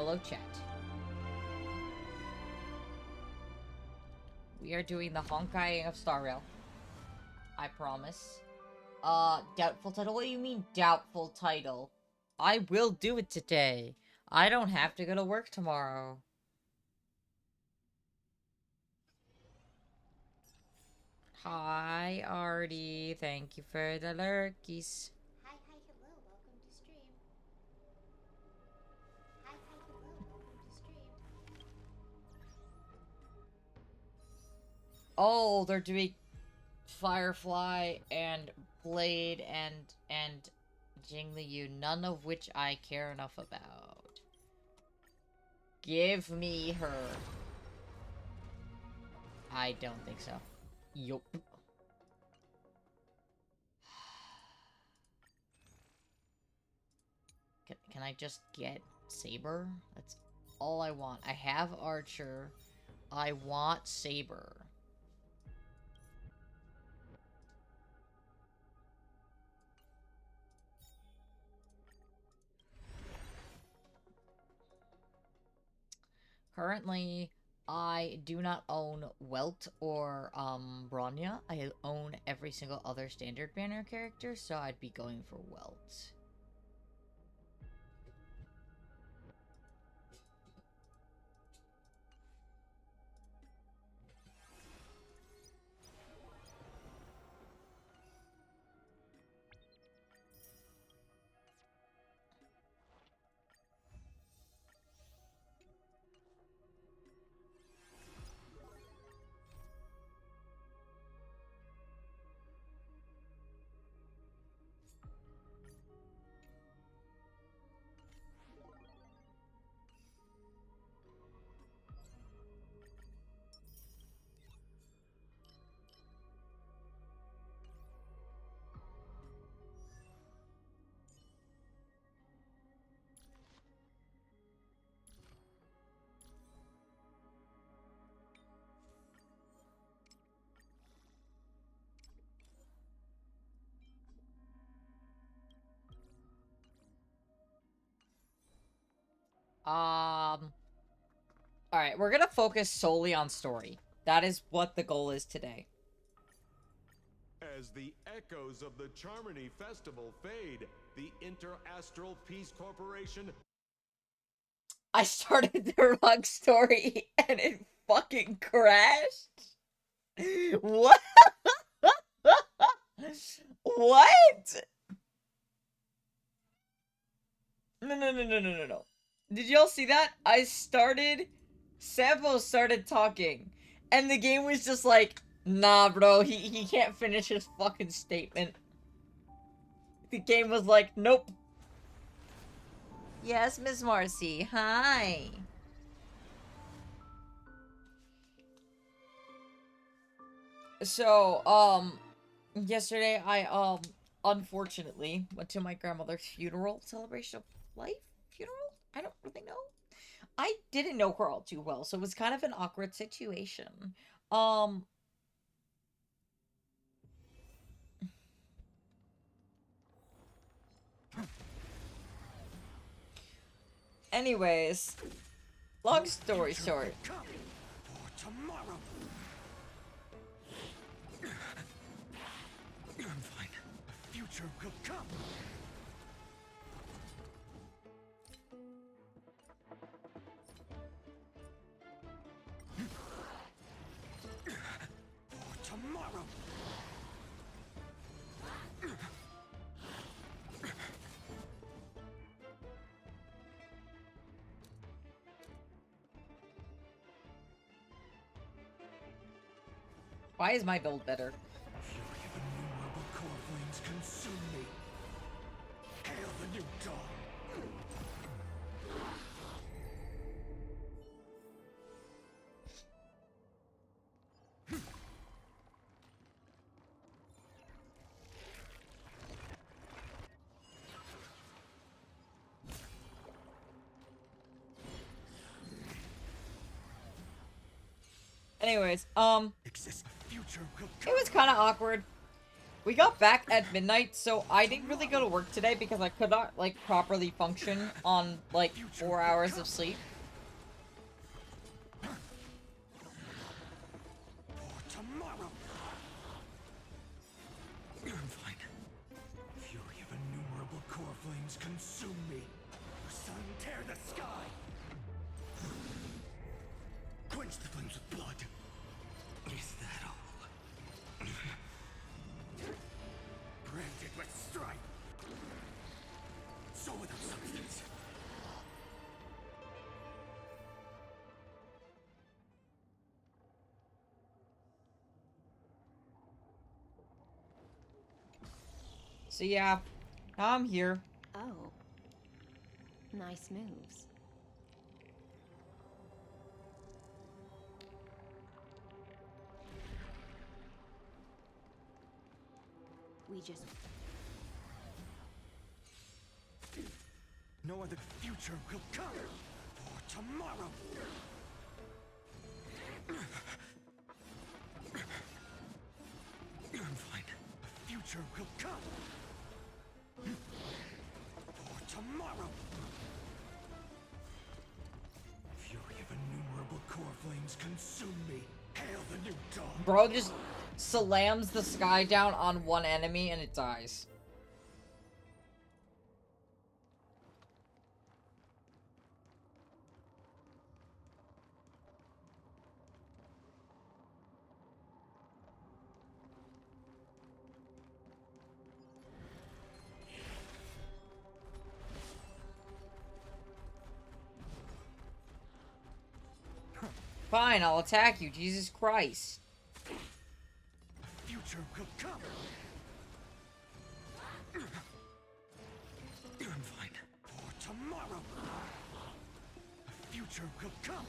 Hello, chat. We are doing the Honkai of Star Rail. I promise. Doubtful title? What do you mean, doubtful title? I will do it today. I don't have to go to work tomorrow. Hi, Artie. Thank you for the lurkies. Hi, hello. Welcome to stream. Hi, hello. Welcome to stream. Oh, they're doing Firefly and Blade and Jingli, none of which I care enough about. Give me her. I don't think so. Yup. Can I just get Saber? That's all I want. I have Archer. I want Saber. Currently, I do not own Welt or Bronya. I own every single other standard banner character, so I'd be going for Welt. Alright, we're gonna focus solely on story. That is what the goal is today. As the echoes of the Charmony Festival fade, the Interastral Peace Corporation... I started the wrong story and it fucking crashed? What? What? No. Did y'all see that? Sampo started talking, and the game was just like, nah, bro, he can't finish his fucking statement. The game was like, nope. Yes, Miss Marcy, hi. So, yesterday I, unfortunately went to my grandmother's funeral, celebration of life? Funeral? I don't really know. I didn't know her all too well, so it was kind of an awkward situation. Um, anyways, long story short. I'm fine. The future will come. For tomorrow. Why is my build better? Fury of innumerable core flames consume me. Hail the new dawn. Anyways, Exists future will it come. was kind of awkward. We got back at midnight, so I didn't really go to work today because I could not, like, properly function on, like, 4 hours of sleep. For tomorrow. I'm fine. Fury of innumerable core flames consume me. Sun, tear the sky. Quench the flames with blood. Is that all? Branded with strife. So without substance. So yeah, now I'm here. Oh. Nice moves. We just... No other future will come. For tomorrow. I'm fine. A future will come. For tomorrow. Fury of innumerable core flames consume me. Hail the new dawn. Bro just slams the sky down on one enemy and it dies. Fine, I'll attack you, Jesus Christ. Future will come. I'm fine. For tomorrow. A future will come.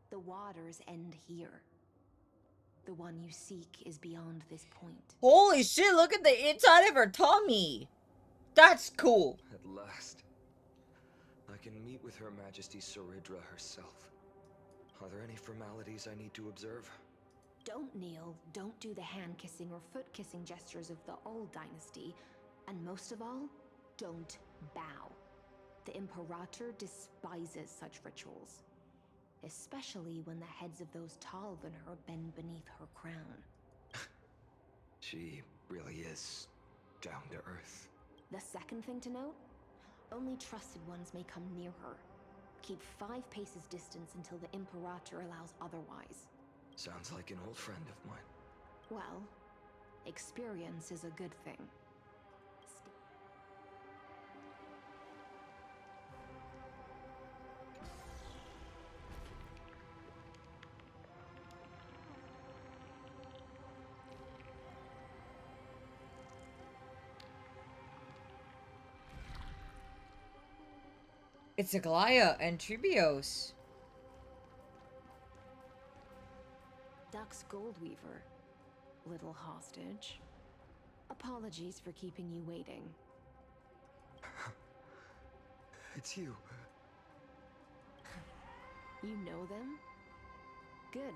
The waters end here. The one you seek is beyond this point. Holy shit, look at the inside of her tummy. That's cool. At last. I can meet with Her Majesty Saridra herself. Are there any formalities I need to observe? Don't kneel, don't do the hand-kissing or foot-kissing gestures of the old dynasty, and most of all, don't bow. The Imperator despises such rituals, especially when the heads of those taller than her bend beneath her crown. She really is down to earth. The second thing to note, only trusted ones may come near her. Keep 5 paces distance until the Imperator allows otherwise. Sounds like an old friend of mine. Well, experience is a good thing. It's Aglaya and Tribios. Dux Goldweaver, little hostage. Apologies for keeping you waiting. It's you. You know them? Good.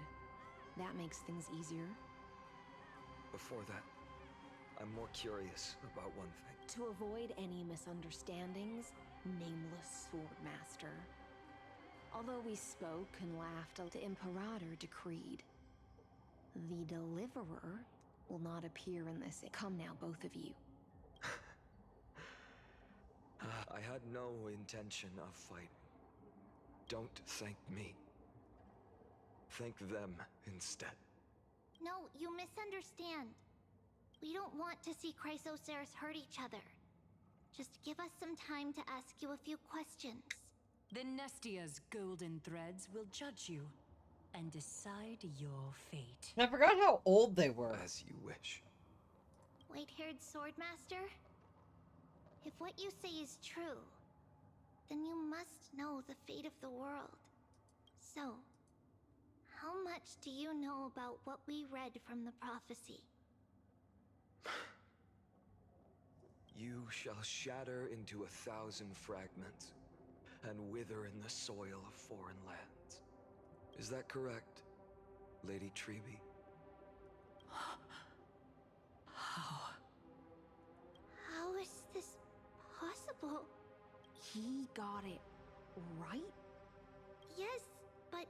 That makes things easier. Before that, I'm more curious about one thing. To avoid any misunderstandings, nameless swordmaster. Although we spoke and laughed, the Imperator decreed. The Deliverer will not appear in this. Come now, both of you. I had no intention of fighting. Don't thank me. Thank them instead. No, you misunderstand. We don't want to see Chrysoceres hurt each other. Just give us some time to ask you a few questions. The Nestia's golden threads will judge you and decide your fate. I forgot how old they were. As you wish. White-haired swordmaster? If what you say is true, then you must know the fate of the world. So, how much do you know about what we read from the prophecy? You shall shatter into 1,000 fragments and wither in the soil of foreign lands. Is that correct? Lady Treby. How? How is this possible? He got it right? Yes, but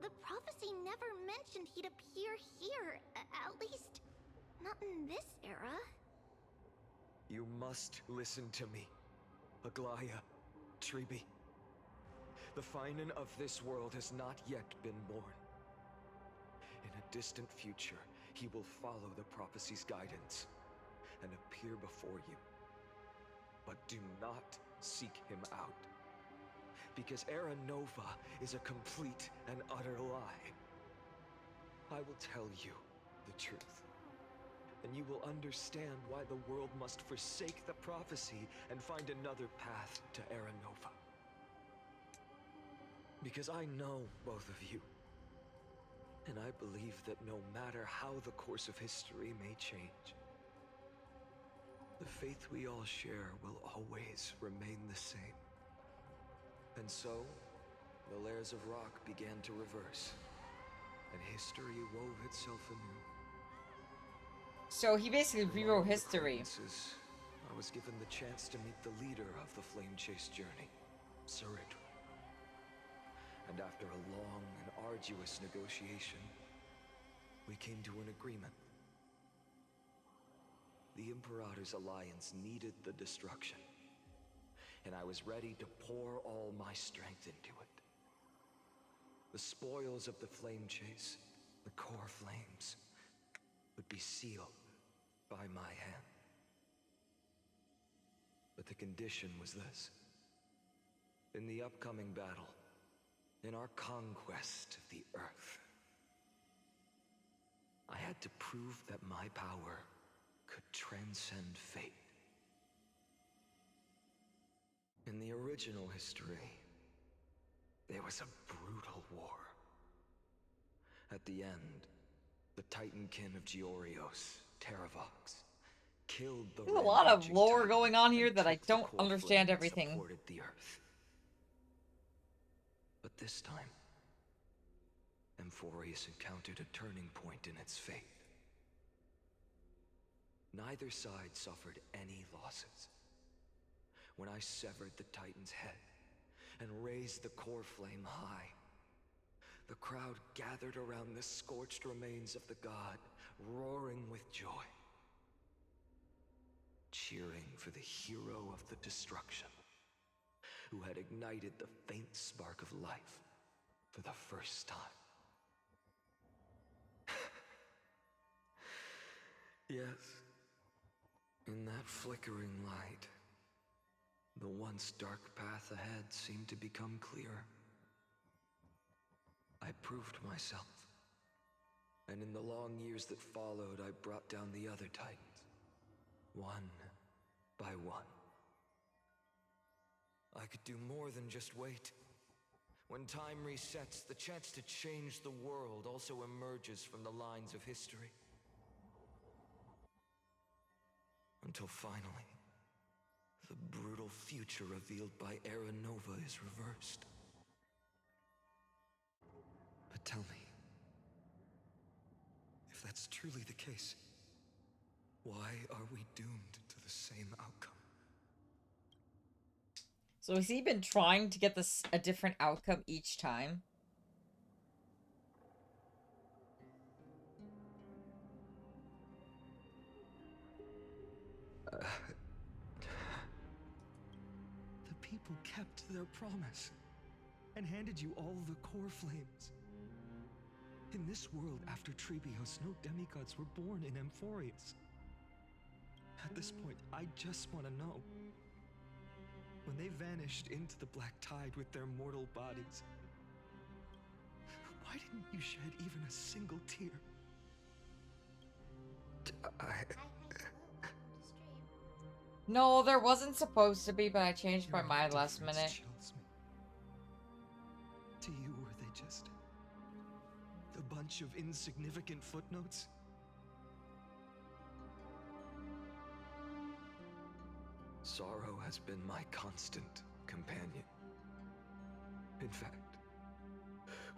the prophecy never mentioned he'd appear here. At least, not in this era. You must listen to me, Aglaya, Treby. The Finan of this world has not yet been born. In a distant future, he will follow the prophecy's guidance and appear before you. But do not seek him out, because Era Nova is a complete and utter lie. I will tell you the truth, and you will understand why the world must forsake the prophecy and find another path to Era Nova. Because I know both of you, and I believe that no matter how the course of history may change, the faith we all share will always remain the same. And so, the layers of rock began to reverse, and history wove itself anew. So he basically Among rewrote the history. acquaintances, I was given the chance to meet the leader of the Flame Chase journey, Saridra. And after a long and arduous negotiation, we came to an agreement. The Imperator's alliance needed the destruction, and I was ready to pour all my strength into it. The spoils of the Flame Chase, the core flames, would be sealed by my hand. But the condition was this. In the upcoming battle, in our conquest of the Earth, I had to prove that my power could transcend fate. In the original history, there was a brutal war. At the end, the Titankin of Georios, Terravox, killed the There's a lot of rampaging lore Titan going on here and that I took the don't core understand flame that everything. supported the Earth. But this time, Amphorius encountered a turning point in its fate. Neither side suffered any losses. When I severed the Titan's head and raised the core flame high, the crowd gathered around the scorched remains of the god, roaring with joy, cheering for the hero of the destruction, who had ignited the faint spark of life for the first time. Yes, in that flickering light, the once dark path ahead seemed to become clear. I proved myself, and in the long years that followed, I brought down the other Titans, one by one. I could do more than just wait. When time resets, the chance to change the world also emerges from the lines of history. Until finally, the brutal future revealed by Era Nova is reversed. But tell me, if that's truly the case, why are we doomed to the same outcome? So has he been trying to get this a different outcome each time? The people kept their promise and handed you all the core flames. In this world after Trebios, no demigods were born in Amphorius. At this point, I just want to know. When they vanished into the black tide with their mortal bodies, why didn't you shed even a single tear? No, there wasn't supposed to be, but I changed my Your mind last indifference minute. chills me. To you, were they just a bunch of insignificant footnotes? Sorrow has been my constant companion. In fact,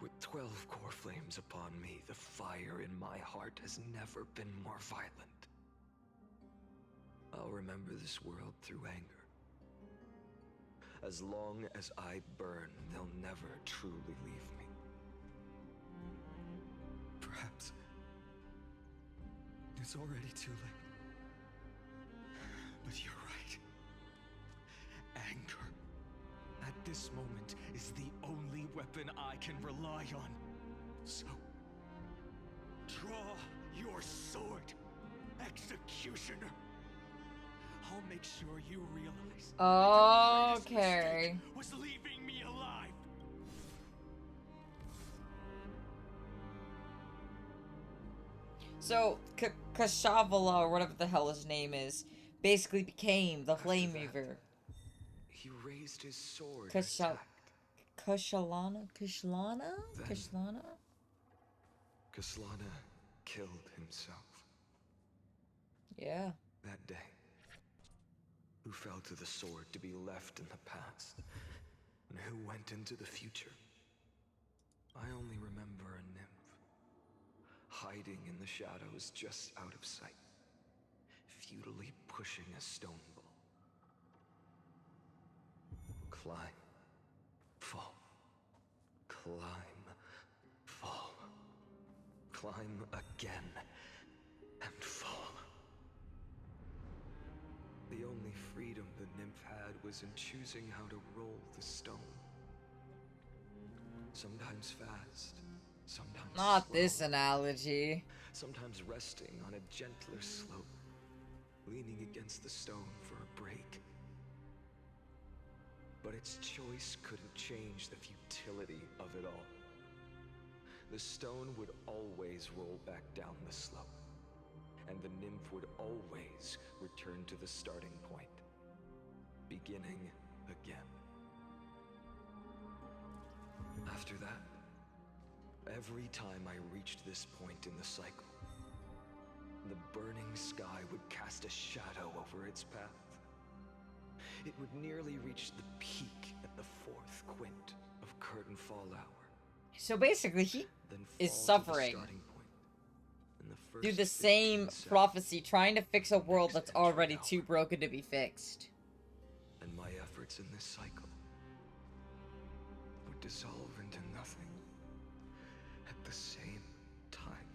With 12 core flames upon me, the fire in my heart has never been more violent. I'll remember this world through anger. As long as I burn, they'll never truly leave me. Perhaps it's already too late. But you're right. Anger, at this moment, is the only weapon I can rely on. So, draw your sword, Executioner. I'll make sure you realize that your greatest Okay. mistake was leaving me alive. So, Kashavala, or whatever the hell his name is, basically became the After Flame that, Reaver. He raised his sword and Kashalana? Then- Kashlana? Kaslana killed himself. Yeah. That day, who fell to the sword to be left in the past, and who went into the future. I only remember a nymph, hiding in the shadows just out of sight, futilely pushing a stone ball. Climb, fall, climb, fall, climb again, and fall. The only freedom the nymph had was in choosing how to roll the stone. Sometimes fast, sometimes Not slow, this analogy. sometimes resting on a gentler slope, leaning against the stone for a break. But its choice couldn't change the futility of it all. The stone would always roll back down the slope, and the nymph would always return to the starting point, beginning again. After that, every time I reached this point in the cycle, the burning sky would cast a shadow over its path. It would nearly reach the peak at the 4th quint of curtain fall hour, So basically, he then is fall to the suffering starting point in the through first the same 15 seconds. prophecy, trying to fix a of the world next that's entry already hour. too broken to be fixed. And my efforts in this cycle would dissolve into nothing at the same time.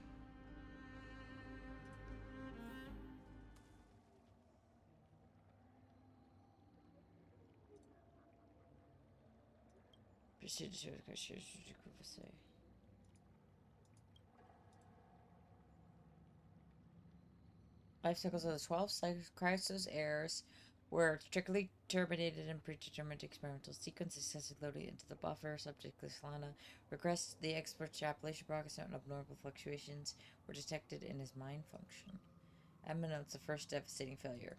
Life cycles of the 12 Chrysos heirs were strictly terminated and predetermined experimental sequence successively loaded into the buffer. Subject Lana regressed. The expert extrapolation progress and abnormal fluctuations were detected in his mind function. Emma notes the first devastating failure.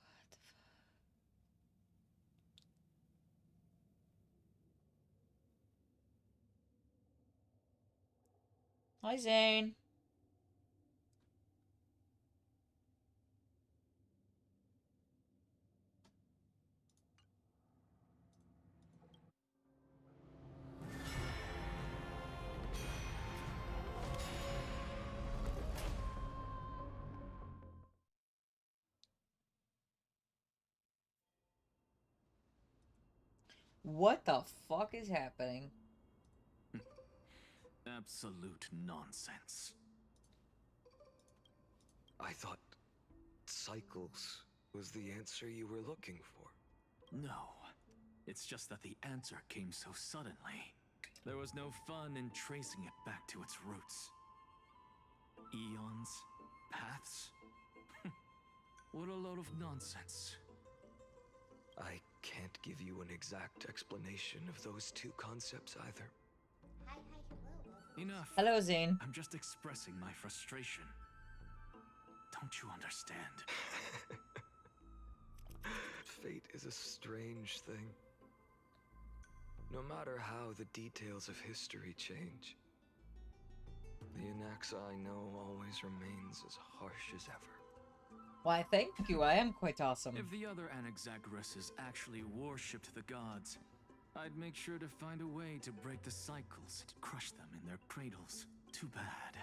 What the fuck? Hi, Zane. What the fuck is happening? Absolute nonsense. I thought cycles was the answer you were looking for. No. It's just that the answer came so suddenly. There was no fun in tracing it back to its roots. Eons? Paths? What a load of nonsense. I can't give you an exact explanation of those two concepts either. Hi, hello. Enough. Hello, Zane. I'm just expressing my frustration. Don't you understand? Fate is a strange thing. No matter how the details of history change, The Anaxa I know always remains as harsh as ever. Why, thank you. I am quite awesome. If the other Anaxagoras actually worshipped the gods, I'd make sure to find a way to break the cycles and crush them in their cradles. Too bad.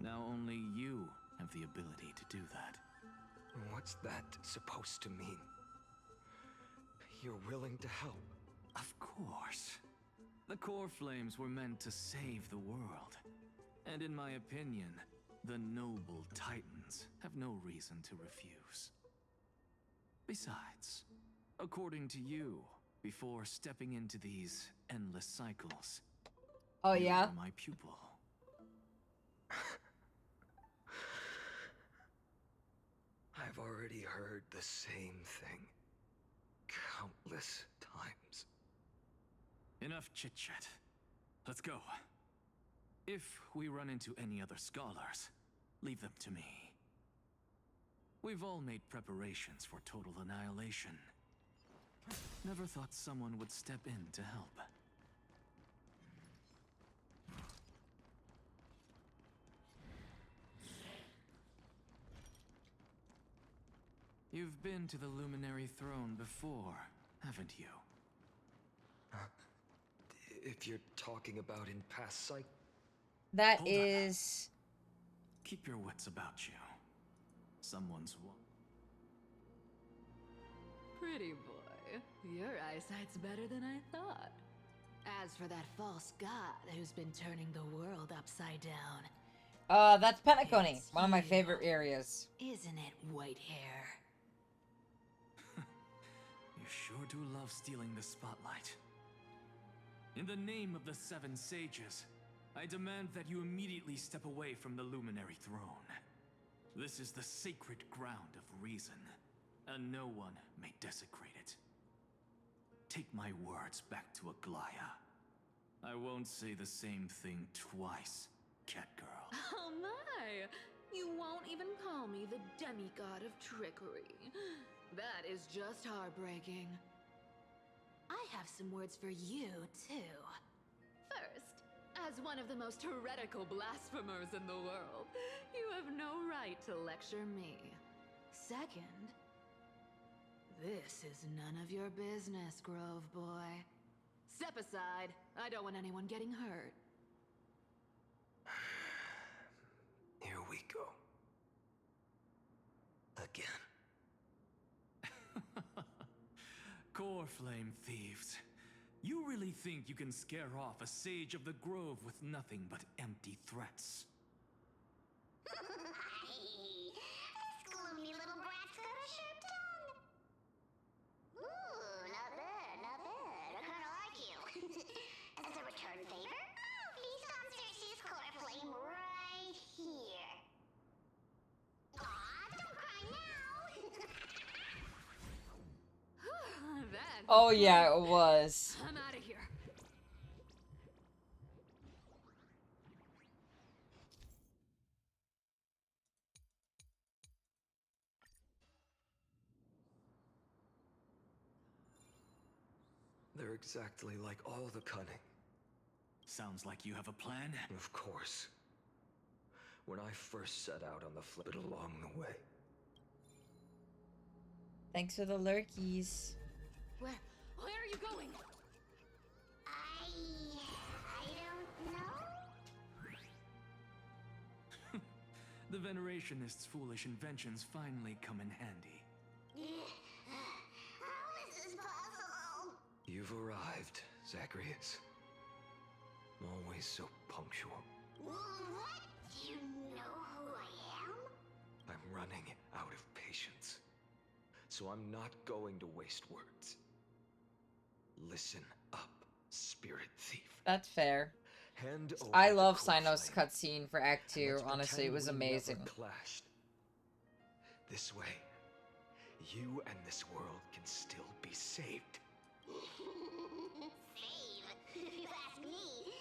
Now only you have the ability to do that. What's that supposed to mean? You're willing to help? Of course. The core flames were meant to save the world. And in my opinion, the noble Titans have no reason to refuse. Besides, according to you, before stepping into these endless cycles, Oh, you yeah? were my pupil. I've already heard the same thing countless times. Enough chit-chat. Let's go. If we run into any other scholars, leave them to me. We've all made preparations for total annihilation. Never thought someone would step in to help. You've been to the Luminary Throne before, haven't you? If you're talking about in past cycles. That Hold up. is... Keep your wits about you. Someone's Pretty boy, your eyesight's better than I thought. As for that false god who's been turning the world upside down, That's Pentacony, It's one of my you. favorite areas. isn't it, white hair? You sure do love stealing the spotlight. In the name of the Seven Sages, I demand that you immediately step away from the Luminary Throne. This is the sacred ground of reason, and no one may desecrate it. Take my words back to Aglaya. I won't say the same thing twice, Catgirl. Oh my! You won't even call me the demigod of trickery. That is just heartbreaking. I have some words for you, too. First, as one of the most heretical blasphemers in the world, you have no right to lecture me. Second, this is none of your business, Grove Boy. Step aside. I don't want anyone getting hurt. Here we go. Again. Core Flame Thieves. You really think you can scare off a Sage of the Grove with nothing but empty threats? This gloomy little brat's got a sharp tongue. Ooh, not bad, not bad. I kinda like you. As a return favor, feast on Cersei's core flame right here. Aw, don't cry now. That Oh yeah, it was. I'm out of here. They're exactly like all the cunning. Sounds like you have a plan. Of course. When I first set out on the flip along the way. Thanks for the lurkies. Where are you going? I don't know. The Venerationists' foolish inventions finally come in handy. How is this possible? You've arrived, Zacharias. Always so punctual. What? Do you know who I am? I'm running out of patience. So I'm not going to waste words. Listen up, spirit thief. That's fair. Hand over I the love core Sino's flame, cutscene for Act and 2. let's Honestly, it pretend was we amazing. never clashed. This way, you and this world can still be saved. Save. If you ask me,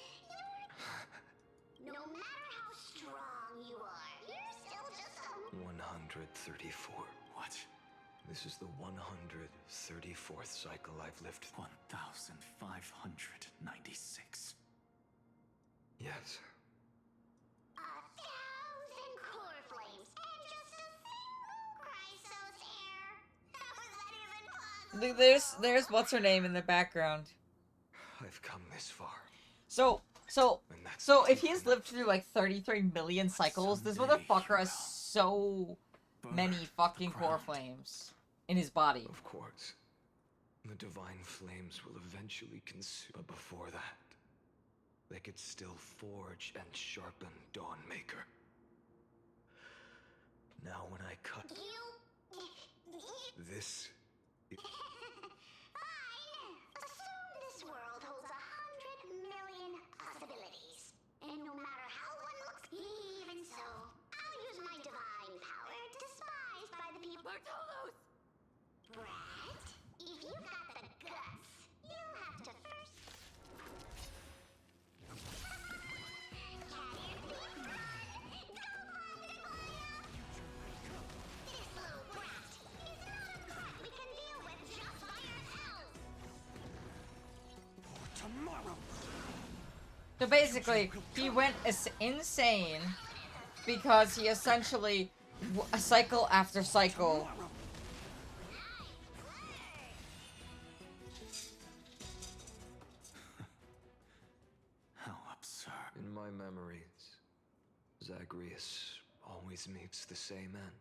no matter how strong you are, you're still just a... 134. What? This is the 134th cycle I've lived through. 1,596. Yes. There's what's her name in the background. I've come this far. So And that's so if even he's lived through like 33 million cycles, this someday motherfucker he has so many burn fucking the core ground. flames in his body. Of course. The divine flames will eventually consume. But before that, they could still forge and sharpen Dawnmaker. Now when I cut this, Fine. Assume this world holds 100 million possibilities. And no matter how one looks, even so, I'll use my divine power, despised by the people. Bartolos! Brett, if you got the guts, you'll have to first. This little brat is not a threat we can deal with just by ourselves. So basically, he went insane because he essentially cycle after cycle. How absurd. in my memories, Zagreus always meets the same end.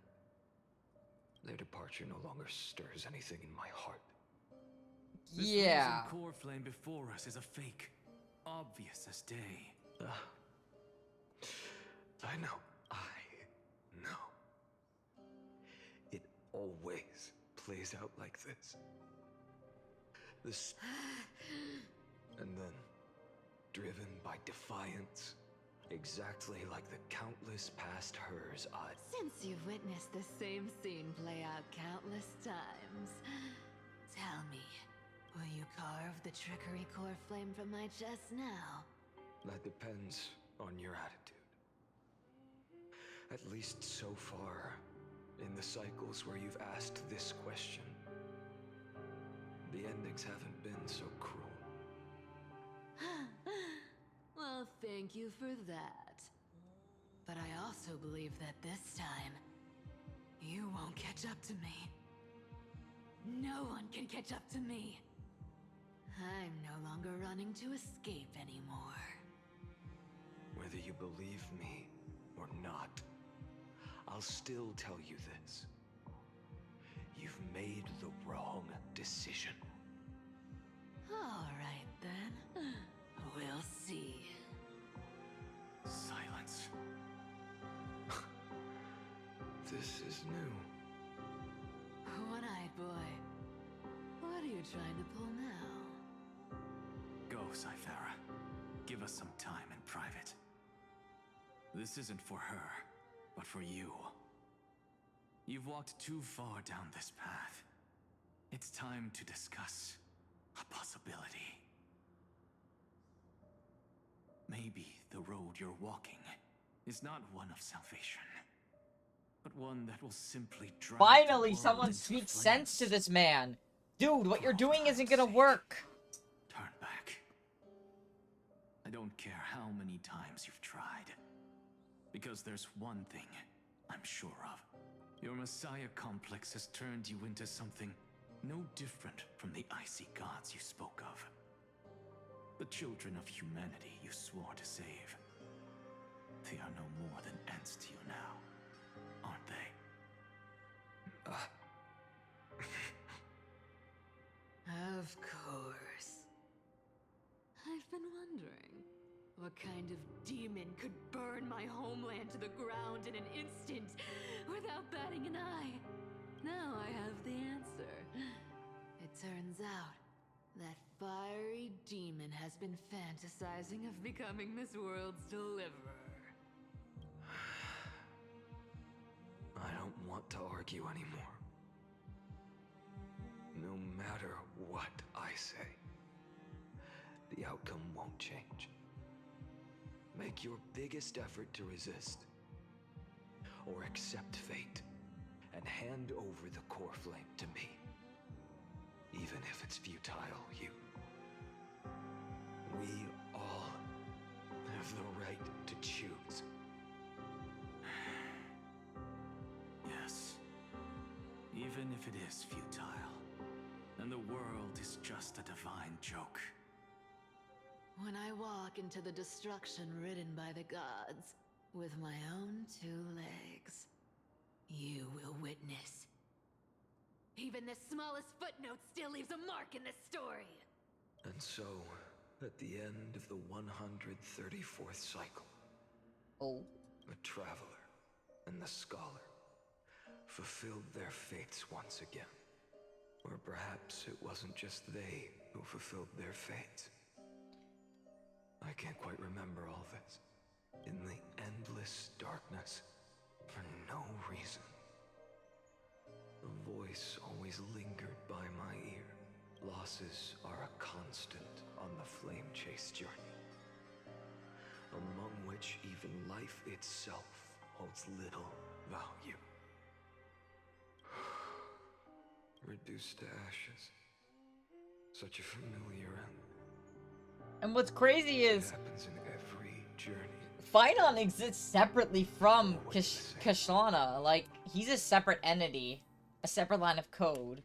Their departure no longer stirs anything in my heart. This Yeah. risen core flame before us is a fake. Obvious as day. I know. It always plays out like this. And then, driven by defiance, exactly like the countless past hers I... Since you've witnessed the same scene play out countless times, tell me, will you carve the trickery core flame from my chest now? That depends on your attitude. At least so far, in the cycles where you've asked this question, the endings haven't been so cruel. Well, thank you for that. But I also believe that this time, you won't catch up to me. No one can catch up to me. I'm no longer running to escape anymore. Whether you believe me or not, I'll still tell you this. You've made the wrong decision. All right then. We'll see. Silence. This is new. One-eyed boy. What are you trying to pull now? Go, Cythera. Give us some time in private. This isn't for her, but for you. You've walked too far down this path. It's time to discuss a possibility. Maybe the road you're walking is not one of salvation, but one that will simply drive Finally, the world someone into speaks flames. sense to this man. Dude, what you're For doing all isn't gonna time's work. sake, Turn back. I don't care how many times you've tried, because there's one thing I'm sure of. Your Messiah complex has turned you into something no different from the icy gods you spoke of. The children of humanity you swore to save. They are no more than ants to you now, aren't they? Of course. I've been wondering, what kind of demon could burn my homeland to the ground in an instant without batting an eye? Now I have the answer. It turns out that fiery demon has been fantasizing of becoming this world's deliverer. I don't want to argue anymore. No matter what I say, the outcome won't change. Make your biggest effort to resist, or accept fate, and hand over the core flame to me. Even if it's futile, we all have the right to choose. Yes. Even if it is futile. And and the world is just a divine joke. When I walk into the destruction written by the gods with my own 2 legs, you will witness. Even the smallest footnote still leaves a mark in this story. And so, at the end of the 134th cycle, Oh. the Traveler and the Scholar fulfilled their fates once again. Or perhaps it wasn't just they who fulfilled their fates. I can't quite remember all this. In the endless darkness, for no reason, a voice always lingered by my ear. Losses are a constant on the flame chase journey, among which even life itself holds little value. Reduced to ashes. Such a familiar end. And what's crazy It is happens in every journey. Phynon exists separately from Kashlana. Like, he's a separate entity. A separate line of code.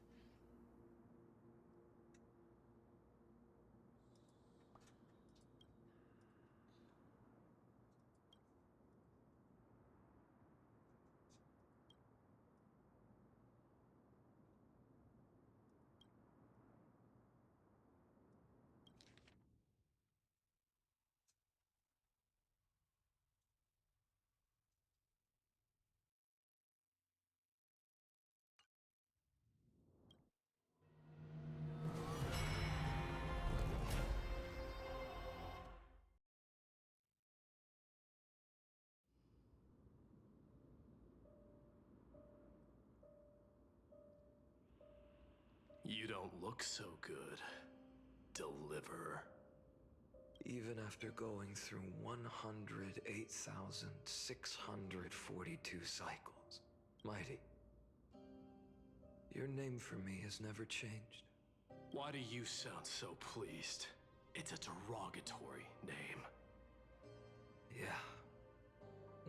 You don't look so good, Deliverer. Even after going through 108,642 cycles, Mighty, your name for me has never changed. Why do you sound so pleased? It's a derogatory name. Yeah,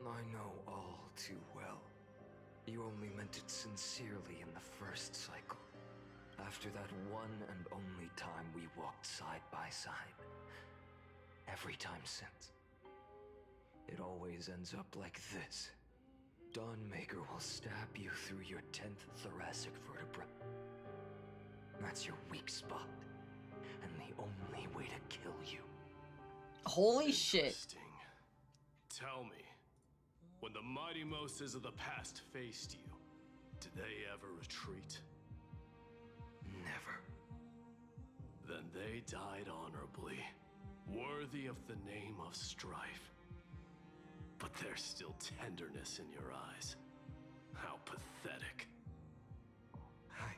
I know all too well. You only meant it sincerely in the first cycle. After that one and only time we walked side by side. Every time since. It always ends up like this. Dawnmaker will stab you through your 10th thoracic vertebra. That's your weak spot. And the only way to kill you. Holy shit. Interesting. Tell me, when the mighty Moses of the past faced you, did they ever retreat? Never. Then they died honorably, worthy of the name of strife. But there's still tenderness in your eyes. How pathetic. I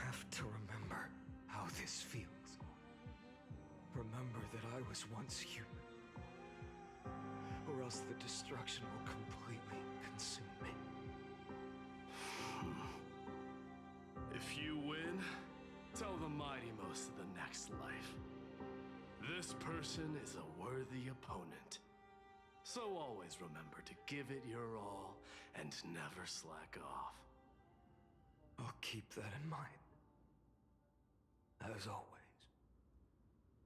have to remember how this feels. Remember that I was once human. Or else the destruction will completely consume me. If you win, tell the mighty most of the next life. This person is a worthy opponent. So always remember to give it your all and never slack off. I'll keep that in mind. As always.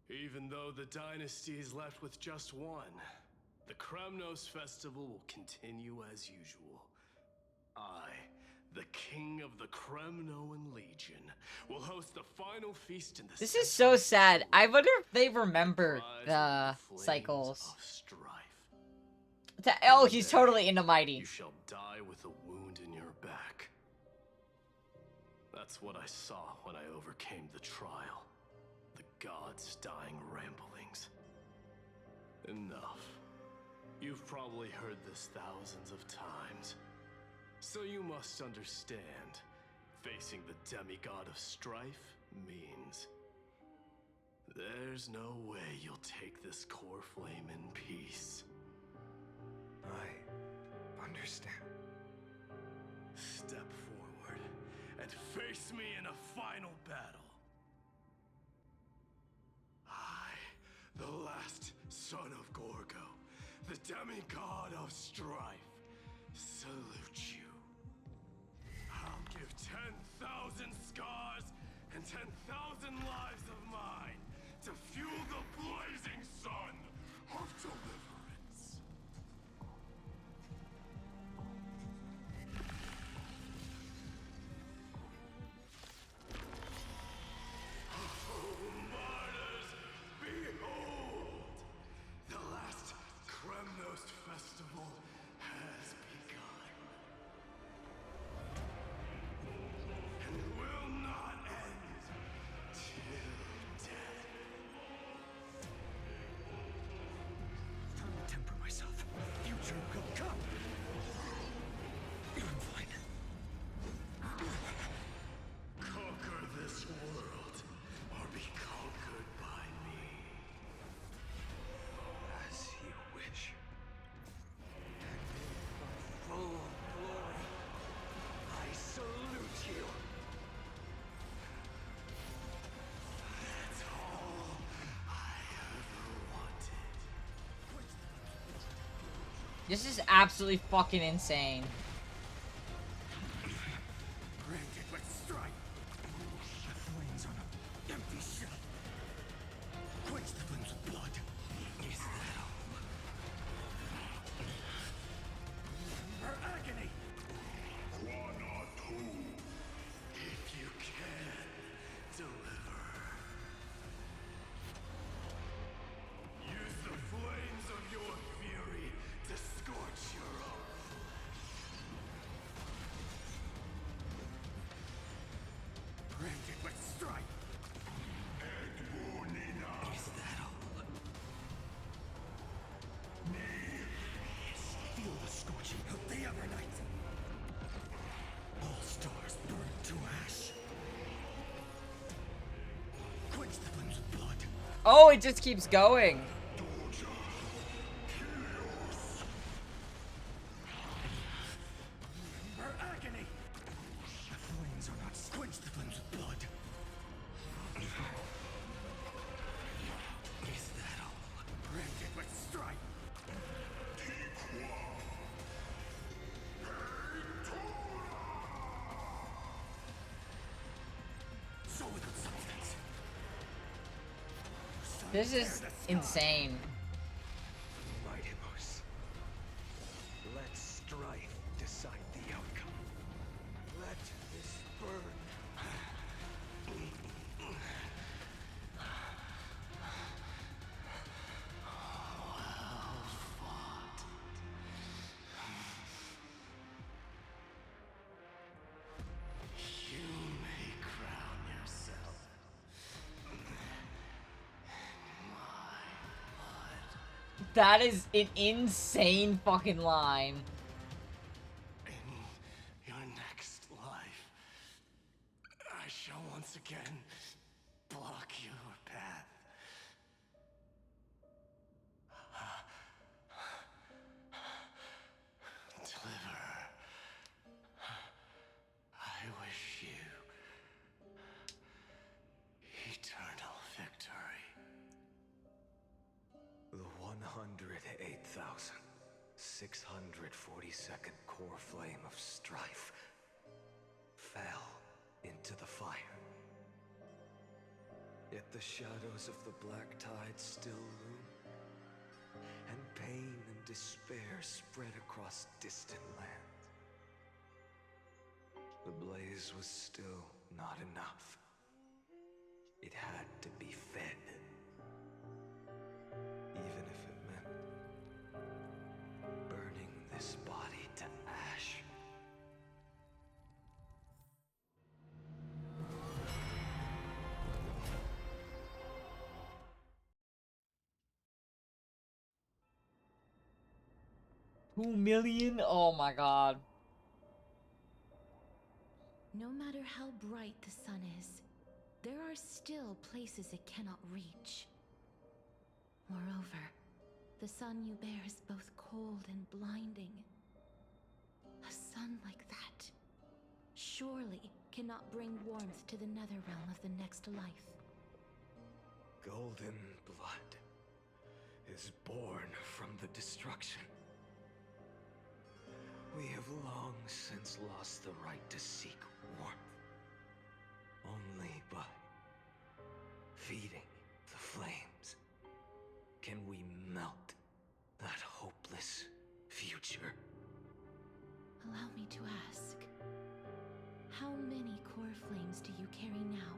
Even though the dynasty is left with just one, the Kremnos festival will continue as usual. I, the king of the Kremnoan Legion, will host the final feast in the This is so sad. I wonder if they remember the flames cycles. of strife. Oh, he's totally into Mighty. You shall die with a wound in your back. That's what I saw when I overcame the trial. The gods' dying ramblings. Enough. You've probably heard this thousands of times. So you must understand, facing the demigod of strife means there's no way you'll take this core flame in peace. I understand. Step forward and face me in a final battle. I, the last son of Gorgo, the demigod of strife, salute you. I'll give 10,000 10,000 lives of mine to fuel the blazing sun of deliverance. Martyrs, behold! The last Kremnost festival has begun. And it will not end till death. Time to temper myself. Future will come. I'm fine. Conquer this world, or be conquered by me. As you wish. And in my full glory, I salute you. That's all I ever wanted. This is absolutely fucking insane. Branded with strife. The flames are an empty shell. Quench the flames of blood. Is that all? For agony. If you can, deliver. Use the flames of your fury to scorch your own flesh. Branded with strife. Is that all? Feel the scorching of the Evernight. All stars burn to ash. Quench the flames of blood. Oh, it just keeps going. For agony. The flames are not quench the flames of blood. Is that all? Branded with strife. So without substance. This is insane. Mightimos. Let strife decide the outcome. Let this burn. You may crown yourself. That is an insane fucking line. In your next life, I shall once again block your path. Deliver. I wish you eternal victory. The 108,642nd core flame of strife fell into the fire. Yet the shadows of the black tide still loom, and pain and despair spread across distant lands. The blaze was still not enough. It had to be fed. Even if it meant burning this body to ash. $2 million? Oh my god. No matter how bright the sun is, there are still places it cannot reach. Moreover, the sun you bear is both cold and blinding. A sun like that surely cannot bring warmth to the netherrealm of the next life. Golden blood is born from the destruction. We have long since lost the right to seek warmth. Only by defeating the flames, can we melt that hopeless future? Allow me to ask, how many core flames do you carry now?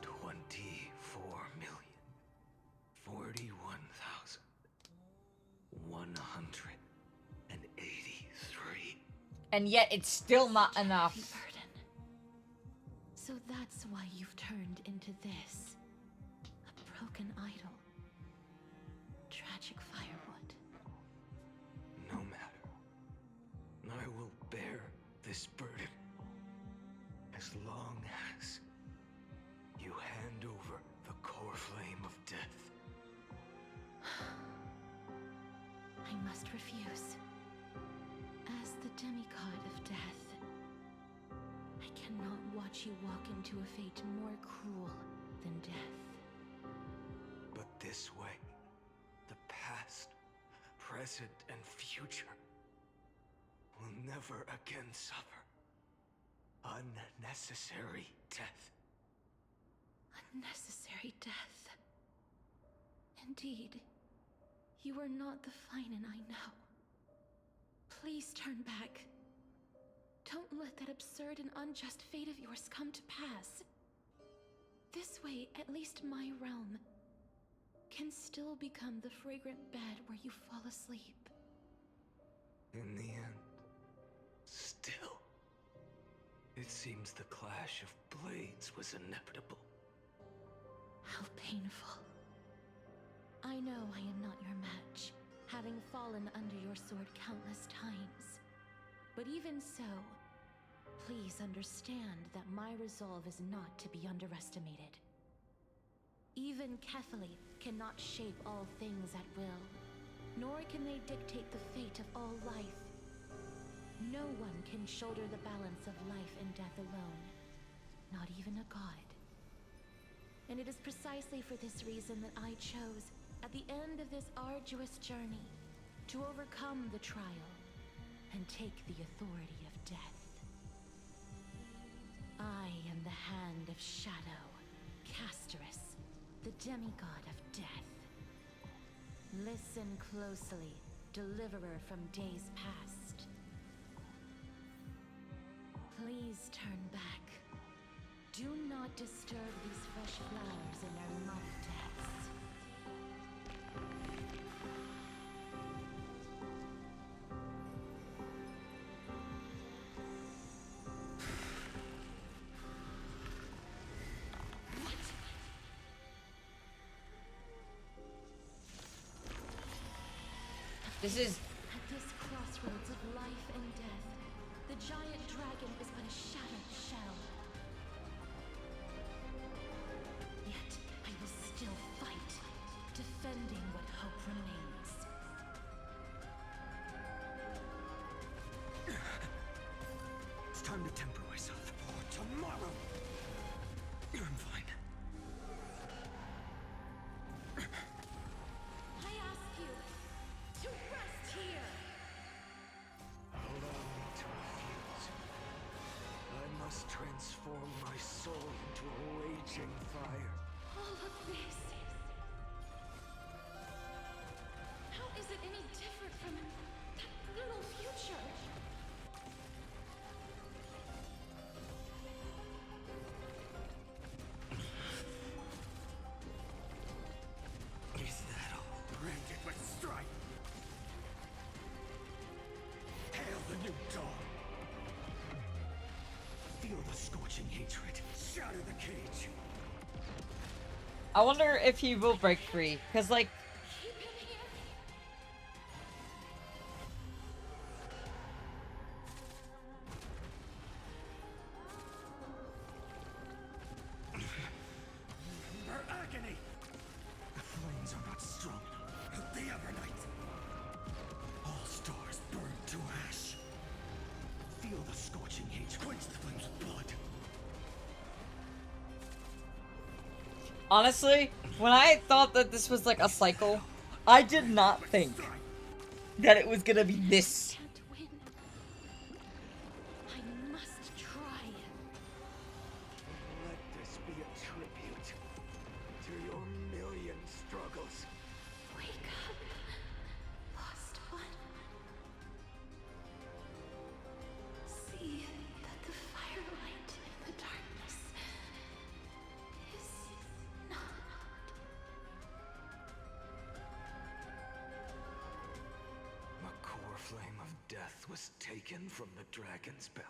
24,041,183. And yet it's still not enough. Burden. So that's why you've turned into this. A broken idol. Tragic firewood. No matter. I will bear this burden as long as you hand over the core flame of death. I must refuse. As the demigod of death, I cannot watch you walk into a fate more cruel than death. But this way, the past, present, and future will never again suffer unnecessary death. Unnecessary death. Indeed, you are not the Finan I know. Please turn back. Don't let that absurd and unjust fate of yours come to pass. This way, at least my realm can still become the fragrant bed where you fall asleep. In the end, still, it seems the clash of blades was inevitable. How painful. I know I am not your match, having fallen under your sword countless times. But even so, please understand that my resolve is not to be underestimated. Even Kethali cannot shape all things at will, nor can they dictate the fate of all life. No one can shoulder the balance of life and death alone, not even a god. And it is precisely for this reason that I chose, at the end of this arduous journey, to overcome the trial and take the authority of death. I am the Hand of Shadow, Casterus, the demigod of death. Listen closely, deliverer from days past. Please turn back. Do not disturb these fresh flowers in their muddy depths. This is... At this crossroads of life and death, the giant dragon is but a shattered shell. Yet, I will still fight, defending what hope remains. It's time to temper myself. Tomorrow! I'm fine. I ask you to rest here! Allow me to refuse. I must transform my soul into a raging fire. All of this. How is it any different from that little future? Is that all? Branded with strife. Hail the new dawn. Feel the scorching hatred. Shatter the cage. I wonder if he will break free. Because, like... Keep him here. Her agony. The flames are not strong enough. The Evernight. All stars burn to ash. Feel the scorching hatred. Quench the flames of blood. Honestly, when I thought that this was like a cycle, I did not think that it was gonna be this. Can't win. I must try. Let this be a tribute was taken from the dragon's belly.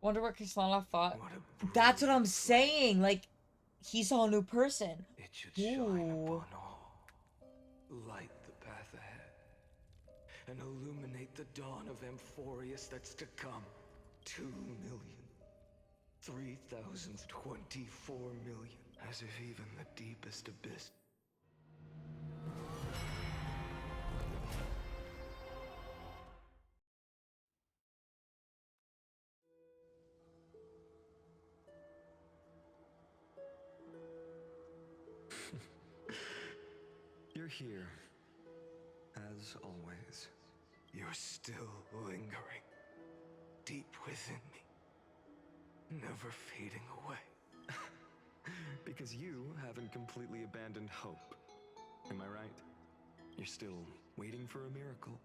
Wonder what Kislana thought. What a That's what I'm brilliant saying. Like, he saw a new person. It should shine Ooh. upon all, light the path ahead, and illuminate the dawn of Amphorius that's to come. 2,000,024,000,000, as if even the deepest abyss. You're here, as always. You're still lingering, deep within me, never fading away. Because you haven't completely abandoned hope. Am I right? You're still waiting for a miracle.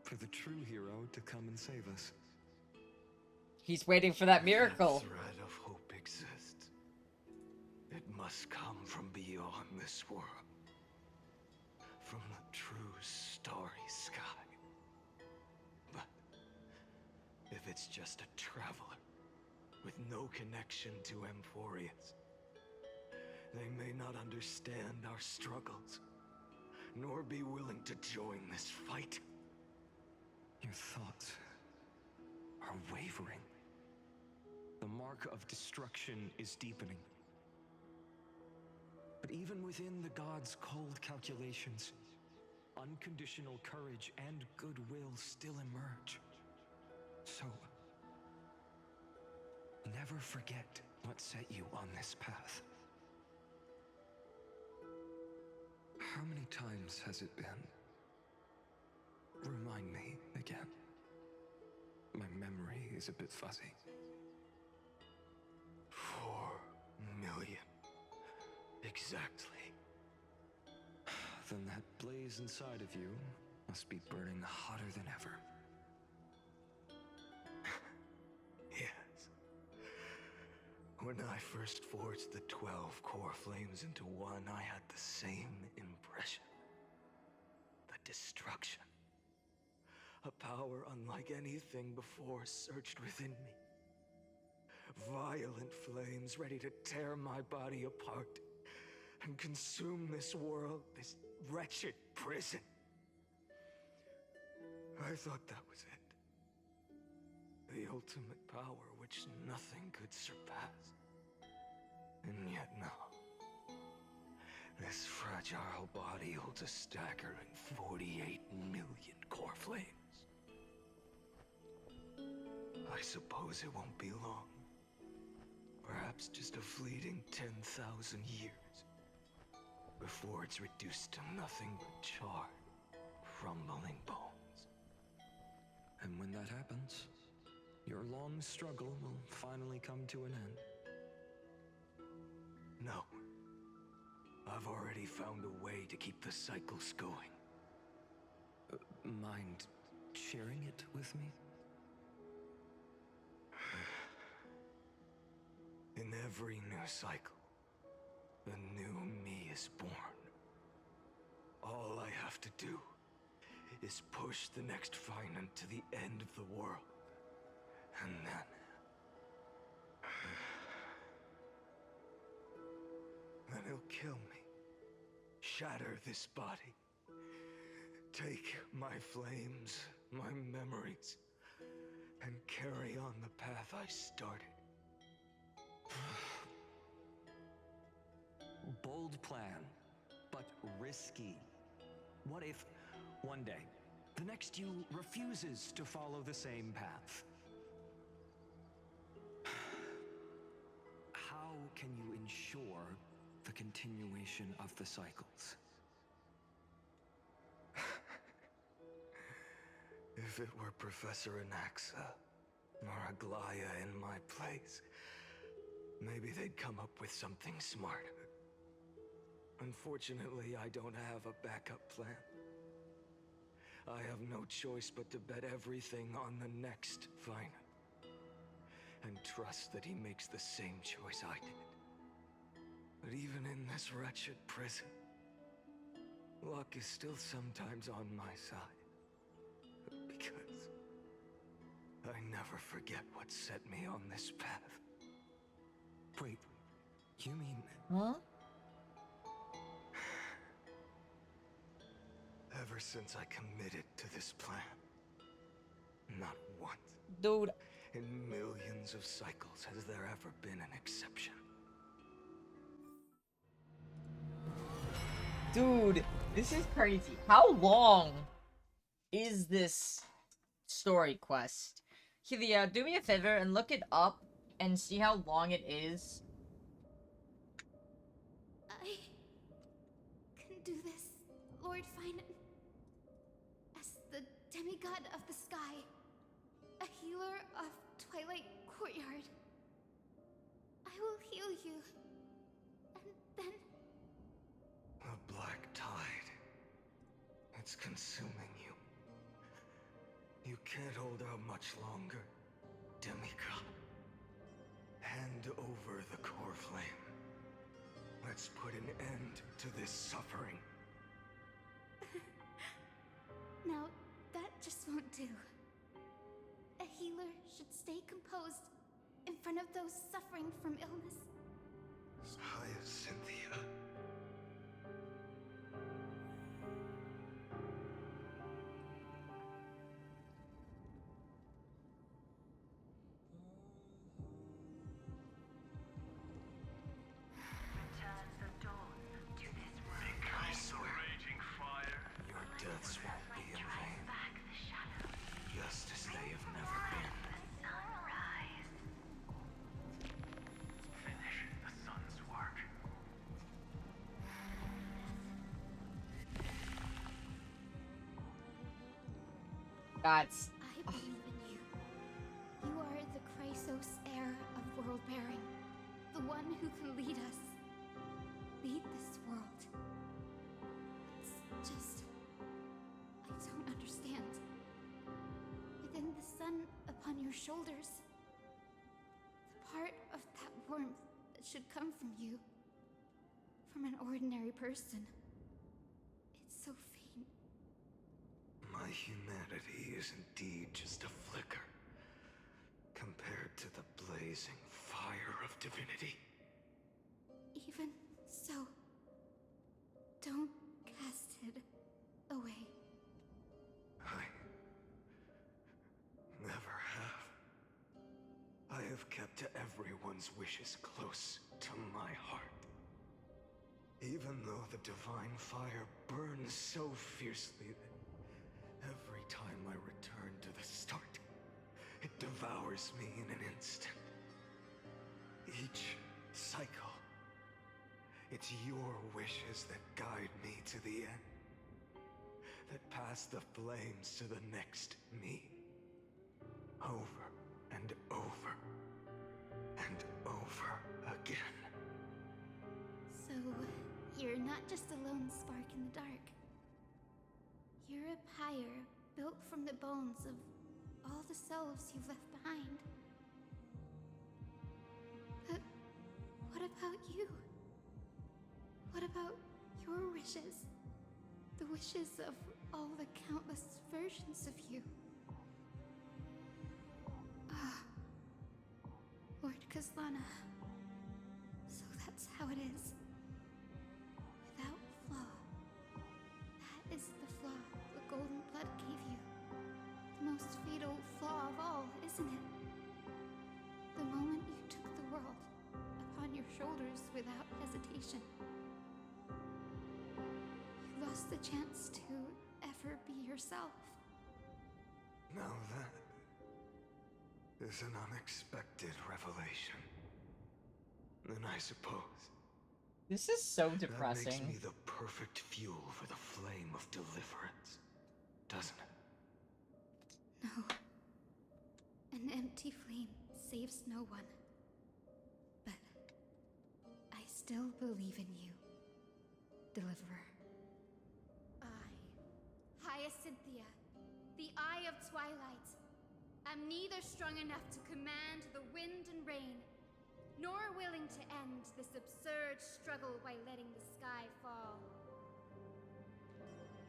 For the true hero to come and save us. He's waiting for that miracle. If that thread of hope exists, it must come from beyond this world. From the true starry sky. But if it's just a traveler with no connection to Amphorius, they may not understand our struggles, nor be willing to join this fight. Your thoughts are wavering. The mark of destruction is deepening. But even within the gods' cold calculations, unconditional courage and goodwill still emerge. So, never forget what set you on this path. How many times has it been? Remind me again. My memory is a bit fuzzy. 4,000,000. Exactly. Then that blaze inside of you must be burning hotter than ever. Yes. When I first forged the 12 core flames into one, I had the same impression. The destruction. A power unlike anything before surged within me. Violent flames ready to tear my body apart and consume this world, this wretched prison. I thought that was it. The ultimate power which nothing could surpass. And yet now, this fragile body holds a staggering 48 million core flames. I suppose it won't be long. Perhaps just a fleeting 10,000 years. Before it's reduced to nothing but charred, crumbling bones. And when that happens, your long struggle will finally come to an end. No. I've already found a way to keep the cycles going. Mind sharing it with me? In every new cycle, a new me is born. All I have to do is push the next Finant to the end of the world. And then he'll kill me. Shatter this body. Take my flames, my memories, and carry on the path I started. Bold plan, but risky. What if, one day, the next you refuses to follow the same path? How can you ensure the continuation of the cycles? If it were Professor Anaxa, or Aglaya in my place, maybe they'd come up with something smarter. Unfortunately, I don't have a backup plan. I have no choice but to bet everything on the next Finant. And trust that he makes the same choice I did. But even in this wretched prison, luck is still sometimes on my side. Because never forget what set me on this path. Wait, you mean... Huh? Ever since I committed to this plan, not once Dude. in millions of cycles has there ever been an exception. Dude, this is crazy. How long is this story quest? Hylia, do me a favor and look it up and see how long it is. I can do this, Lord Finan. As the demigod of the sky, a healer of Twilight Courtyard. I will heal you, and then... The black tide. It's consuming you. You can't hold out much longer, demigod. Hand over the core flame. Let's put an end to this suffering. Now, that just won't do. A healer should stay composed in front of those suffering from illness. Cynthia. Because the raging fire. Your deaths won't be in vain. Just as they have never been. Finish the sun's work. That's... I believe in you. You are the Chrysos heir of world bearing. The one who can lead us. Lead this world. It's just... I don't understand. Within the sun upon your shoulders, the part of that warmth that should come from you, from an ordinary person, it's so faint. My humanity is indeed just a flicker compared to the blazing fire of divinity. Even so, don't cast it away. I never have. I have kept everyone's wishes close to my heart. Even though the divine fire burns so fiercely that every time I return to the start, it devours me in an instant. Each cycle, it's your wishes that guide me to the end, that pass the flames to the next me. Over and over and over again. So, you're not just a lone spark in the dark. You're a pyre built from the bones of all the selves you've left behind. But what about you? What about your wishes? The wishes of all the countless versions of you. Ah, Lord Kazlana. So that's how it is. Without flaw. That is the flaw the golden blood gave you. The most fatal flaw of all, isn't it? The moment you took the world upon your shoulders without hesitation. You lost the chance to ever be yourself. Now that is an unexpected revelation. Then I suppose This is so that makes depressing. me the perfect fuel for the flame of deliverance, doesn't it? No. An empty flame saves no one. But I still believe in you, Deliverer. I, Hyacinthia, the Eye of Twilight, am neither strong enough to command the wind and rain, nor willing to end this absurd struggle by letting the sky fall.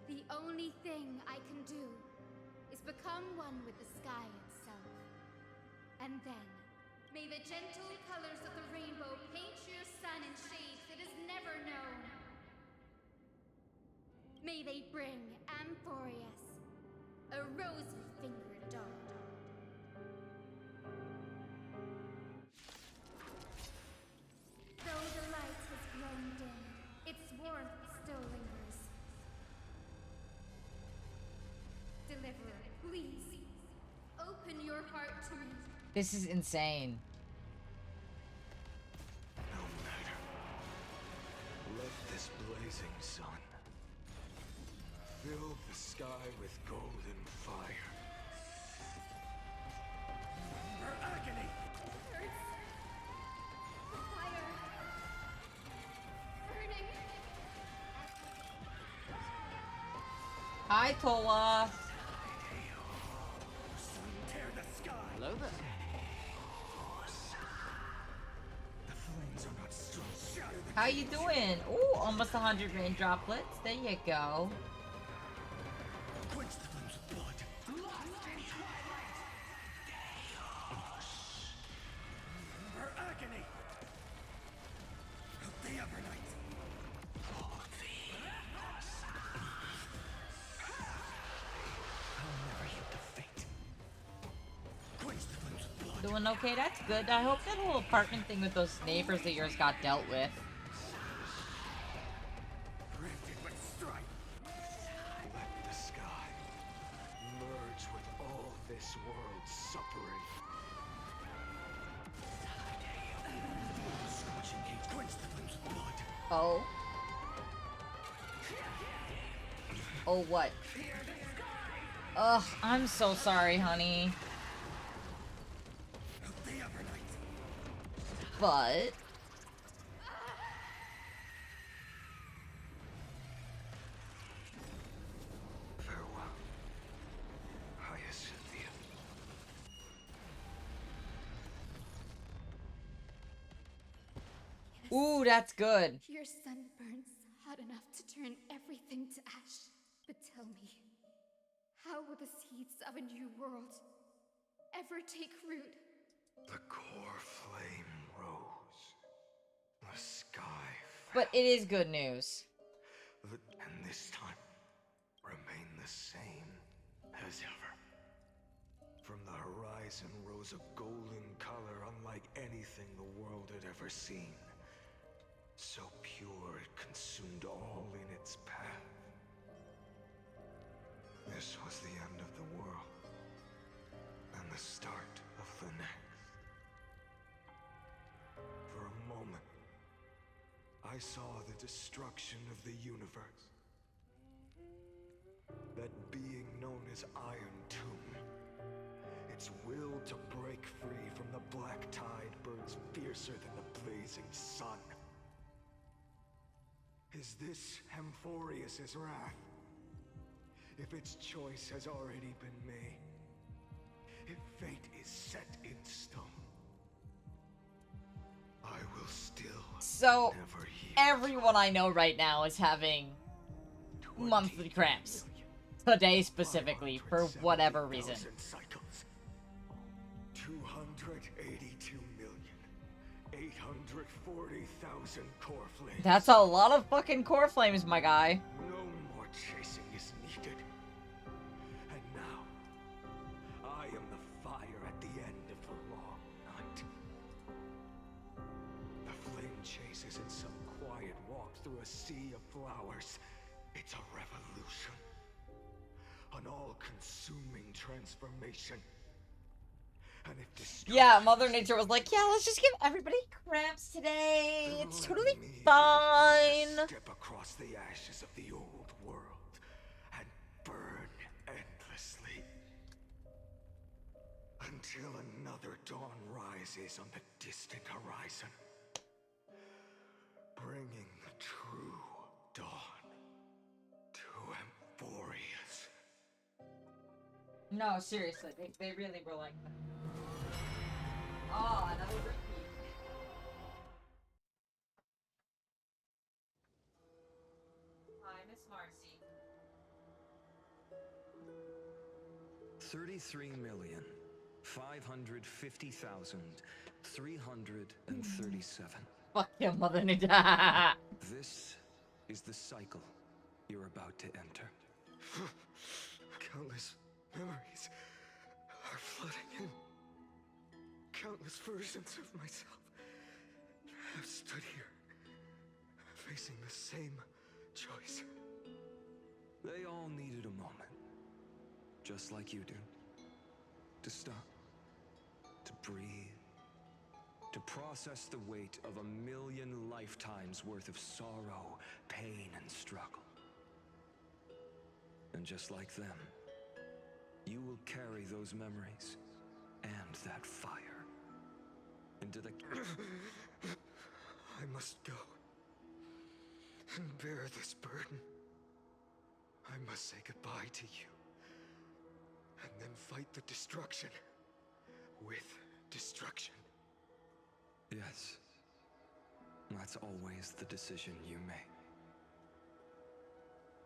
The only thing I can do is become one with the sky itself. And then, may the gentle colors of the rainbow paint your sun in shades it has never known. May they bring Amphorius, a rosy-fingered dawn. Though the light has grown dim, its warmth still lingers. Deliverer, please, open your heart to me. This is insane. No matter. Let this blazing sun fill the sky with golden fire. Her agony! Hurts. The fire. Burning. Hi, Tola. Tear the sky! Hello there. The flames are not strong. Shatter the How you doing? Ooh, almost 100 rain droplets. There you go. quench the flames with blood. Her agony! Help the Evernight! I'll never yield to fate. Quench the flames with blood. Doing okay? That's good. I hope that whole apartment thing with those neighbors of yours got dealt with. Granted with strife. Let the sky merge with all this world's suffering. Scorching heat. Quench the flames with blood. Oh. Oh, what? Ugh, I'm so sorry, honey. Help the Evernight. But... Farewell, Hyacinthia. Ooh, that's good. Your sun burns hot enough to turn everything to ash. But tell me, how will the seeds of a new world ever take root? The core flame rose. The sky But it is good news. and this time remain the same as ever. From the horizon rose a golden color unlike anything the world had ever seen. So pure it consumed all in its path. This was the end of the world, and the start of the next. For a moment, I saw the destruction of the universe. That being known as Iron Tomb. Its will to break free from the black tide burns fiercer than the blazing sun. Is this Amphorius' wrath? If its choice has already been made, if fate is set in stone, I will still So, never yield. everyone I know right now is having monthly cramps. Today specifically, for whatever reason. 520,000 cycles. 282,840,000 core flames. That's a lot of fucking core flames, my guy. No more chasing is needed. And now, I am the fire at the end of the long night. The flame chase isn't some quiet walk through a sea of flowers. It's a revolution. An all-consuming transformation. And if Yeah, Mother Nature was like, yeah, let's just give everybody cramps today. It's totally fine. Step across the ashes of the old world and burn endlessly until another dawn rises on the distant horizon, bringing the true dawn to Amphorius. No, seriously, they really were like that. Oh, another repeat. Hi, Miss Marcy. 33 550,337. Fuck your mother, Nida. This is the cycle you're about to enter. Countless memories are flooding in. Countless versions of myself have stood here, facing the same choice. They all needed a moment, just like you do. To stop, to breathe, to process the weight of 1,000,000 lifetimes worth of sorrow, pain, and struggle. And just like them, you will carry those memories and that fire into the... I must go and bear this burden. I must say goodbye to you, and then fight the destruction with destruction. Yes, that's always the decision you make.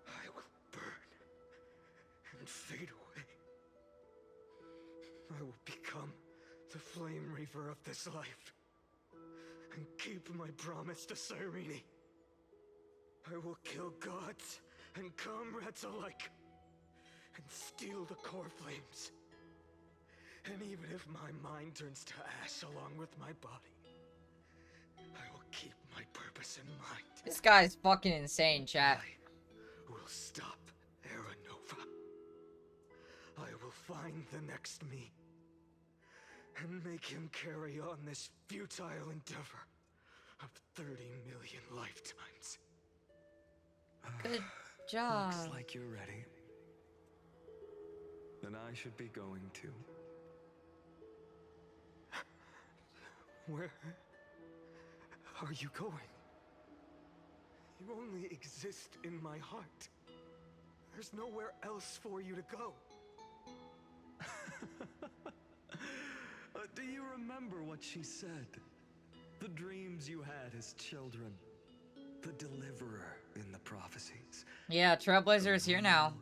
I will burn and fade away. I will become the flame reaver of this life and keep my promise to Cyrene. I will kill gods and comrades alike and steal the core flames. And even if my mind turns to ash along with my body, I will keep my purpose in mind. This guy's fucking insane, chat. I will stop Aranova. I will find the next me and make him carry on this futile endeavor of 30 million lifetimes. Good job. Looks like you're ready. Then I should be going too. Where are you going? You only exist in my heart. There's nowhere else for you to go. Do you remember what she said? The dreams you had as children. The deliverer in the prophecies. Yeah, Trailblazer is here now.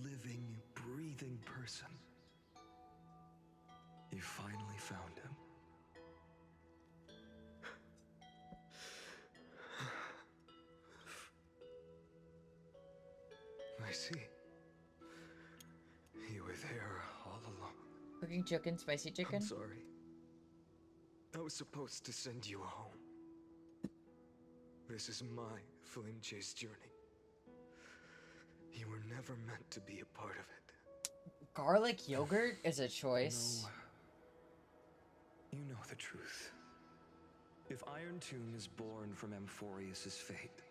Living, breathing person. You finally found him. I see. You were there all along. Cooking chicken, spicy chicken. I'm sorry. I was supposed to send you home. This is my flame chase journey. You were never meant to be a part of it. Garlic yogurt is a choice. No. You know the truth. If Iron Tomb is born from Amphorius's fate,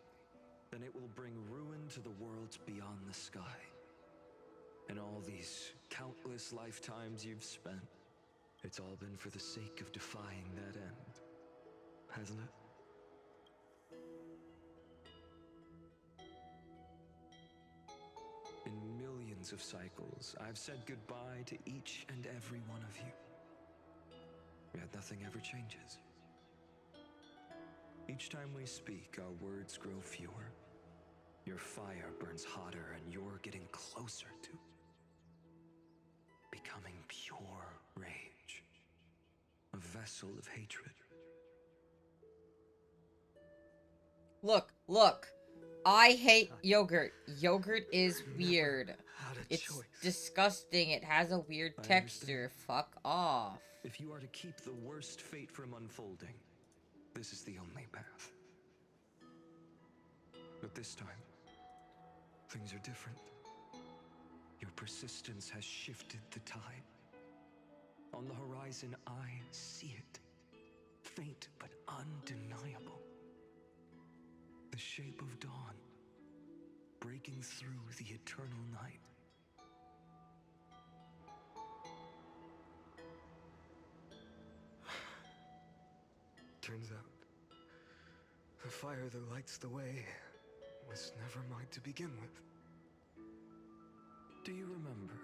then it will bring ruin to the worlds beyond the sky. And all these countless lifetimes you've spent, it's all been for the sake of defying that end, hasn't it? In millions of cycles, I've said goodbye to each and every one of you. Yet nothing ever changes. Each time we speak, our words grow fewer. Your fire burns hotter, and you're getting closer to becoming pure rage. A vessel of hatred. Look. I hate yogurt. Yogurt is weird. It's choice. disgusting. It has a weird I texture. Fuck off. If you are to keep the worst fate from unfolding, this is the only path. But this time, things are different. Your persistence has shifted the tide. On the horizon, I see it. Faint but undeniable. The shape of dawn, breaking through the eternal night. Turns out, the fire that lights the way was never mine to begin with. Do you remember,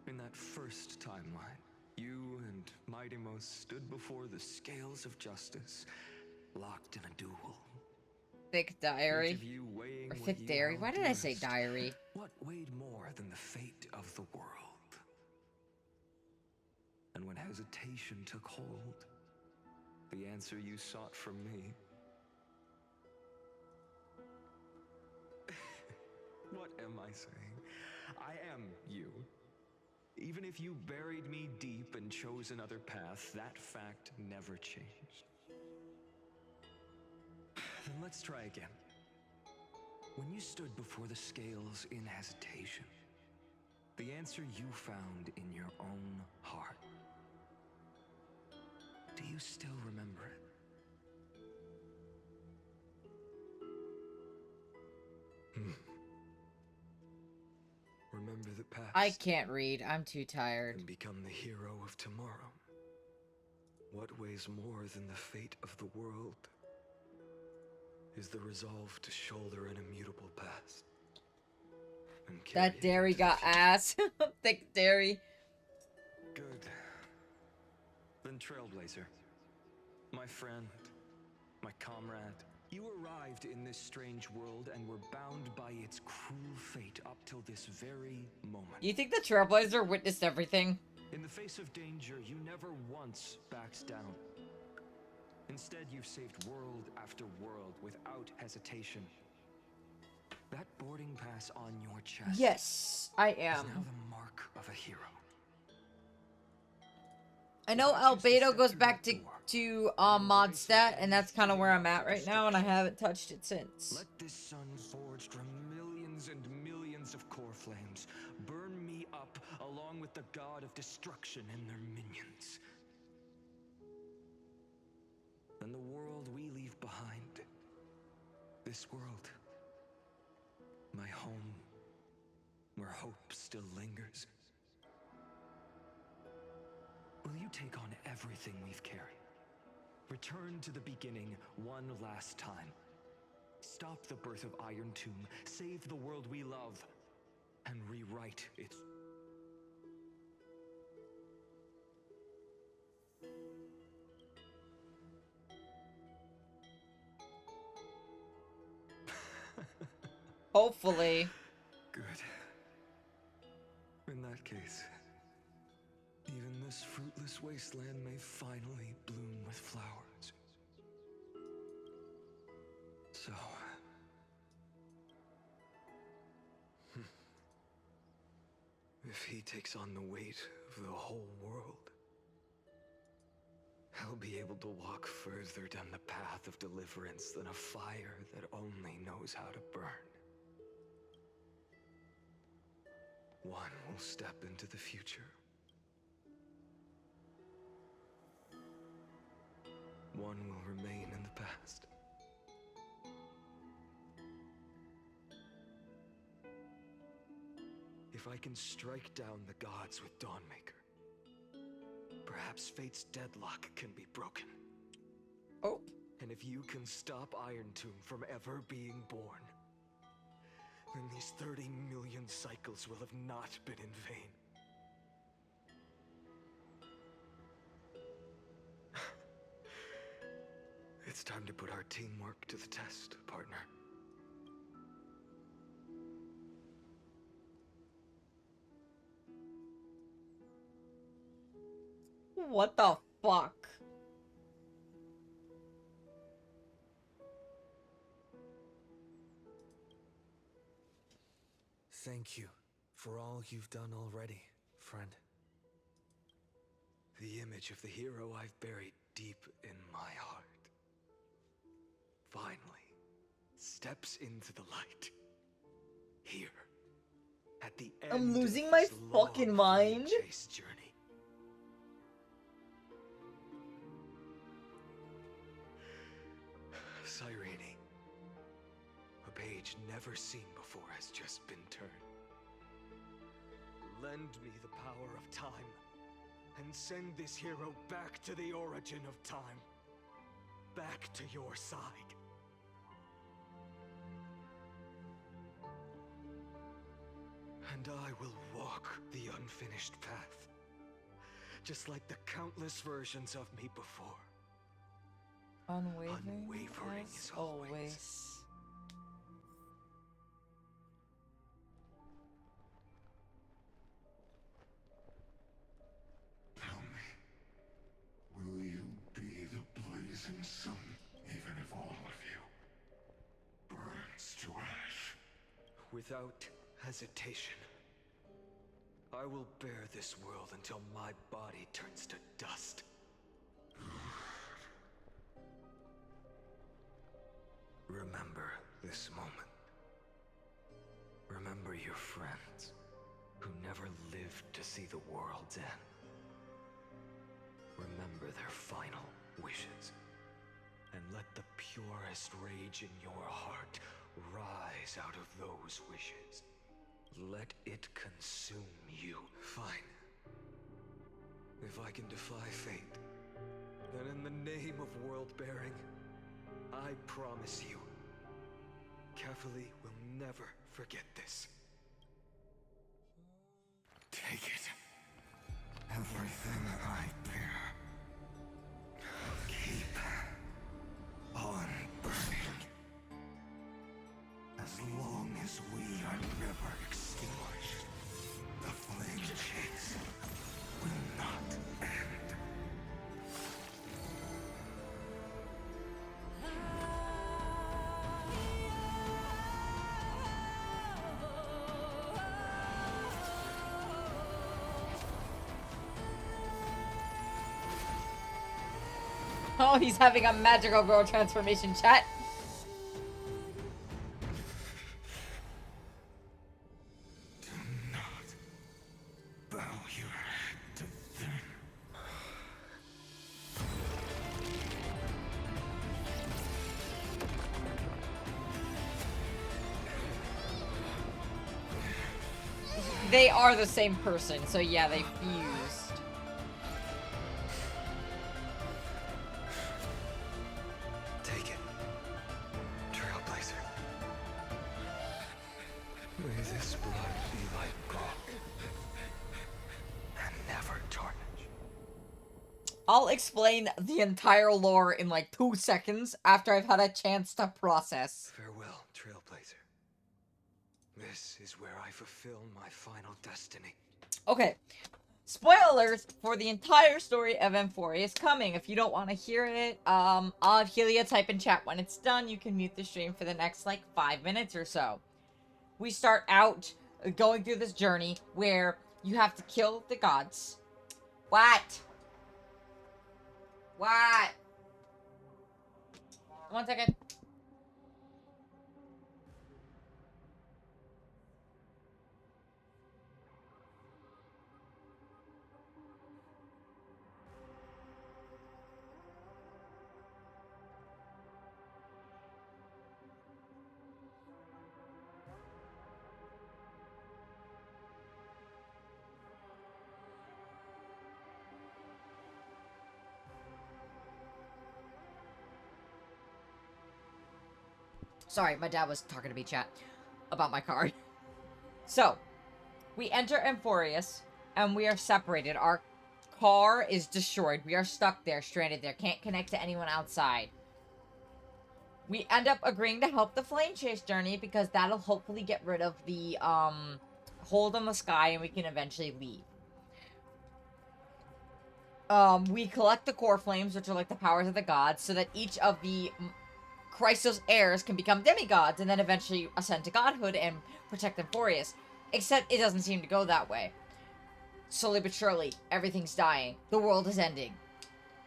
in that first timeline, you and Mightymost stood before the scales of justice, locked in a duel? Thick diary. Each of you weighing Or what thick you diary. held Why did I say dearest. diary? What weighed more than the fate of the world? And hesitation took hold. The answer you sought from me. What am I saying? I am you. Even if you buried me deep and chose another path, that fact never changed. Then let's try again. When you stood before the scales in hesitation, the answer you found in your own heart, do you still remember it? Remember the past. I can't read. I'm too tired. And become the hero of tomorrow. What weighs more than the fate of the world is the resolve to shoulder an immutable past. And carry That it dairy into the got future. ass. Thick dairy. Good. Then Trailblazer, my friend, my comrade, you arrived in this strange world and were bound by its cruel fate up till this very moment. You think the Trailblazer witnessed everything? In the face of danger, you never once backed down. Instead, you've saved world after world without hesitation. That boarding pass on your chest. Yes, I Is am. now the mark of a hero. I know Albedo goes back to Mondstadt, and that's kind of where I'm at right now, and I haven't touched it since. Let this sun forged from millions and millions of core flames burn me up along with the god of destruction and their minions. Then the world we leave behind, this world, my home, where hope still lingers. Will you take on everything we've carried? Return to the beginning one last time. Stop the birth of Iron Tomb, save the world we love, and rewrite its... Hopefully. Good. In that case, even this fruitless wasteland may finally bloom with flowers. So... if he takes on the weight of the whole world, I'll be able to walk further down the path of deliverance than a fire that only knows how to burn. One will step into the future. One will remain in the past. If I can strike down the gods with Dawnmaker, perhaps fate's deadlock can be broken. Oh. And if you can stop Iron Tomb from ever being born, then these 30 million cycles will have not been in vain. It's time to put our teamwork to the test, partner. What the fuck? Thank you for all you've done already, friend. The image of the hero I've buried deep in my heart finally steps into the light. Here, at the end I'm losing of my this fucking long mind. flame chase journey. Cyrene, a page never seen before has just been turned. Lend me the power of time, and send this hero back to the origin of time. Back to your side. And I will walk the unfinished path, just like the countless versions of me before. Unwavering as as always. always. Tell me, consume, even if all of you burns to ash. Without hesitation, I will bear this world until my body turns to dust. Remember this moment. Remember your friends who never lived to see the world's end. Remember their final wishes. And let the purest rage in your heart rise out of those wishes. Let it consume you. Fine. If I can defy fate, then in the name of world-bearing, I promise you, Kefali will never forget this. Take it. Everything I bear. Keep on burning. As long as we are never extinguished, the flame chase will not end. Oh, he's having a magical girl transformation chat. Do not bow your head to them. They are the same person, so yeah, they fused. Take it, Trailblazer. May this blood be like gold and never tarnish. I'll explain the entire lore in like 2 seconds after I've had a chance to process. Farewell, Trailblazer. This is where I fulfill my final destiny. Okay. Spoilers for the entire story of Euphoria is coming. If you don't want to hear it, I'll have Helia type in chat when it's done. You can mute the stream for the next, like, 5 minutes or so. We start out going through this journey where you have to kill the gods. What? What? 1 second. Sorry, my dad was talking to me, chat, about my card. So, we enter Emphorius, and we are separated. Our car is destroyed. We are stuck there, stranded there. Can't connect to anyone outside. We end up agreeing to help the Flame Chase journey, because that'll hopefully get rid of the, hold on the sky, and we can eventually leave. We collect the core flames, which are like the powers of the gods, so that each of the Chrysos heirs can become demigods and then eventually ascend to godhood and protect Emphorius. Except it doesn't seem to go that way. Slowly but surely, everything's dying. The world is ending.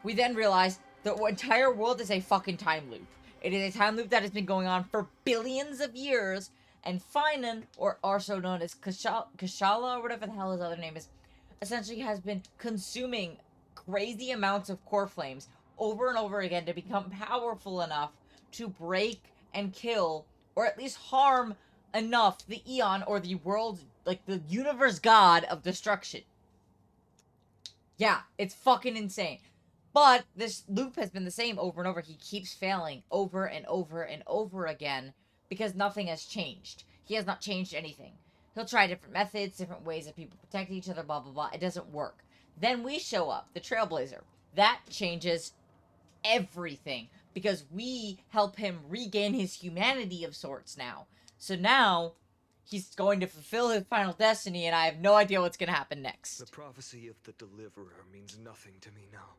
We then realize the entire world is a fucking time loop. It is a time loop that has been going on for billions of years, and Finan, or also known as Kashala, or whatever the hell his other name is, essentially has been consuming crazy amounts of core flames over and over again to become powerful enough to break and kill, or at least harm enough the Eon, or the world, like the universe god of destruction. Yeah, it's fucking insane. But this loop has been the same over and over. He keeps failing over and over and over again because nothing has changed. He has not changed anything. He'll try different methods, different ways that people protect each other, blah, blah, blah. It doesn't work. Then we show up, the Trailblazer. That changes everything, because we help him regain his humanity of sorts now. So now, he's going to fulfill his final destiny, and I have no idea what's going to happen next. The prophecy of the Deliverer means nothing to me now.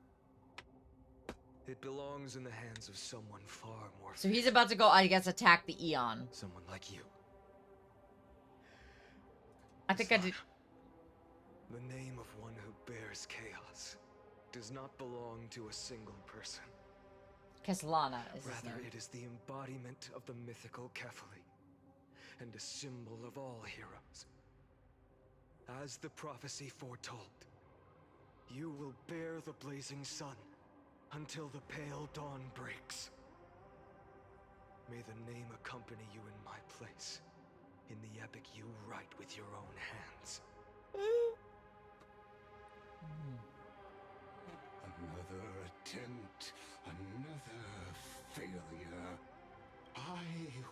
It belongs in the hands of someone far more. So he's about to go, I guess, attack the Eon. Someone like you. I think I did. The name of one who bears chaos does not belong to a single person. Keslana is his Rather, name. it is the embodiment of the mythical Kefali, and a symbol of all heroes. As the prophecy foretold, you will bear the blazing sun until the pale dawn breaks. May the name accompany you in my place, in the epic you write with your own hands. Another attempt, another failure. I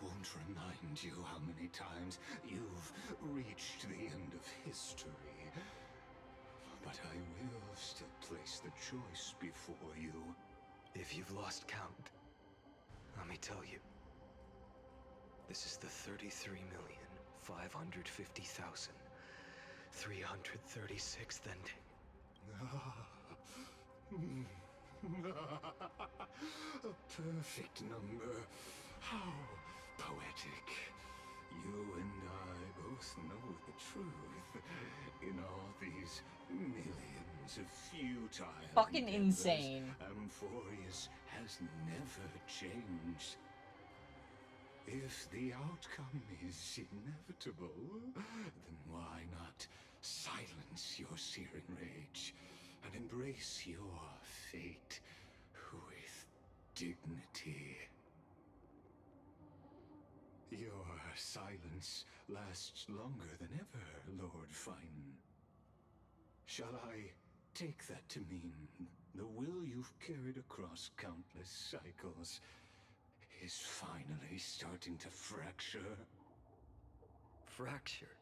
won't remind you how many times you've reached the end of history. But I will still place the choice before you. If you've lost count, let me tell you. This is the 33,550,336th ending. A perfect number. How poetic. You and I both know the truth. In all these millions of futile Fucking endeavors, insane. Amphorius has never changed. If the outcome is inevitable, then why not silence your searing rage and embrace your fate with dignity? Your silence lasts longer than ever, Lord Fine. Shall I take that to mean the will you've carried across countless cycles is finally starting to fracture? Fracture?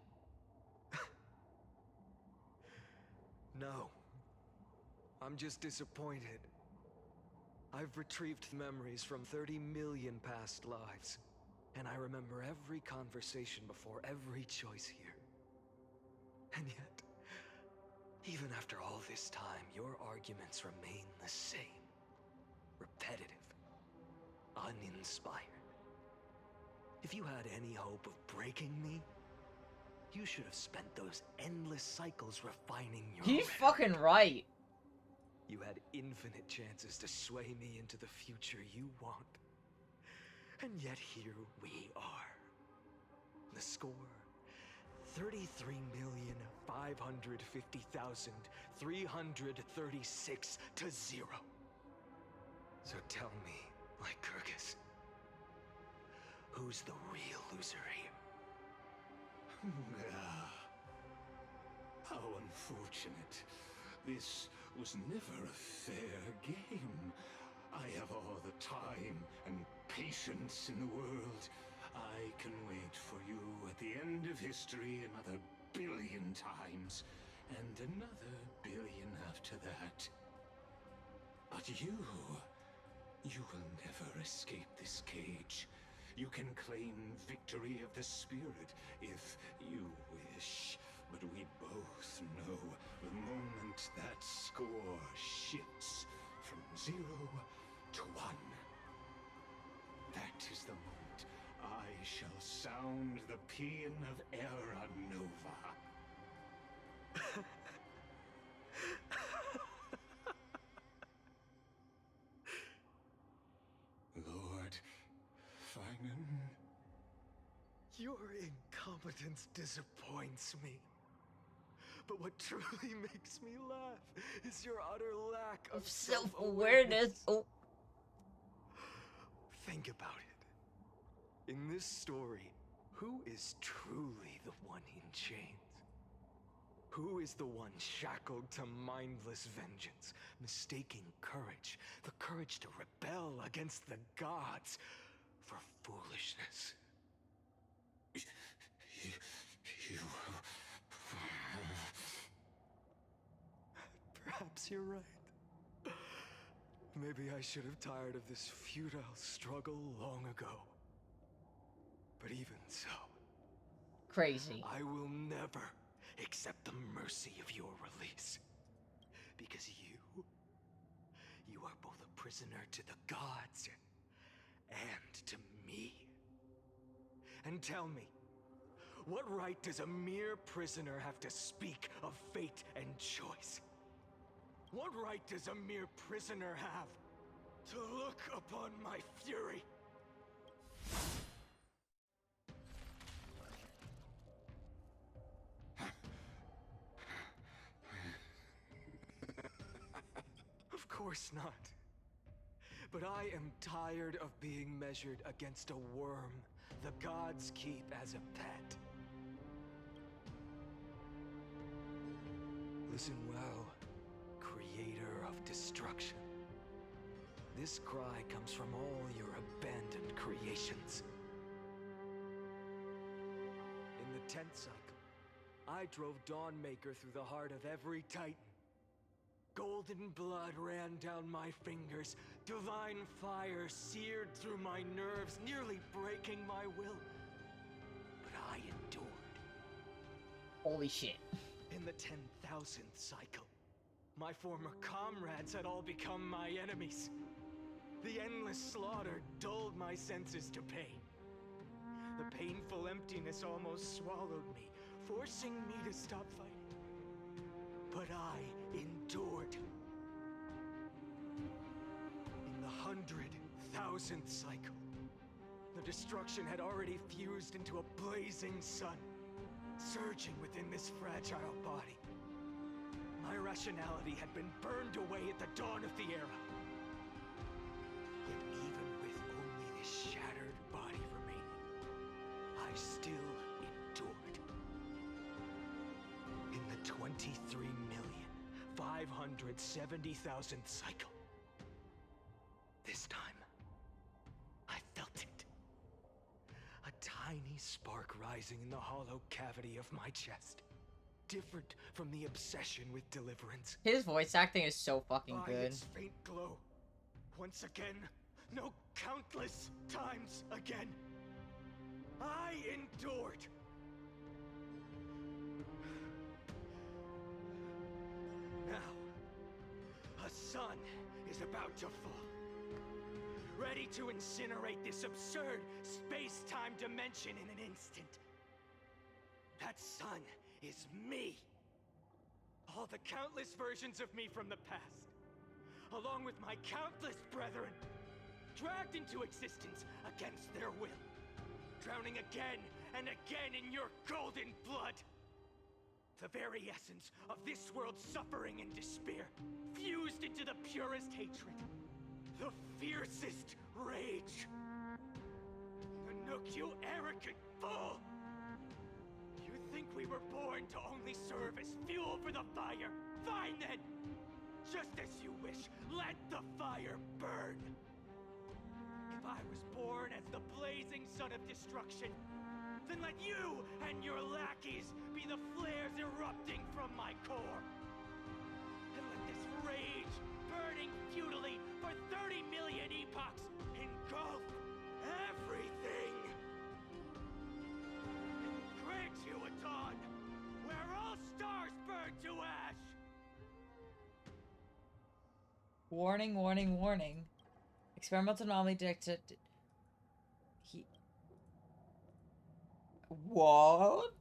No. I'm just disappointed. I've retrieved memories from 30 million past lives, and I remember every conversation before every choice here. And yet, even after all this time, your arguments remain the same. Repetitive. Uninspired. If you had any hope of breaking me, you should have spent those endless cycles refining your He's rhetoric. fucking right. You had infinite chances to sway me into the future you want. And yet here we are. The score, 33,550,336 to 0. So tell me, Lycurgus, who's the real loser here? How unfortunate. This was never a fair game. I have all the time and patience in the world. I can wait for you at the end of history another billion times, and another billion after that. But you will never escape this cage. You can claim victory of the spirit if you wish, but we both know the moment that score shifts from 0 to 1. That is the moment I shall sound the paean of Era Nova. Lord Finan? Your incompetence disappoints me. But what truly makes me laugh is your utter lack of Self-awareness. Oh. Think about it. In this story, who is truly the one in chains? Who is the one shackled to mindless vengeance, mistaking courage, the courage to rebel against the gods, for foolishness? You... Perhaps you're right. Maybe I should have tired of this futile struggle long ago. But even so... Crazy. I will never accept the mercy of your release. Because you are both a prisoner to the gods and to me. And tell me, what right does a mere prisoner have to speak of fate and choice? What right does a mere prisoner have to look upon my fury? Of course not. But I am tired of being measured against a worm the gods keep as a pet. Listen well, creator of destruction. This cry comes from all your abandoned creations. In the 10th cycle, I drove Dawnmaker through the heart of every Titan. Golden blood ran down my fingers, divine fire seared through my nerves, nearly breaking my will. But I endured. Holy shit. In the 10,000th cycle, my former comrades had all become my enemies. The endless slaughter dulled my senses to pain. The painful emptiness almost swallowed me, forcing me to stop fighting. But I endured. In the 100,000th cycle, the destruction had already fused into a blazing sun, surging within this fragile body. My rationality had been burned away at the dawn of the era. Yet even with only this shattered body remaining, I still endured. In the 23,570,000th cycle, this time, I felt it. A tiny spark rising in the hollow cavity of my chest. Different from the obsession with deliverance. His voice acting is so fucking By good. its faint glow, once again, no, countless times again, I endured. Now, a sun is about to fall, ready to incinerate this absurd space-time dimension in an instant. That sun is me. All the countless versions of me from the past, along with my countless brethren, dragged into existence against their will, drowning again and again in your golden blood. The very essence of this world's suffering and despair, fused into the purest hatred, the fiercest rage. Nanook, you arrogant fool! You think we were born to only serve as fuel for the fire? Fine then! Just as you wish, let the fire burn! If I was born as the blazing sun of destruction, then let you and your lackeys be the flares erupting from my core. And let this rage, burning futilely for 30 million epochs, engulf everything. And grant you a dawn where all stars burn to ash. Warning, warning, warning. Experimental anomaly detected. He. What?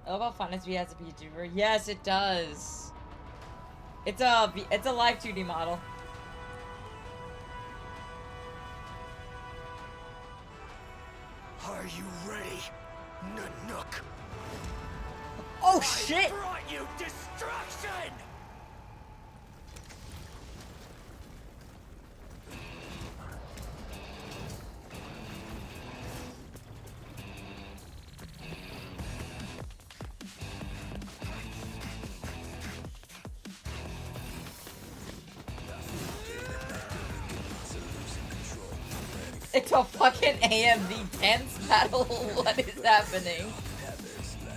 I love how Finance V has a VTuber. Yes, it does. It's a live 2D model. Are you ready, Nanook? Oh shit! I brought you destruction! It's a fucking AMV tense battle. What is happening?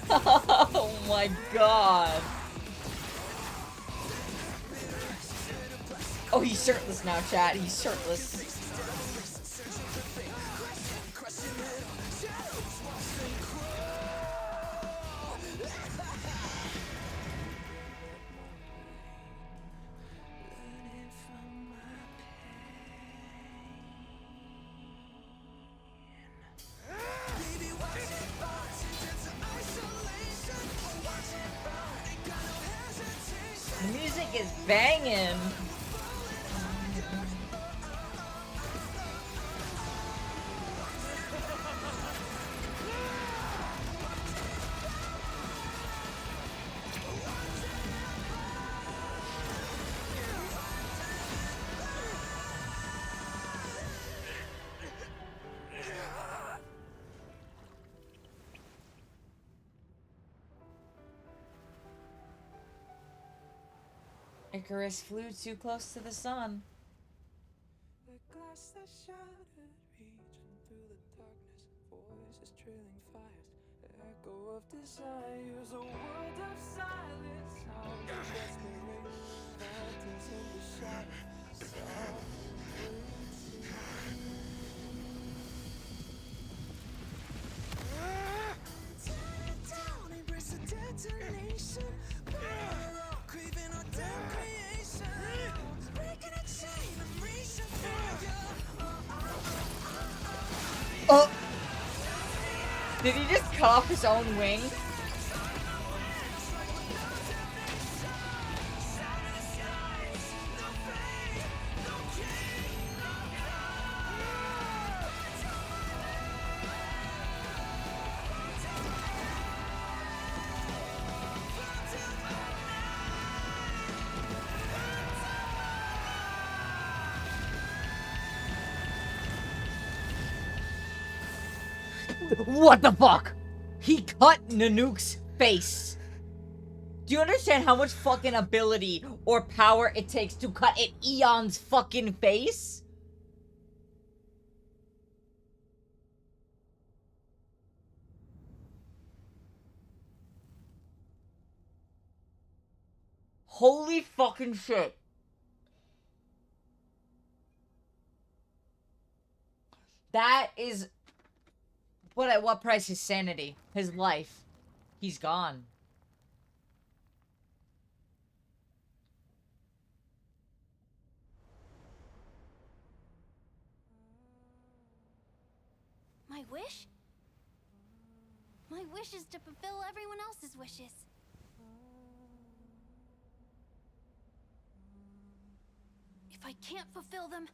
Oh my god. Oh, he's shirtless now, chat. He's shirtless. The music is banging. Icarus flew too close to the sun. The glass that shattered, reaching through the darkness, voices trailing fires, echo of desires, a world of silence, sounds of desperation, phantoms in the shadows, suffering. Tear it down, embrace the detonation, craving our damn creation, breaking a chain of reaching for you. Oh! Did he just cut off his own wing? What the fuck? He cut Nanook's face. Do you understand how much fucking ability or power it takes to cut an Eon's fucking face? Holy fucking shit. That is... But at what price? His sanity. His life. He's gone. My wish? My wish is to fulfill everyone else's wishes. If I can't fulfill them,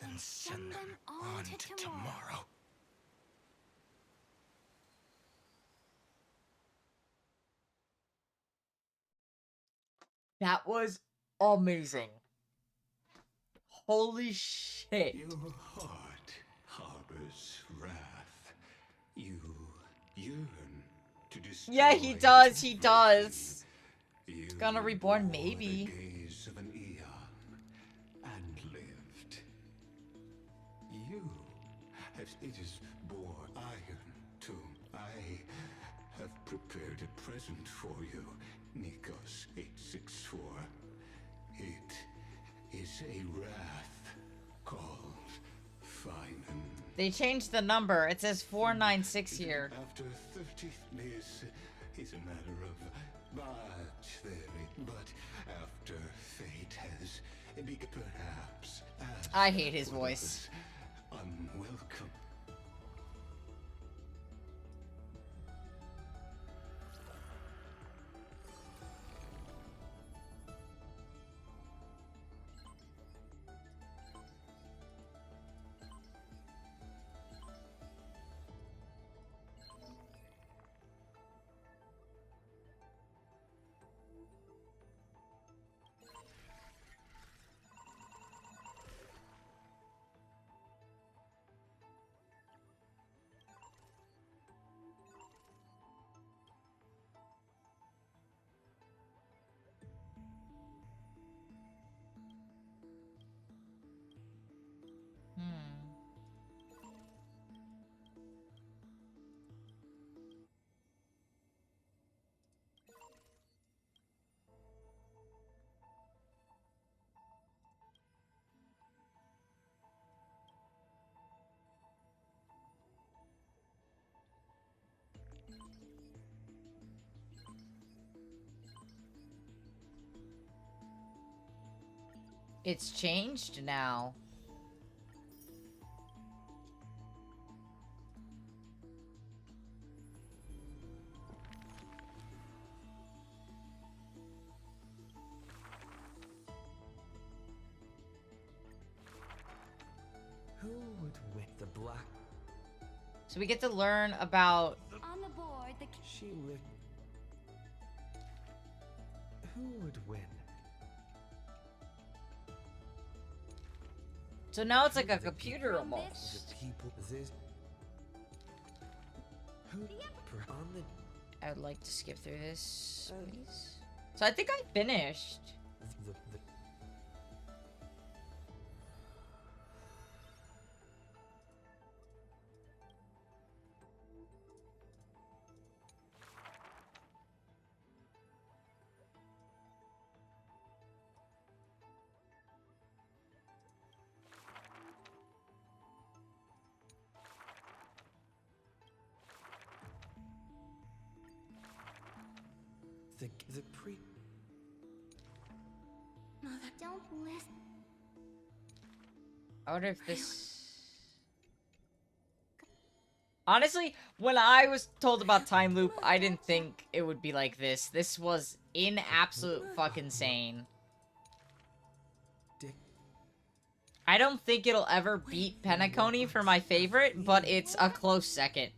Then send them on to tomorrow. That was amazing. Holy shit. Your heart harbors wrath. You yearn to destroy. Yeah, he does. He does. You Gonna reborn, bore maybe. The gaze of an eon and lived. You have it is bore iron too. I have prepared a present for you, Nikos 864. It is a wrath called Finan. They changed the number. It says 496 here. After 30 days is a matter of much theory, but after fate has begun, perhaps as I hate his voice. unwelcome. It's changed now. Who would win the black? So we get to learn about... On the board, the She would. Who would win? So now it's like a computer almost. The people. This. Who? On the. I would like to skip through this, please. So I think I finished. The. The pre. Don't listen. I wonder if this... Honestly, when I was told about Time Loop, I didn't think it would be like this. This was in absolute fucking insane. I don't think it'll ever beat Penacony for my favorite, but it's a close second.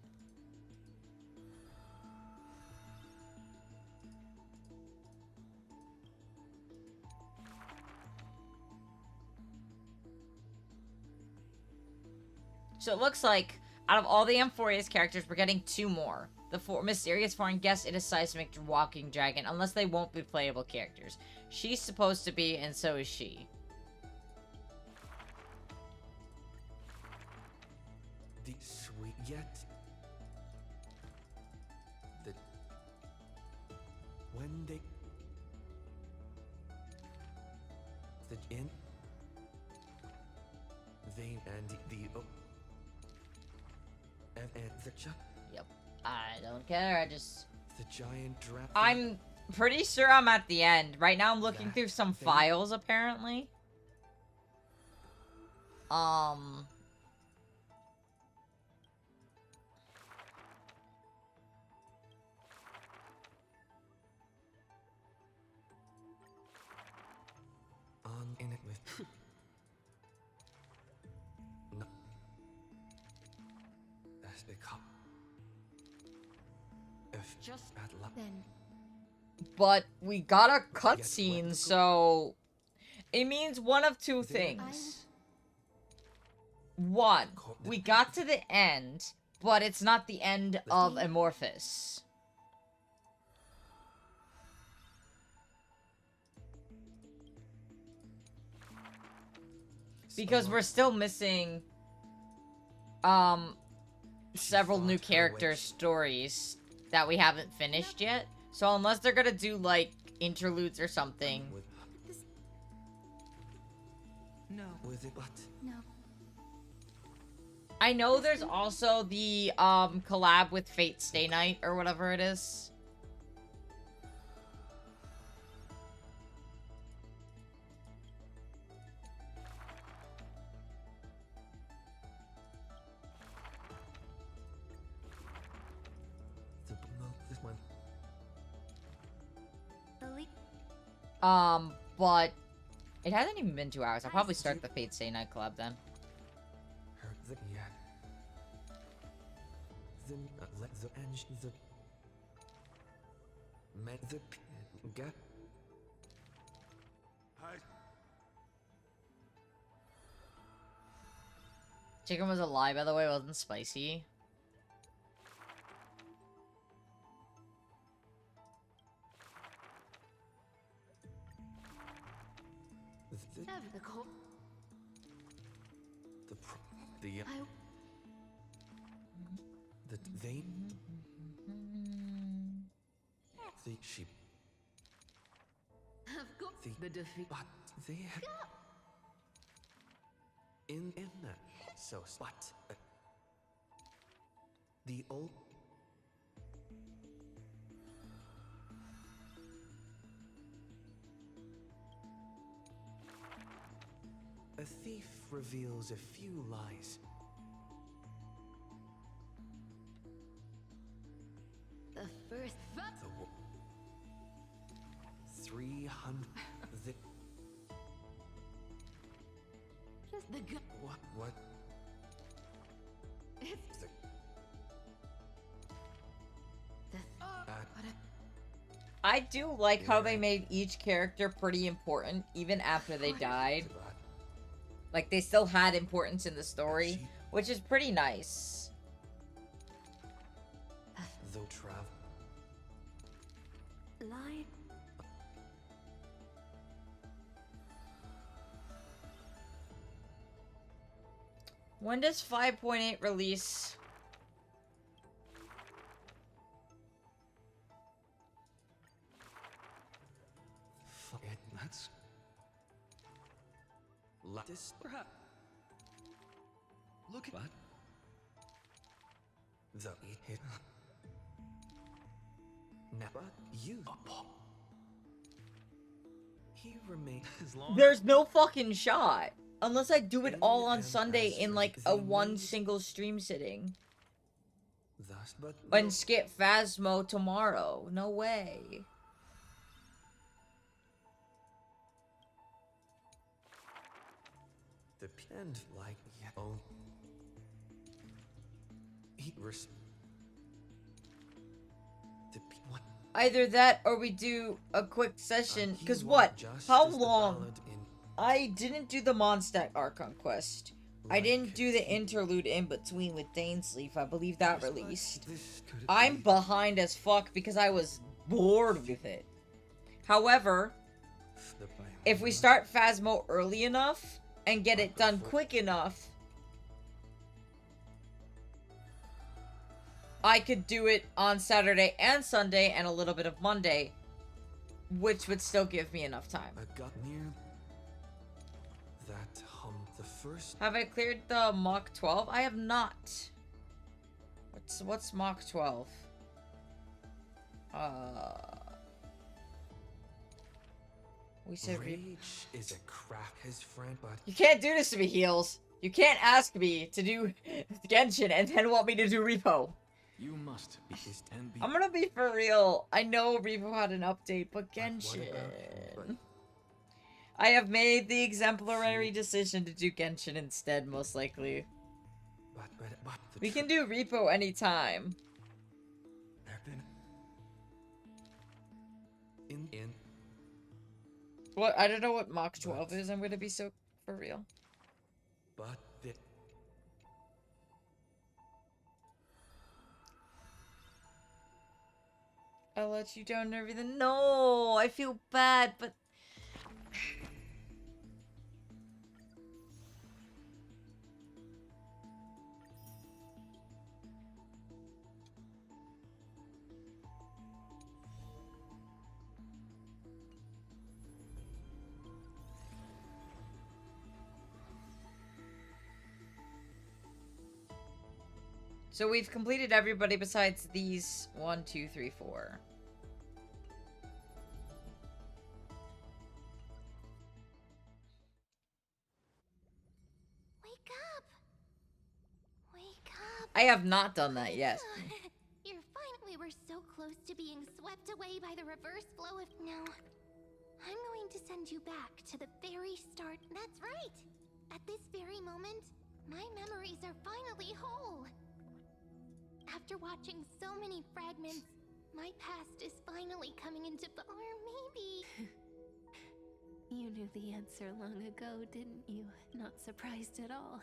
So it looks like, out of all the Amphoria's characters, we're getting 2 more. The mysterious foreign guest and a seismic walking dragon, unless they won't be playable characters. She's supposed to be, and so is she. The sweet yet. The. When they. The in. They and the. And the Yep. I don't care, I just... The giant dragon. I'm pretty sure I'm at the end. Right now I'm looking through some files, apparently. On in it with. No. That's become. If just bad luck. then. But we got a cutscene, so... It means one of 2 things. 1, we got to the end, but it's not the end of Amorphous. Because we're still missing, several new character stories that we haven't finished yet. So unless they're gonna do, like, interludes or something. No. With it, but. No. I know there's also the, collab with Fate Stay Night, or whatever it is. This one. But it hasn't even been 2 hours. I'll probably start the Fate Stay Night collab then. The yeah. The engine the met the gap. Chicken was a lie, by the way. It wasn't spicy. The sheep. I've got the defeat. But they have in that so but the old A thief reveals a few lies. The first. 300. The Just the gun. what? It's The the. I do like how they made each character pretty important, even after they died. Like, they still had importance in the story, which is pretty nice. the travel. Lie. When does 5.8 release? That's This perhaps. Look at what? the hit. Never you. He remains As long There's no fucking shot. Unless I do it all on Sunday in like a one single stream sitting. thus, but And skip Phasmo tomorrow. No way. the end like oh. He what? Either that or we do a quick session. He Cause won what? just How as the long? ballad in I didn't do the Mondstadt Archon quest. I like didn't do the interlude in between with Dainsleaf. I believe that released. This could it I'm be? behind as fuck because I was bored with it. However, The if we start Phasmo early enough and get it done quick enough, I could do it on Saturday and Sunday and a little bit of Monday, which would still give me enough time. I got near that the first Have I cleared the Mach 12? I have not. What's Mach 12? We said rage is a crack his friend, but you can't do this to me, Heels. You can't ask me to do Genshin and then want me to do Repo. You must be and be. I'm gonna be for real. I know Repo had an update, but what Genshin. about I have made the exemplary decision to do Genshin instead, most likely. but the We can do Repo anytime. in What? I don't know what Mach 12 is. I'm gonna be so for real. but the I let you down and everything. No, I feel bad, but so we've completed everybody besides these 1, 2, 3, 4. Wake up! Wake up! I have not done that yet. You're fine. We were so close to being swept away by the reverse flow of. No. I'm going to send you back to the very start. That's right! At this very moment, my memories are finally whole. After watching so many fragments, my past is finally coming into. Or maybe. You knew the answer long ago, didn't you? Not surprised at all.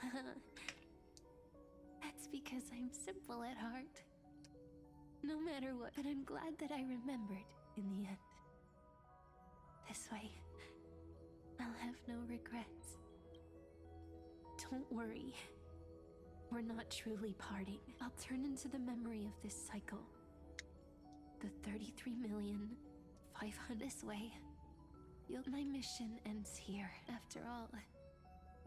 That's because I'm simple at heart. No matter what, but I'm glad that I remembered in the end. This way, I'll have no regrets. Don't worry. We're not truly parting. I'll turn into the memory of this cycle. The 33,500,000 this way. My mission ends here, after all.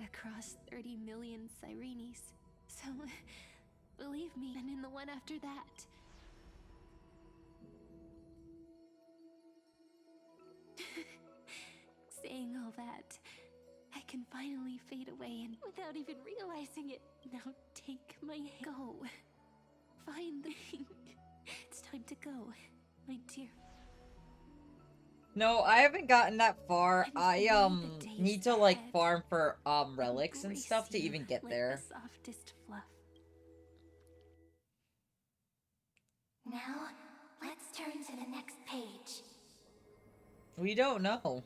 Across 30 million Cyrenes. So, believe me, and in the one after that. Saying all that, I can finally fade away and without even realizing it. Now take my hand. Go. Find the thing. It's time to go, my dear. No, I haven't gotten that far. And I may the days need to like ahead farm for relics and stuff to embrace even you get like there. the softest fluff. Now, let's turn to the next page. We don't know.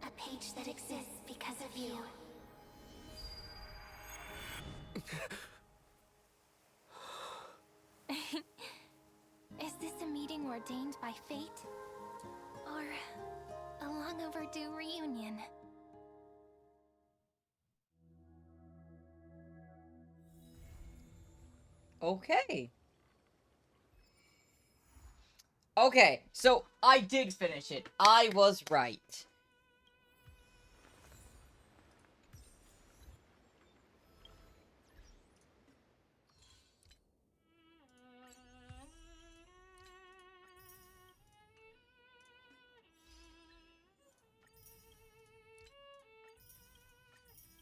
A page that exists because of you. Is this a meeting ordained by fate? Or a long overdue reunion? Okay. Okay, so I did finish it. I was right.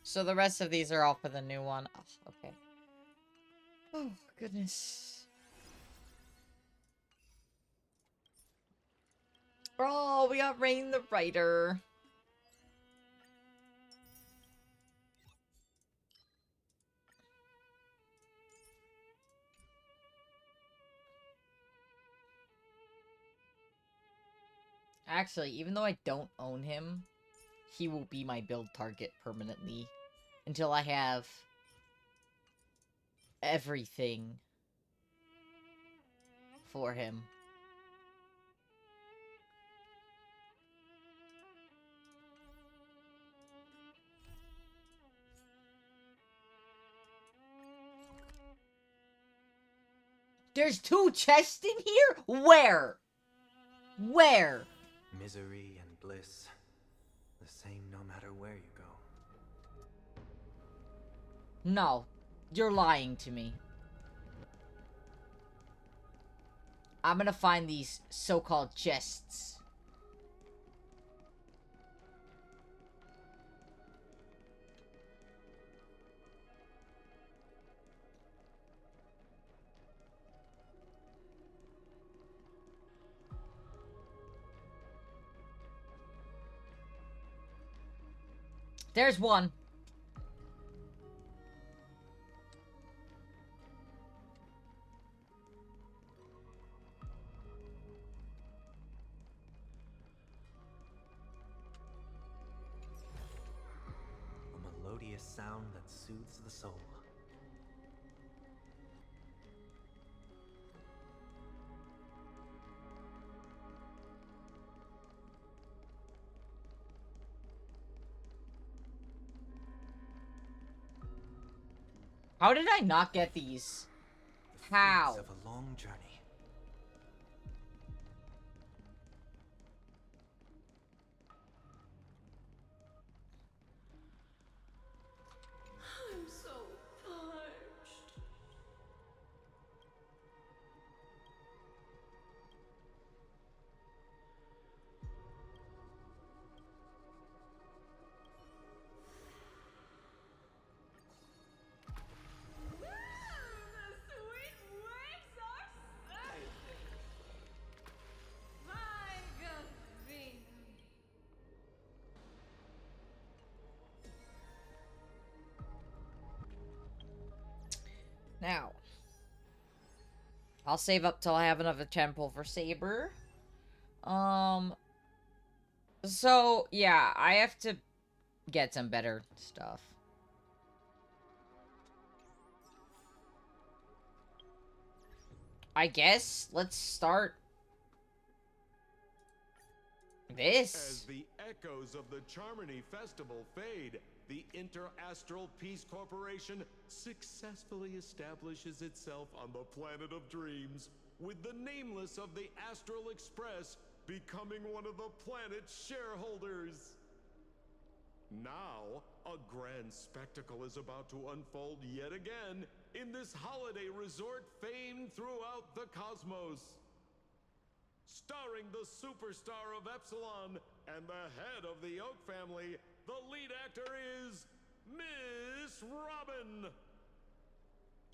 So the rest of these are all for the new one. Oh, okay. Oh, goodness. Oh, we got Rain the Writer. Actually, even though I don't own him, he will be my build target permanently until I have everything for him. There's 2 chests in here? Where? Where? Misery and bliss, the same no matter where you go. No. You're lying to me. I'm gonna find these so-called chests. There's one. A melodious sound that soothes the soul. How did I not get these? How? Fruits of a long journey. I'm so parched. The sweet waves are surging. My God, Now. I'll save up till I have another temple for Saber. So, yeah, I have to get some better stuff. I guess let's start this. As the echoes of the Charmony Festival fade, the Inter-Astral Peace Corporation successfully establishes itself on the planet of dreams, with the nameless of the Astral Express becoming one of the planet's shareholders. Now, a grand spectacle is about to unfold yet again in this holiday resort famed throughout the cosmos. Starring the superstar of Epsilon and the head of the Oak family, the lead actor is Miss Robin.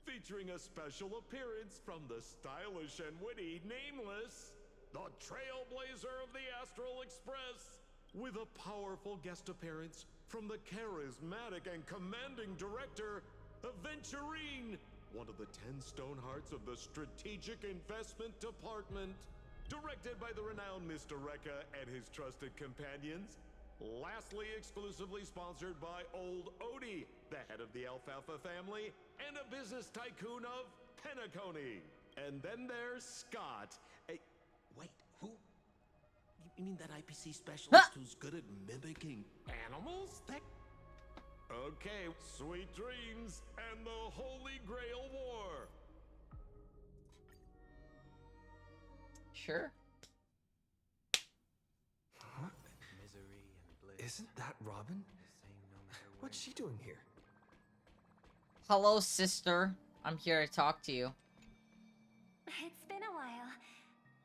Featuring a special appearance from the stylish and witty Nameless, the trailblazer of the Astral Express, with a powerful guest appearance from the charismatic and commanding director, Aventurine, one of the 10 Stonehearts of the Strategic Investment Department, directed by the renowned Mr. Rekka and his trusted companions. Lastly, exclusively sponsored by Old Odie, the head of the Alfalfa family and a business tycoon of Penacony. And then there's Scott. Wait, who? You mean that IPC specialist who's good at mimicking animals? That... Okay, sweet dreams and the Holy Grail War. Sure. What? Misery and bliss. Isn't that Robin? The same no matter where What's she doing here? Hello, sister. I'm here to talk to you. It's been a while.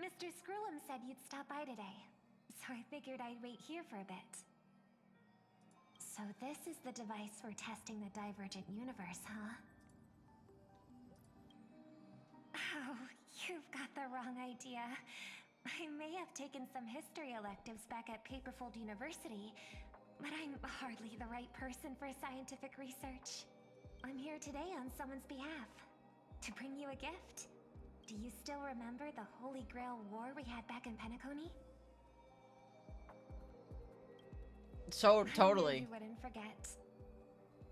Mr. Scrollum said you'd stop by today, so I figured I'd wait here for a bit. So this is the device for testing the divergent universe, huh? Oh, you've got the wrong idea. I may have taken some history electives back at Paperfold University, but I'm hardly the right person for scientific research. I'm here today on someone's behalf, to bring you a gift. Do you still remember the Holy Grail War we had back in Penacony? So, I knew totally. you wouldn't forget.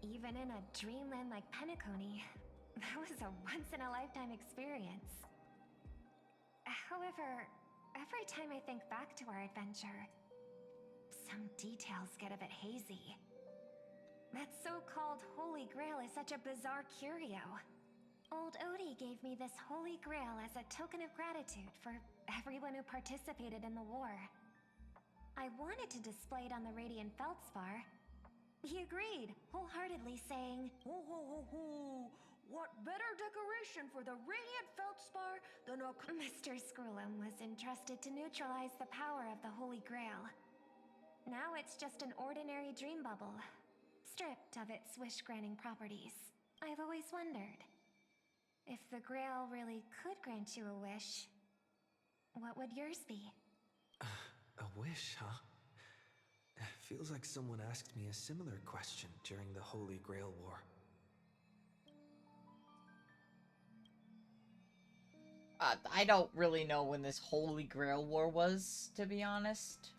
Even in a dreamland like Penacony, that was a once-in-a-lifetime experience. However, every time I think back to our adventure, some details get a bit hazy. That so-called Holy Grail is such a bizarre curio. Old Odie gave me this Holy Grail as a token of gratitude for everyone who participated in the war. I wanted to display it on the Radiant Feldspar. He agreed, wholeheartedly saying, Ho ho ho ho! What better decoration for the Radiant Feldspar than a... Mr. Scrollum was entrusted to neutralize the power of the Holy Grail. Now it's just an ordinary dream bubble, stripped of its wish-granting properties. I've always wondered, if the Grail really could grant you a wish, what would yours be? A wish, huh? Feels like someone asked me a similar question during the Holy Grail War. I don't really know when this Holy Grail War was, to be honest.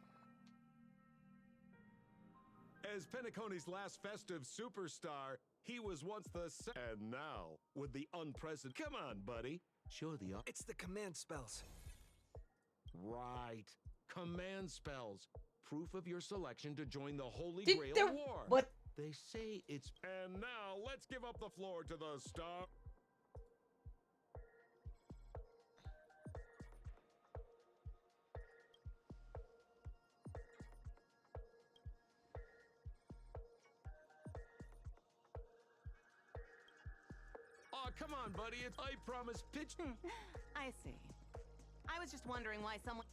As Penacony's last festive superstar, he was once the and now, with the unprecedented... Come on, buddy. Show the... It's the command spells. Right. Command spells. Proof of your selection to join the Holy Did Grail there... War. What? They say it's... And now, let's give up the floor to the star... Oh, come on, buddy. I promise pitch... I see. I was just wondering why someone...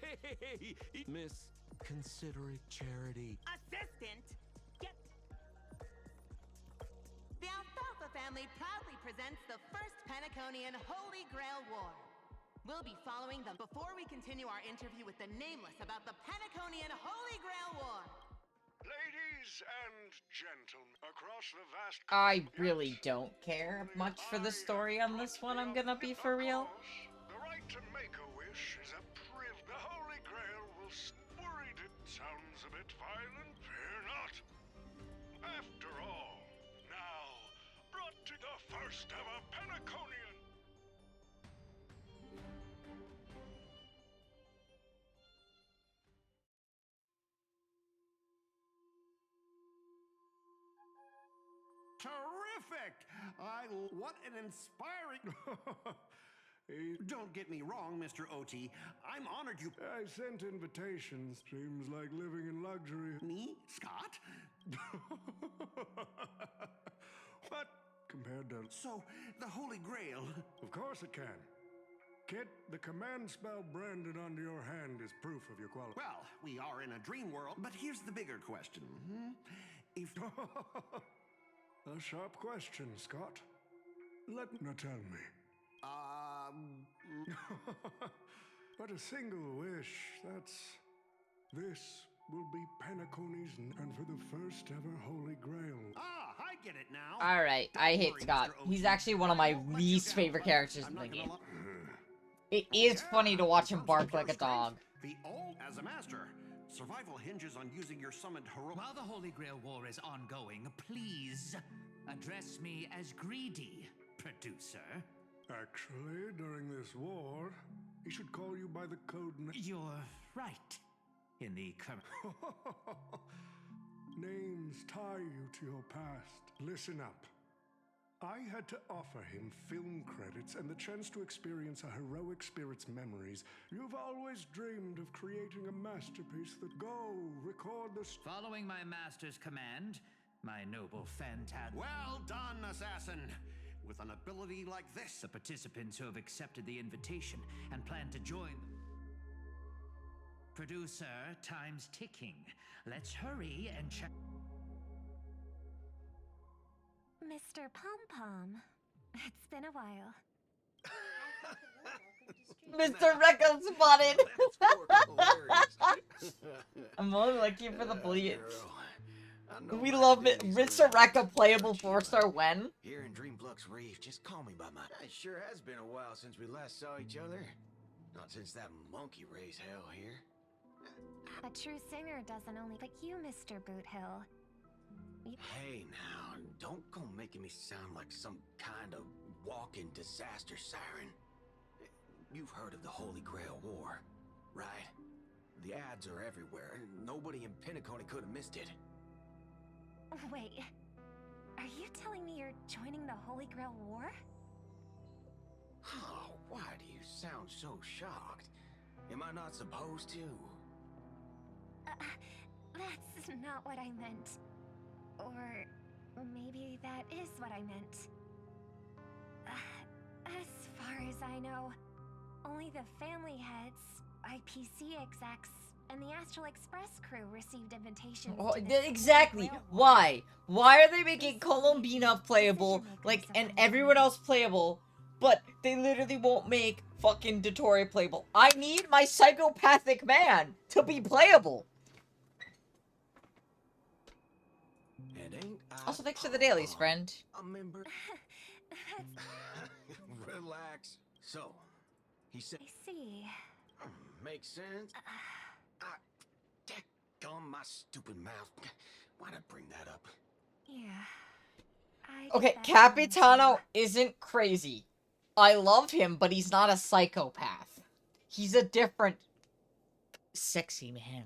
Hey, Miss Considerate Charity. Assistant! Get... The Alfalfa family proudly presents the first Penaconian Holy Grail War. We'll be following them before we continue our interview with the Nameless about the Penaconian Holy Grail War. Ladies and gentlemen, across the vast... I really don't care much for the story on this one, I'm gonna be for real. The right to make a wish is a privilege. The Holy Grail will... Worried it sounds a bit violent. Fear not. After all, now, brought to the first ever Penaconian... Terrific! What an inspiring... Don't get me wrong, Mr. OT. I'm honored you... I sent invitations. Seems like living in luxury. Me? Scott? But compared to... So, the Holy Grail... Of course it can. Kid, the command spell branded onto your hand is proof of your quality. Well, we are in a dream world, but here's the bigger question. If... A sharp question, Scott. Let me tell me. But a single wish, this will be Penacony's and for the first ever Holy Grail. Ah, I get it now. Alright, I hate Scott. He's actually one of my least favorite characters in the game. It is funny to watch him bark like a dog. The old as a master. Survival hinges on using your summoned heroic. While the Holy Grail War is ongoing, please address me as greedy, producer. Actually, during this war, he should call you by the code name. You're right. In the current... Names tie you to your past. Listen up. I had to offer him film credits and the chance to experience a heroic spirit's memories. You've always dreamed of creating a masterpiece that record the... Following my master's command, my noble Fantad... Well done, assassin! With an ability like this... The participants who have accepted the invitation and plan to join... Producer, time's ticking. Let's hurry and check... Mr. Pom-Pom, it's been a while. Mr. Recco spotted! I'm only lucky for the bleach. We love it. Mr. Recco playable 4-star when? Here in Dreamflux Reef, just call me by my... It sure has been a while since we last saw each other. Not since that monkey raised hell here. A true singer doesn't only like you, Mr. Boothill. Hey now, don't go making me sound like some kind of walking disaster siren. You've heard of the Holy Grail War, right? The ads are everywhere. Nobody in Penacony could have missed it. Wait, are you telling me you're joining the Holy Grail War? Oh, why do you sound so shocked? Am I not supposed to? That's not what I meant. Or maybe that is what I meant. As far as I know, only the family heads, IPC execs, and the Astral Express crew received invitations. Oh, exactly. Why? Why are they making Columbina playable, like, and everyone else playable, but they literally won't make fucking Dottore playable? I need my psychopathic man to be playable. Also, thanks for the dailies, friend. A member. Relax. So, he said. I see. Makes sense. Gum my stupid mouth. Why'd I bring that up? Yeah. Okay, Capitano isn't crazy. I love him, but he's not a psychopath. He's a different sexy man.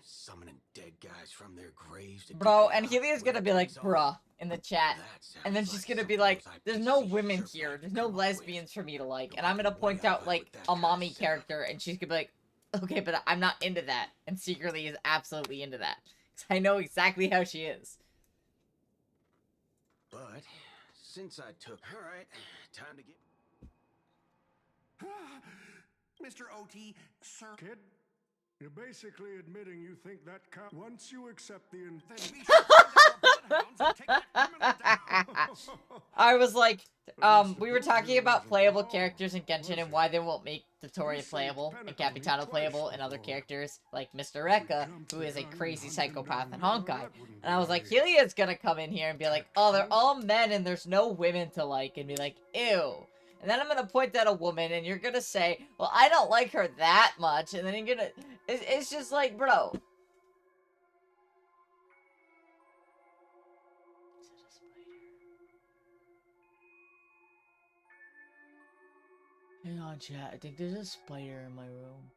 Summoning dead guys from their graves to... Bro, and Helia's gonna be like, bruh, in the chat. And then she's gonna be like, there's no women here. There's no lesbians for me to like. And I'm gonna point out, like, a mommy character, and she's gonna be like, okay, but I'm not into that. And secretly is absolutely into that. 'Cause I know exactly how she is. But, since I took... Alright, time to get... Mr. OT, sir... Kid, you're basically admitting you think that once you accept the I was like, we were talking about playable characters in Genshin and why they won't make Dottore playable and Capitano playable and other characters like Mr. Rekka, who is a crazy psychopath in Honkai. And I was like, Helia's gonna come in here and be like, oh, they're all men and there's no women to like, and be like, ew. And then I'm gonna point at a woman and you're gonna say, well, I don't like her that much, and then you're gonna... It's just like, bro. Hang on, chat. I think there's a spider in my room.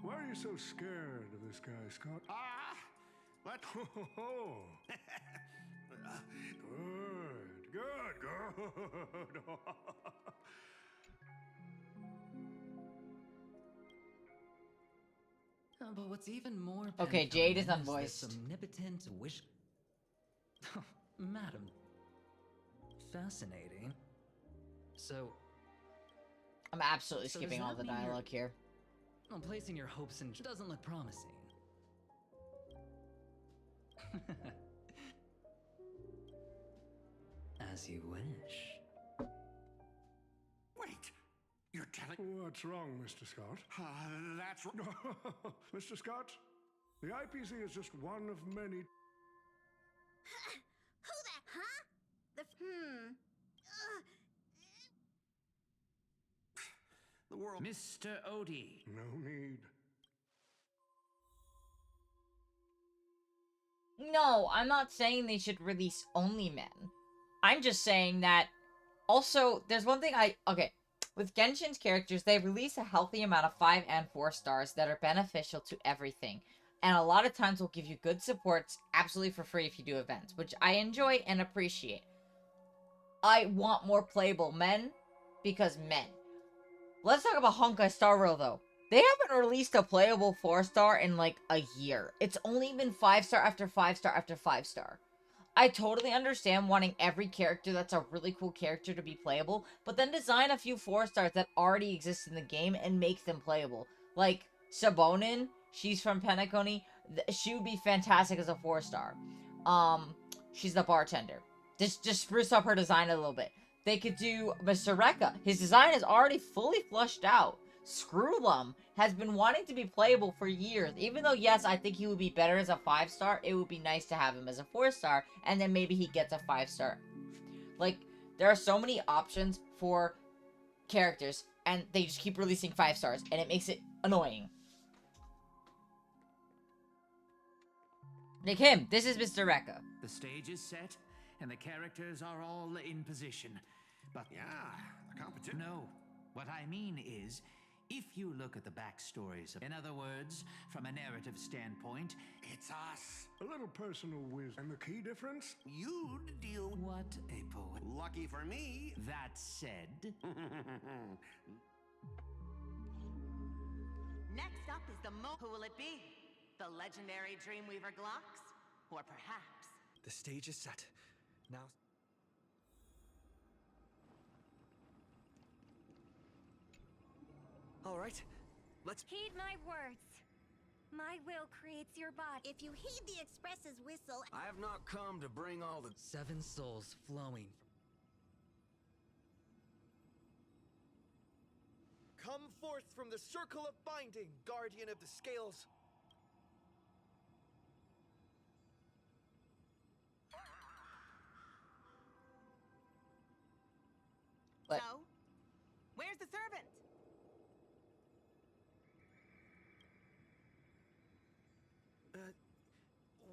Why are you so scared of this guy, Scott? Let's... Good. But what's even more okay, Jade is this unvoiced. Omnipotent wish... Madam. Fascinating. So... I'm absolutely So skipping does all that the mean you're- dialogue here. Well, placing your hopes in doesn't look promising. As you wish. Wait, you're telling... What's wrong, Mr. Scott? That's... Mr. Scott, the IPC is just one of many... Who that, huh? The world... Mr. Odie. No need. No, I'm not saying they should release only men. I'm just saying that also, there's one thing okay, with Genshin's characters, they release a healthy amount of 5 and 4 stars that are beneficial to everything. And a lot of times will give you good supports absolutely for free if you do events, which I enjoy and appreciate. I want more playable men because men. Let's talk about Honkai Star Rail though. They haven't released a playable 4-star in like a year. It's only been 5-star after 5-star after 5-star. I totally understand wanting every character that's a really cool character to be playable, but then design a few 4-stars that already exist in the game and make them playable. Like, Sabonin, she's from Penacony, she would be fantastic as a 4-star. She's the bartender. Just spruce up her design a little bit. They could do Mr. Rekka. His design is already fully fleshed out. Screwlum has been wanting to be playable for years. Even though, yes, I think he would be better as a 5-star, it would be nice to have him as a 4-star, and then maybe he gets a 5-star. Like, there are so many options for characters, and they just keep releasing 5-stars, and it makes it annoying. Like him, this is Mr. Rekka. The stage is set, and the characters are all in position. But yeah, the competition... No, what I mean is, if you look at the backstories, in other words, from a narrative standpoint, it's us. A little personal wisdom. And the key difference? You'd deal... What a poet. Lucky for me. That said... Next up is the Who will it be? The legendary Dreamweaver Glocks? Or perhaps... The stage is set. Now... All right, let's... Heed my words. My will creates your body. If you heed the Express's whistle... I have not come to bring all the... 7 souls flowing. Come forth from the circle of binding, guardian of the scales. So, where's the servant?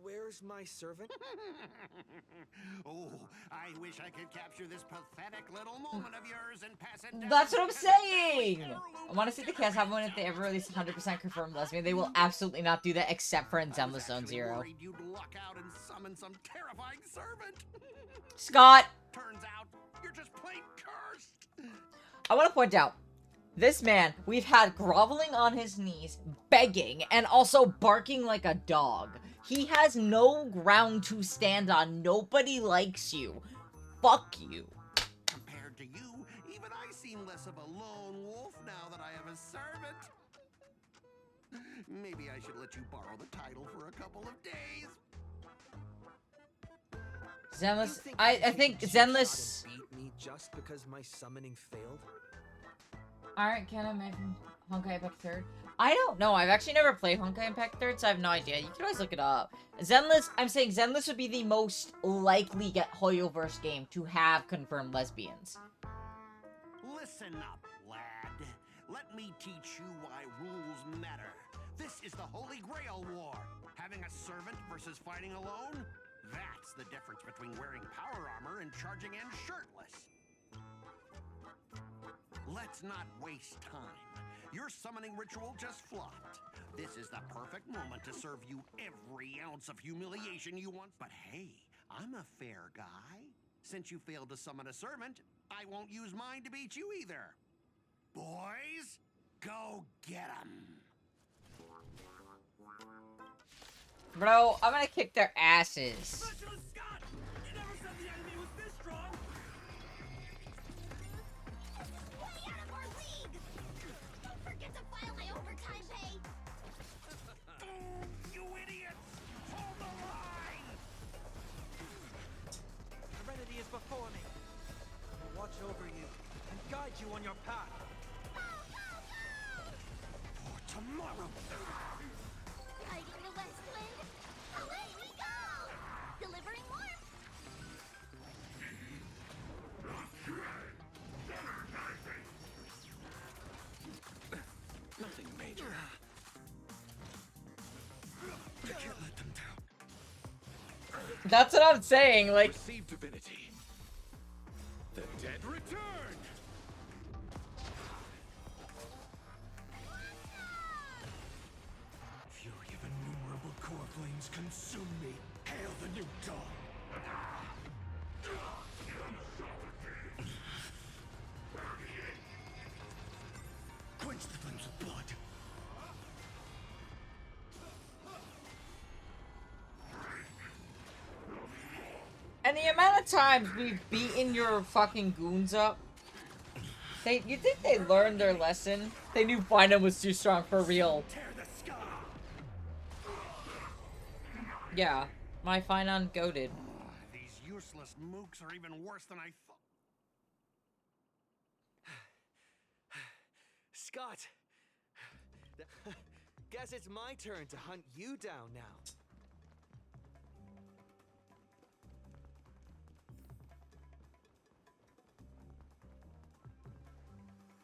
Where's my servant? Oh, I wish I could capture this pathetic little moment of yours and pass it down. That's what I'm saying! I want to see the cast have one if they ever release 100% confirmed lesbian. They will absolutely not do that except for in Zenless Zone Zero. You'd luck out and summon some terrifying servant. Scott! Turns out, you're just plain cursed. I want to point out, this man, we've had groveling on his knees, begging, and also barking like a dog. He has no ground to stand on. Nobody likes you. Fuck you. Compared to you, even I seem less of a lone wolf now that I have a servant. Maybe I should let you borrow the title for a couple of days. Zenless, I think Zenless... Beat me just because my summoning failed? Alright, can I make Honkai Impact 3rd? I don't know. I've actually never played Honkai Impact 3rd, so I have no idea. You can always look it up. Zenless, I'm saying Zenless would be the most likely Get Hoyoverse game to have confirmed lesbians. Listen up, lad. Let me teach you why rules matter. This is the Holy Grail War. Having a servant versus fighting alone? That's the difference between wearing power armor and charging in shirtless. Let's not waste time. Your summoning ritual just flopped. This is the perfect moment to serve you every ounce of humiliation you want. But hey, I'm a fair guy. Since you failed to summon a servant, I won't use mine to beat you either. Boys, go get 'em. Bro, I'm gonna kick their asses. Specialist Scott! You never said the enemy was this strong! guide you on your path. For tomorrow. Riding the west wind, away we go! Delivering warmth! Nothing major. I can't let them down. That's what I'm saying, like... Receive divinity. The dead return! Fury of innumerable core flames consume me. Hail the new dawn. Quench the flames of blood. And the amount of times we've beaten your fucking goons up. You think they learned their lesson? They knew Final was too strong for real. Yeah, my Finon goated. These useless mooks are even worse than I thought. Scott! Guess it's my turn to hunt you down now.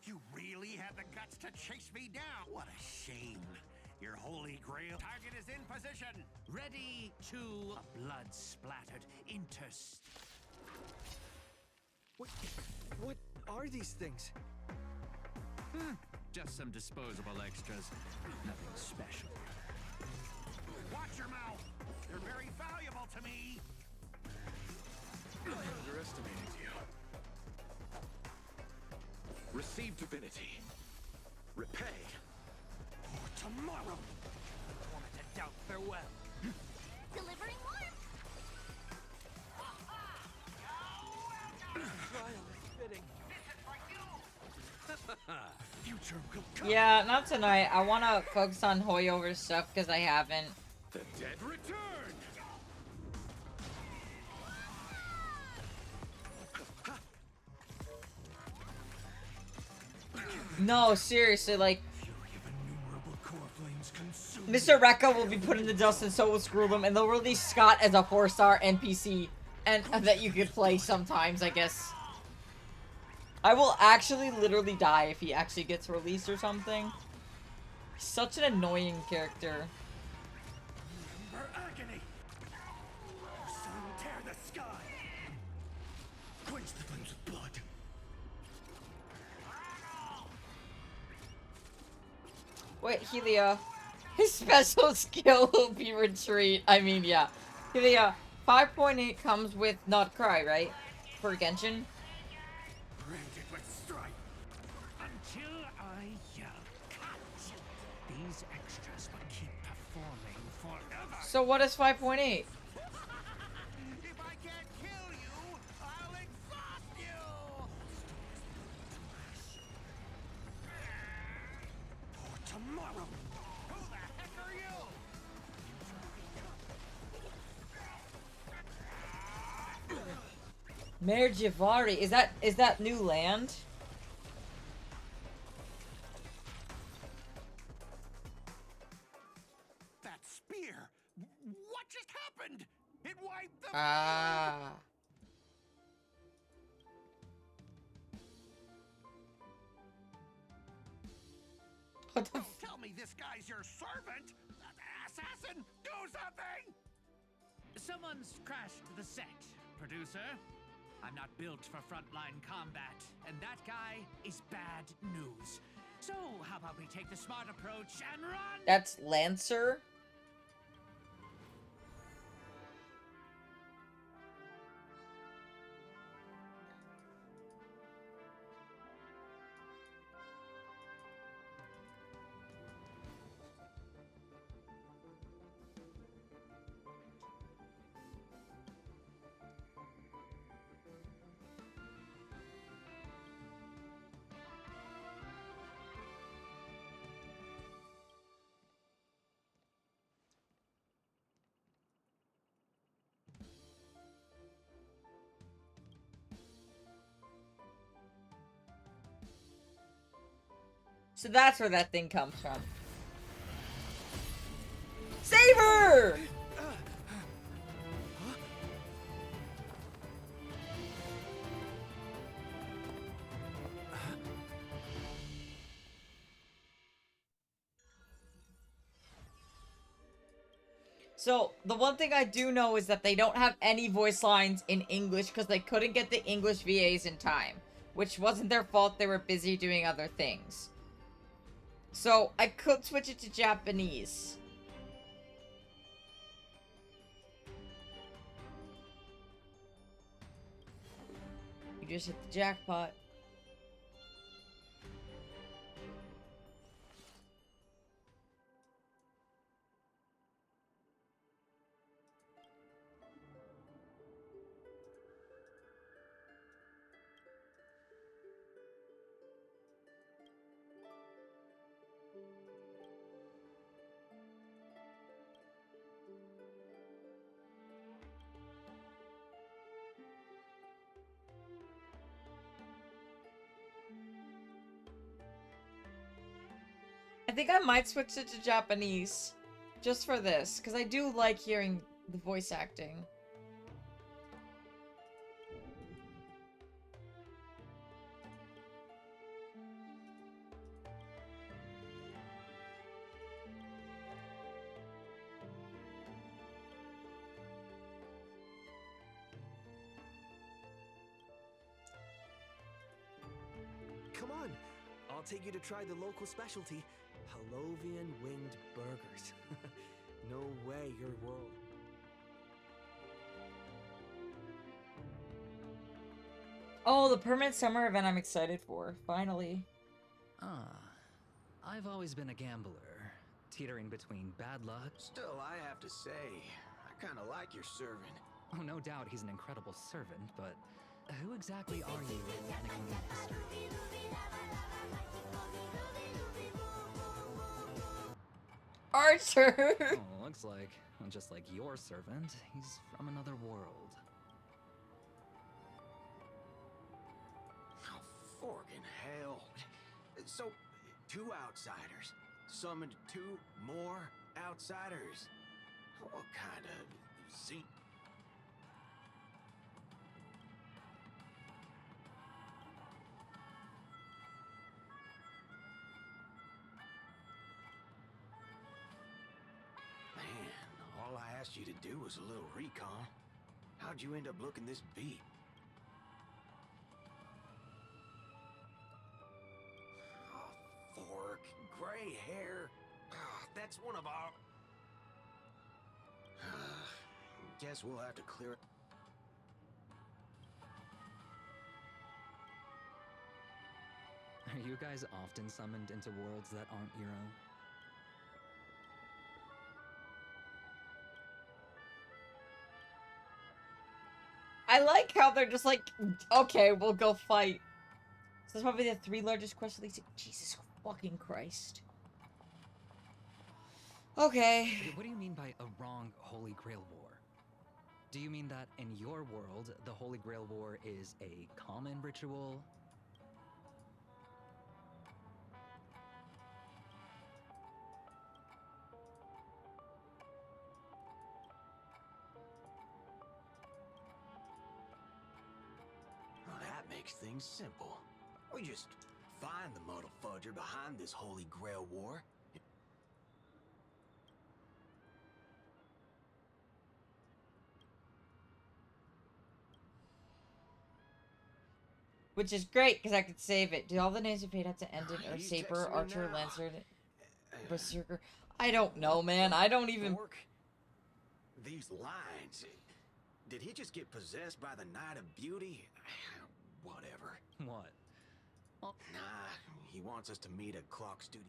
You really had the guts to chase me down. What a shame. Your holy grail target is in position. Ready to a blood-splattered interst. What are these things? Just some disposable extras. Nothing special. Watch your mouth. They're very valuable to me. I underestimated you. Receive divinity. Repay. For tomorrow. Moment to doubt farewell. Delivering warmth! Trial is fitting. Future will come. Yeah, not tonight. I want to focus on Hoyover stuff because I haven't. The dead return! No, seriously, like... Mr. Rekka will be put in the dust and so will Screwdom, and they'll release Scott as a 4-star NPC and that you could play sometimes, I guess. I will actually literally die if he actually gets released or something. He's such an annoying character. Remember agony. Sun tear the sky. Quench the flames of blood. Wait, Helia. His special skill will be retreat. I mean, yeah. Helia, 5.8 comes with not cry, right? For Genshin? Branded with strife. Until I yell cut. These extras will keep performing forever. So what is 5.8? If I can't kill you, I'll exhaust you. For tomorrow. Who the heck are you? Mayor Javari, is that new land? That spear. What just happened? It wiped the. Ah. What the Don't tell me this guy's your servant. Assassin, do something. Someone's crashed the set, producer. I'm not built for frontline combat, and that guy is bad news. So, how about we take the smart approach and run? That's Lancer? So that's where that thing comes from. Save her! So, the one thing I do know is that they don't have any voice lines in English because they couldn't get the English VAs in time. Which wasn't their fault, they were busy doing other things. So, I could switch it to Japanese. You just hit the jackpot. I think I might switch it to Japanese. Just for this. Because I do like hearing the voice acting. Come on, I'll take you to try the local specialty, Halovian winged burgers. No way, your world. Oh, the permanent summer event I'm excited for. Finally. I've always been a gambler, teetering between bad luck. Still, I have to say, I kind of like your servant. Oh, no doubt he's an incredible servant, but who exactly are you in Panagonia history? Archer! Oh, looks like, just like your servant, he's from another world. Oh, forking hell. So, 2 outsiders summoned 2 more outsiders. What kind of scene? Man, all I asked you to do was a little recon. How'd you end up looking this beat? Oh, fork, gray hair. That's one of our... Guess we'll have to clear it. Are you guys often summoned into worlds that aren't your own? I like how they're just like, okay, we'll go fight. So that's probably the 3 largest quests of these. Jesus fucking Christ. Okay. What do you mean by a wrong Holy Grail War? Do you mean that in your world, the Holy Grail War is a common ritual? Well, that makes things simple. We just find the muddle fudger behind this Holy Grail War. Which is great, because I could save it. Do all the names of fate have to end in He's Saber, texting me Archer, now. Lancer, Berserker? I don't know, man. I don't even... Fork? These lines. Did he just get possessed by the Knight of Beauty? Whatever. What? Nah, he wants us to meet at Clock Studio.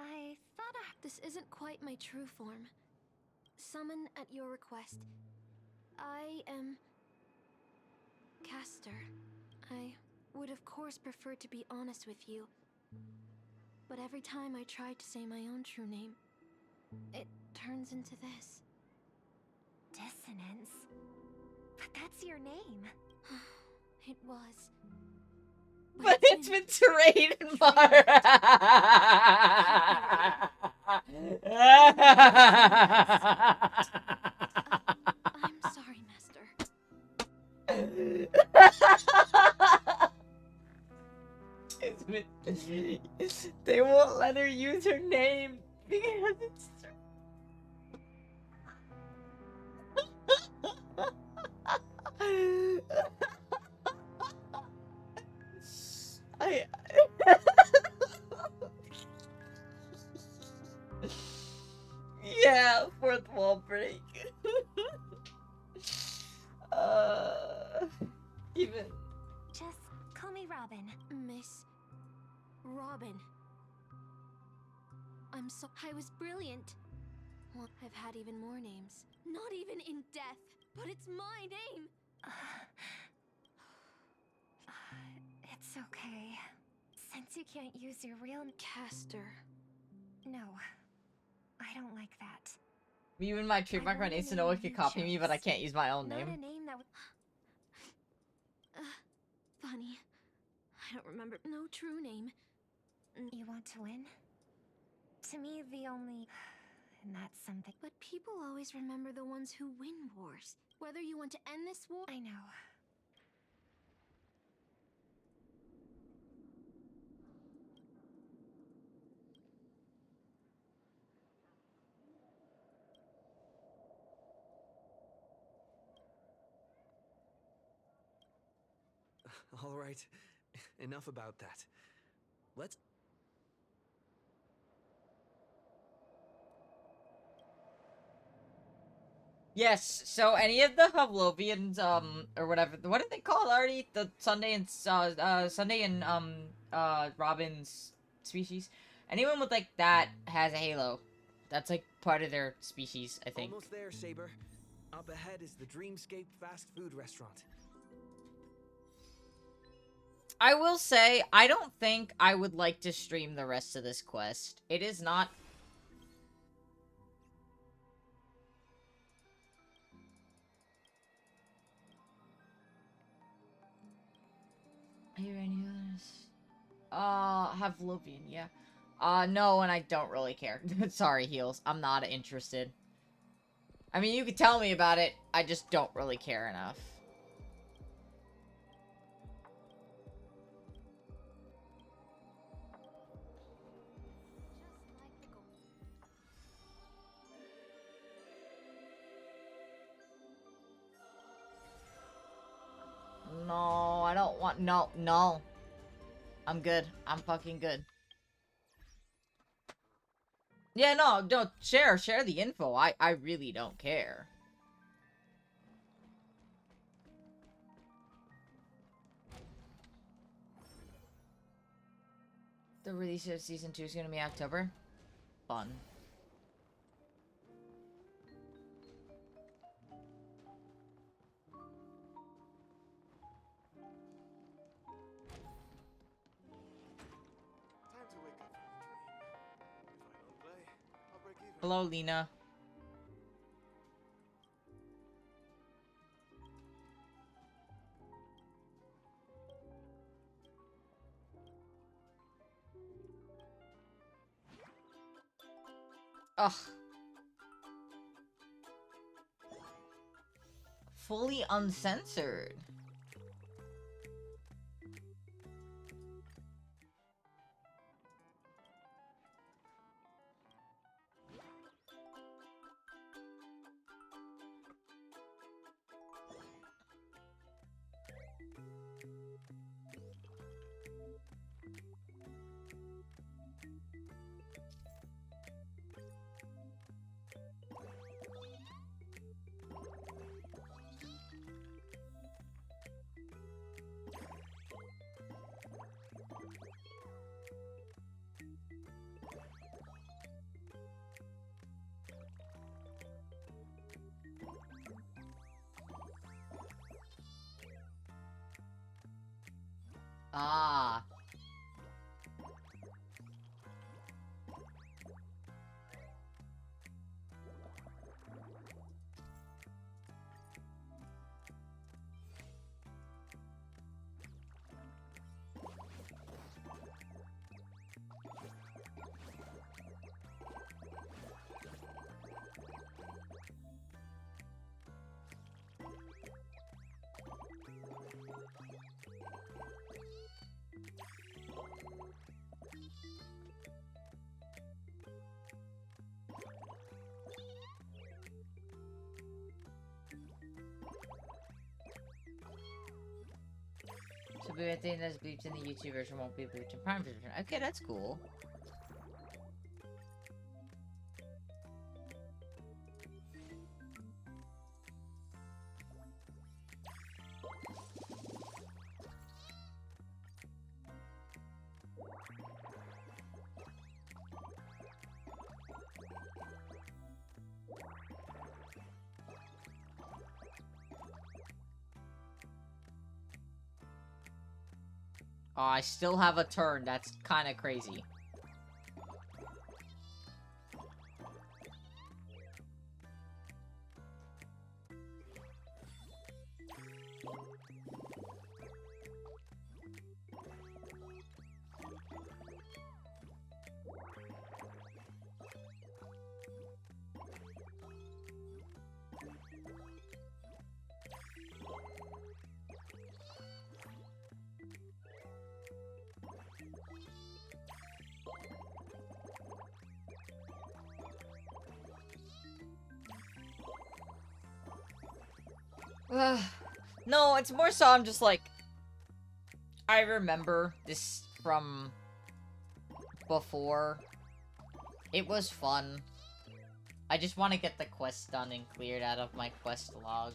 I thought this isn't quite my true form. Summon at your request. I am... Caster. I would of course prefer to be honest with you. But every time I try to say my own true name, it turns into this. consonants. But that's your name. It was. But it's been trademarked. I'm sorry, Master. They won't let her use her name because it's. I. Yeah, fourth wall break. Even. Just call me Robin. Miss Robin. I was brilliant. Well, I've had even more names. Not even in death, but it's my name. It's okay. Since you can't use your real Caster. No, I don't like that. Even my trademark my name so no one can copy me, but I can't use my own Not name. a name that would. Funny. I don't remember no true name. You want to win? To me, the only. And that's something. But people always remember the ones who win wars. Whether you want to end this war. I know. All right, enough about that. Let's... Yes, so any of the Pavlovians, or whatever, what did they call it already? The Sunday and, Robin's species? Anyone with, like, that has a halo. That's, like, part of their species, I think. Almost there, Saber. Up ahead is the Dreamscape fast food restaurant. I will say, I don't think I would like to stream the rest of this quest. It is not... Are you any others? Pavlovian, yeah. No, and I don't really care. Sorry, Heels. I'm not interested. I mean, you could tell me about it. I just don't really care enough. No, I don't want... No. I'm good. I'm fucking good. Yeah, no, don't share the info. I really don't care. The release of season 2 is gonna be October. Fun. Hello, Lena. Ugh. Fully uncensored. Ah. be maintained as bleeped in the YouTube version, won't be bleeped in Prime version. Okay, that's cool. Oh, I still have a turn. That's kind of crazy. No, it's more so I'm just like... I remember this from before. It was fun. I just want to get the quest done and cleared out of my quest log.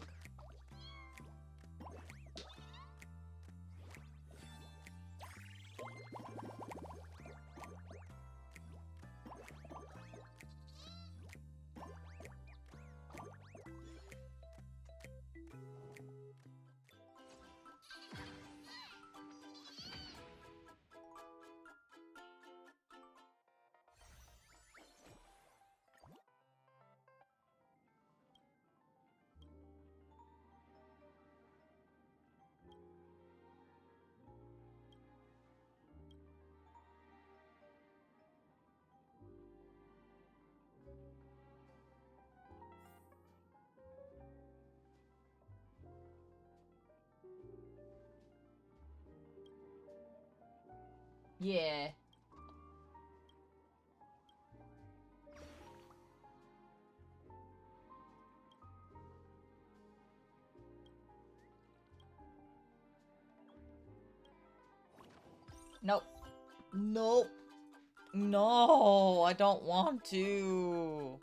Yeah. Nope. Nope. No, I don't want to.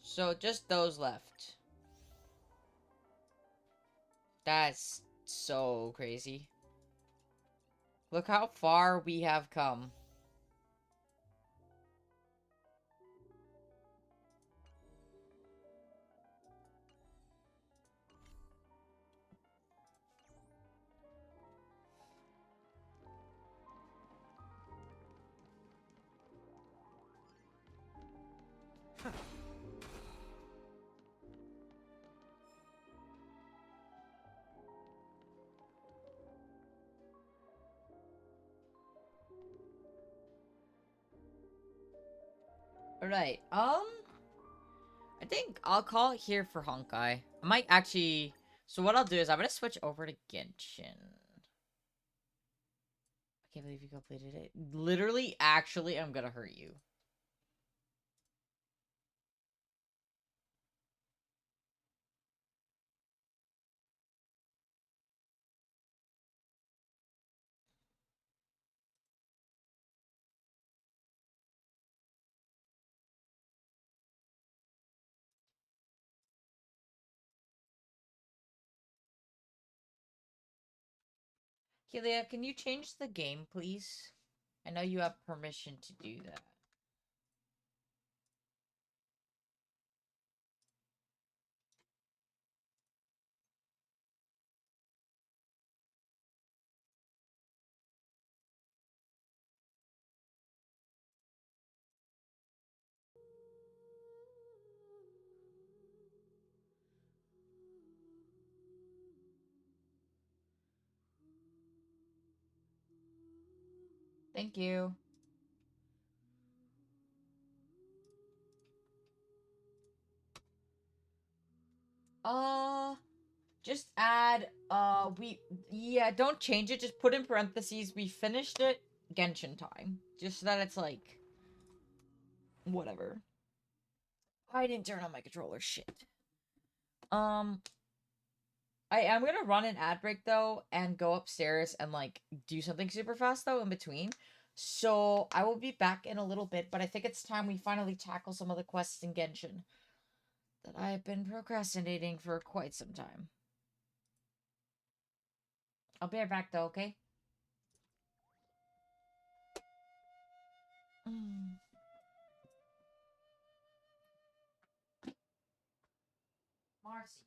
So, just those left. That's so crazy. Look how far we have come. Alright, I think I'll call it here for Honkai. I might actually... So what I'll do is I'm gonna switch over to Genshin. I can't believe you completed it. Literally, actually, I'm gonna hurt you. Helia, can you change the game, please? I know you have permission to do that. Thank you. Just add, yeah, don't change it. Just put in parentheses, we finished it, Genshin time. Just so that it's like, whatever. I didn't turn on my controller, shit. I am gonna run an ad break though, and go upstairs and like do something super fast though in between. So I will be back in a little bit, but I think it's time we finally tackle some of the quests in Genshin that I have been procrastinating for quite some time. I'll be right back though, okay? Marcy.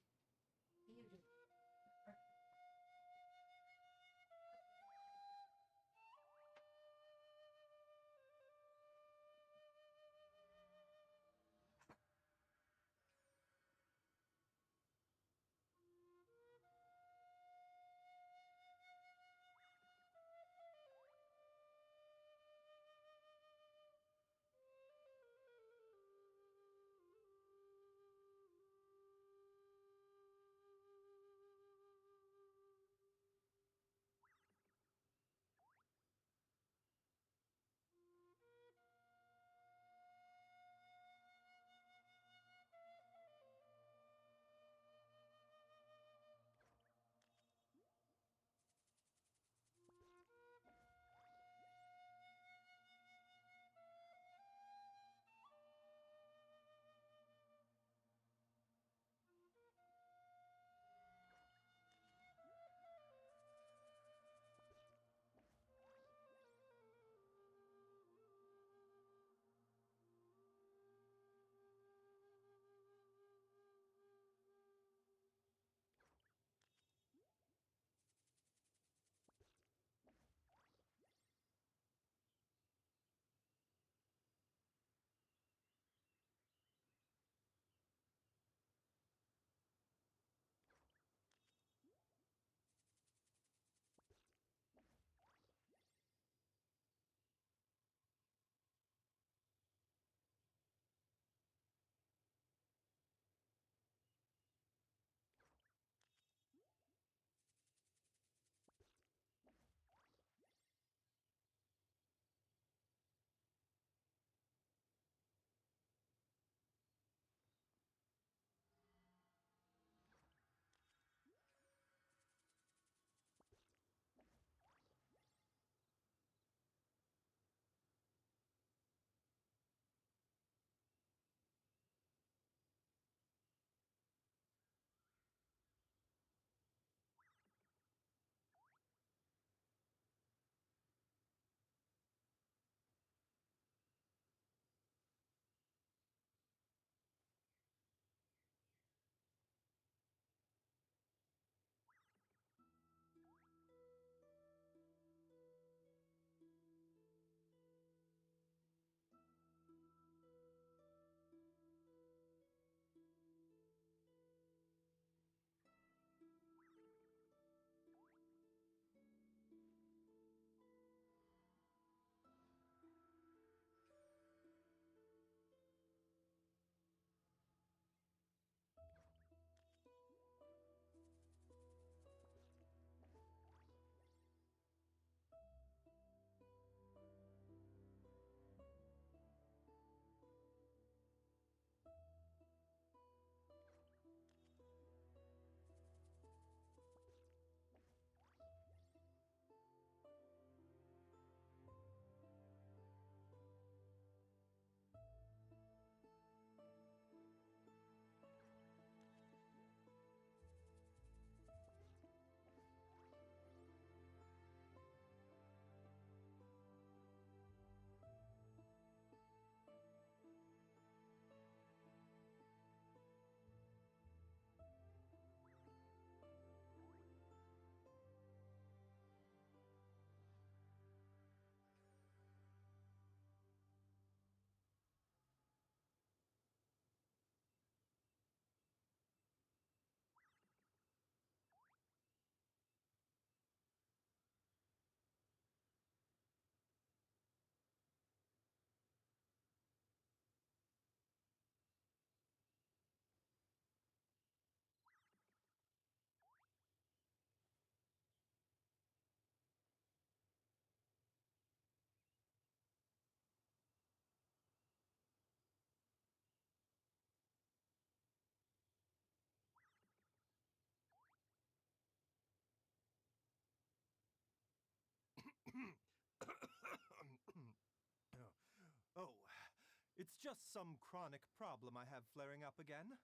just some chronic problem I have flaring up again.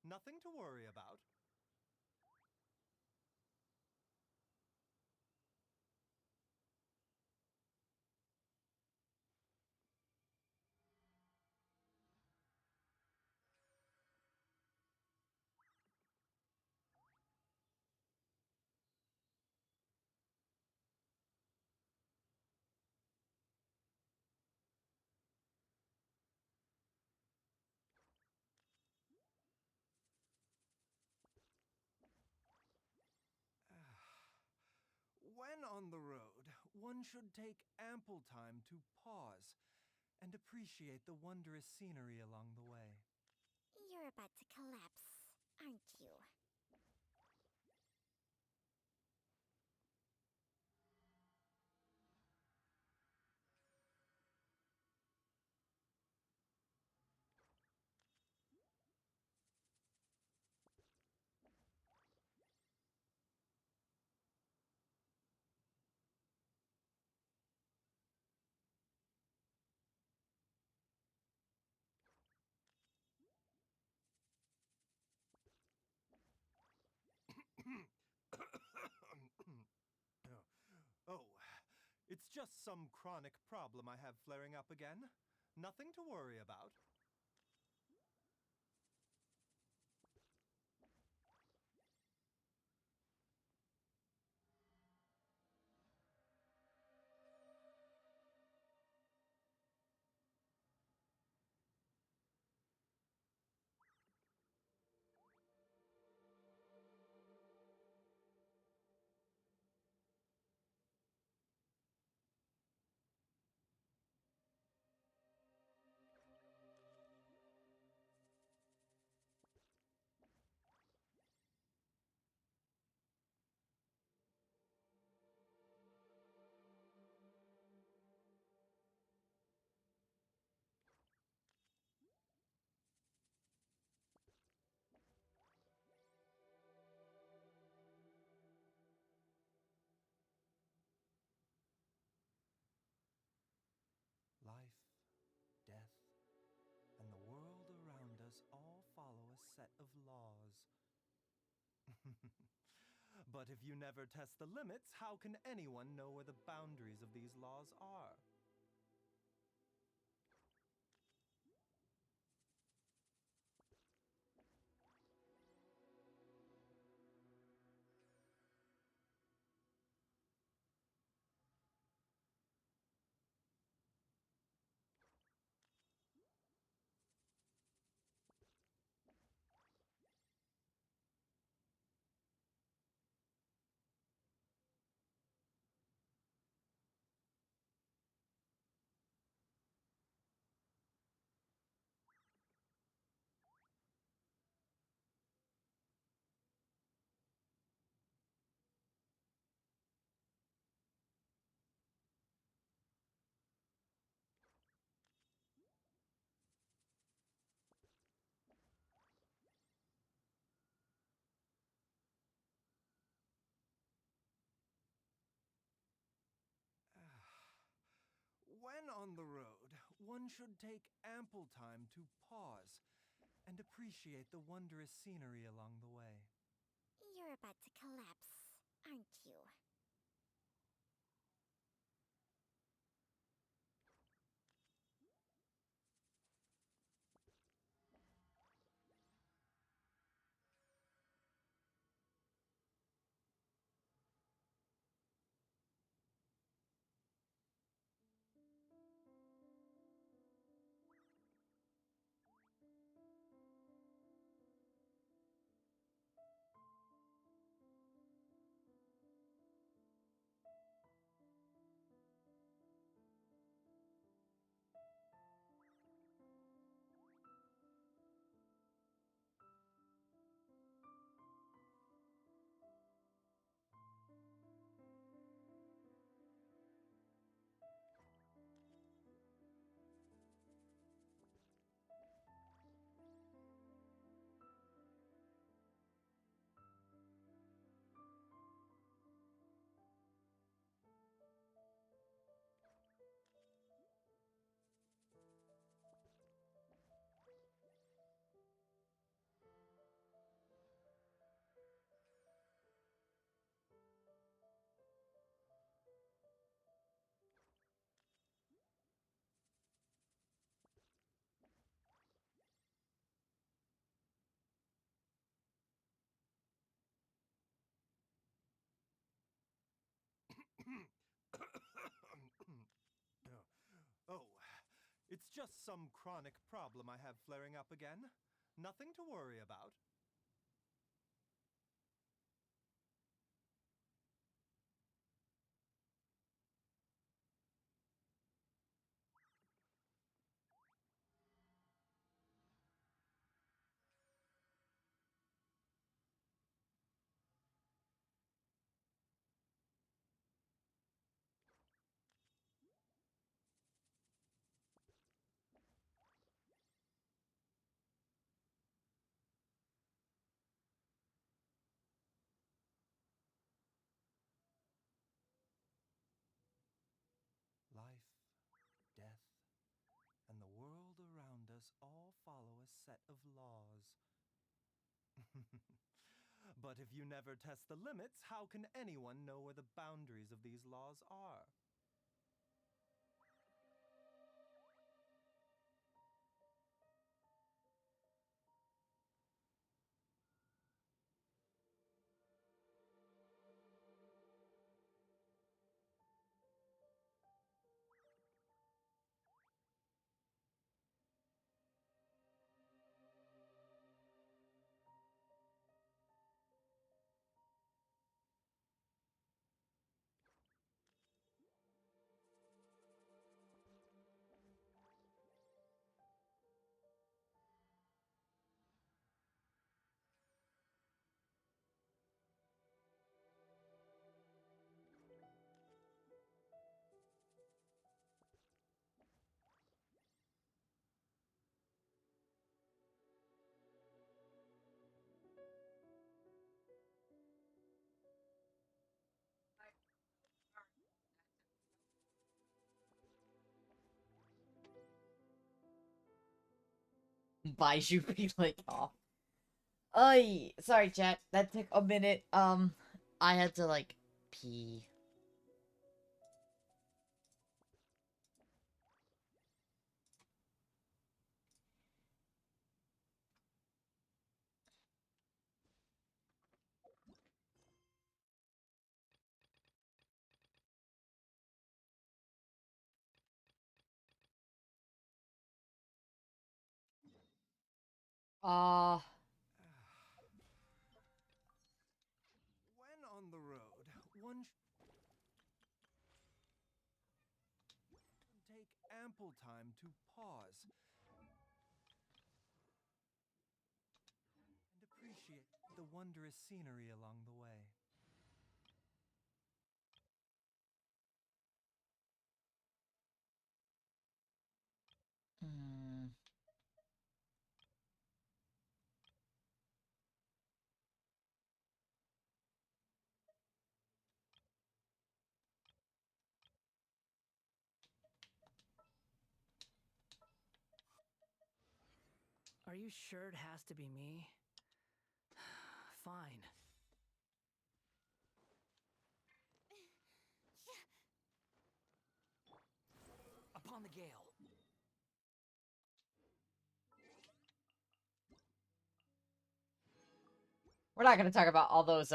Nothing to worry about. When on the road, one should take ample time to pause and appreciate the wondrous scenery along the way. You're about to collapse, aren't you? Oh, it's just some chronic problem I have flaring up again. Nothing to worry about. Life, death, and the world around us all follow a set of laws. But if you never test the limits, how can anyone know where the boundaries of these laws are? When on the road, one should take ample time to pause and appreciate the wondrous scenery along the way. You're about to collapse, aren't you? It's just some chronic problem I have flaring up again. Nothing to worry about. Life, death, and the world around us all follow a set of laws. But if you never test the limits, how can anyone know where the boundaries of these laws are? Baiju be like off. Ay, sorry, chat. That took a minute. I had to like pee. When on the road, one should take ample time to pause and appreciate the wondrous scenery along the way. Are you sure it has to be me? Fine. Upon the gale. We're not gonna talk about all those,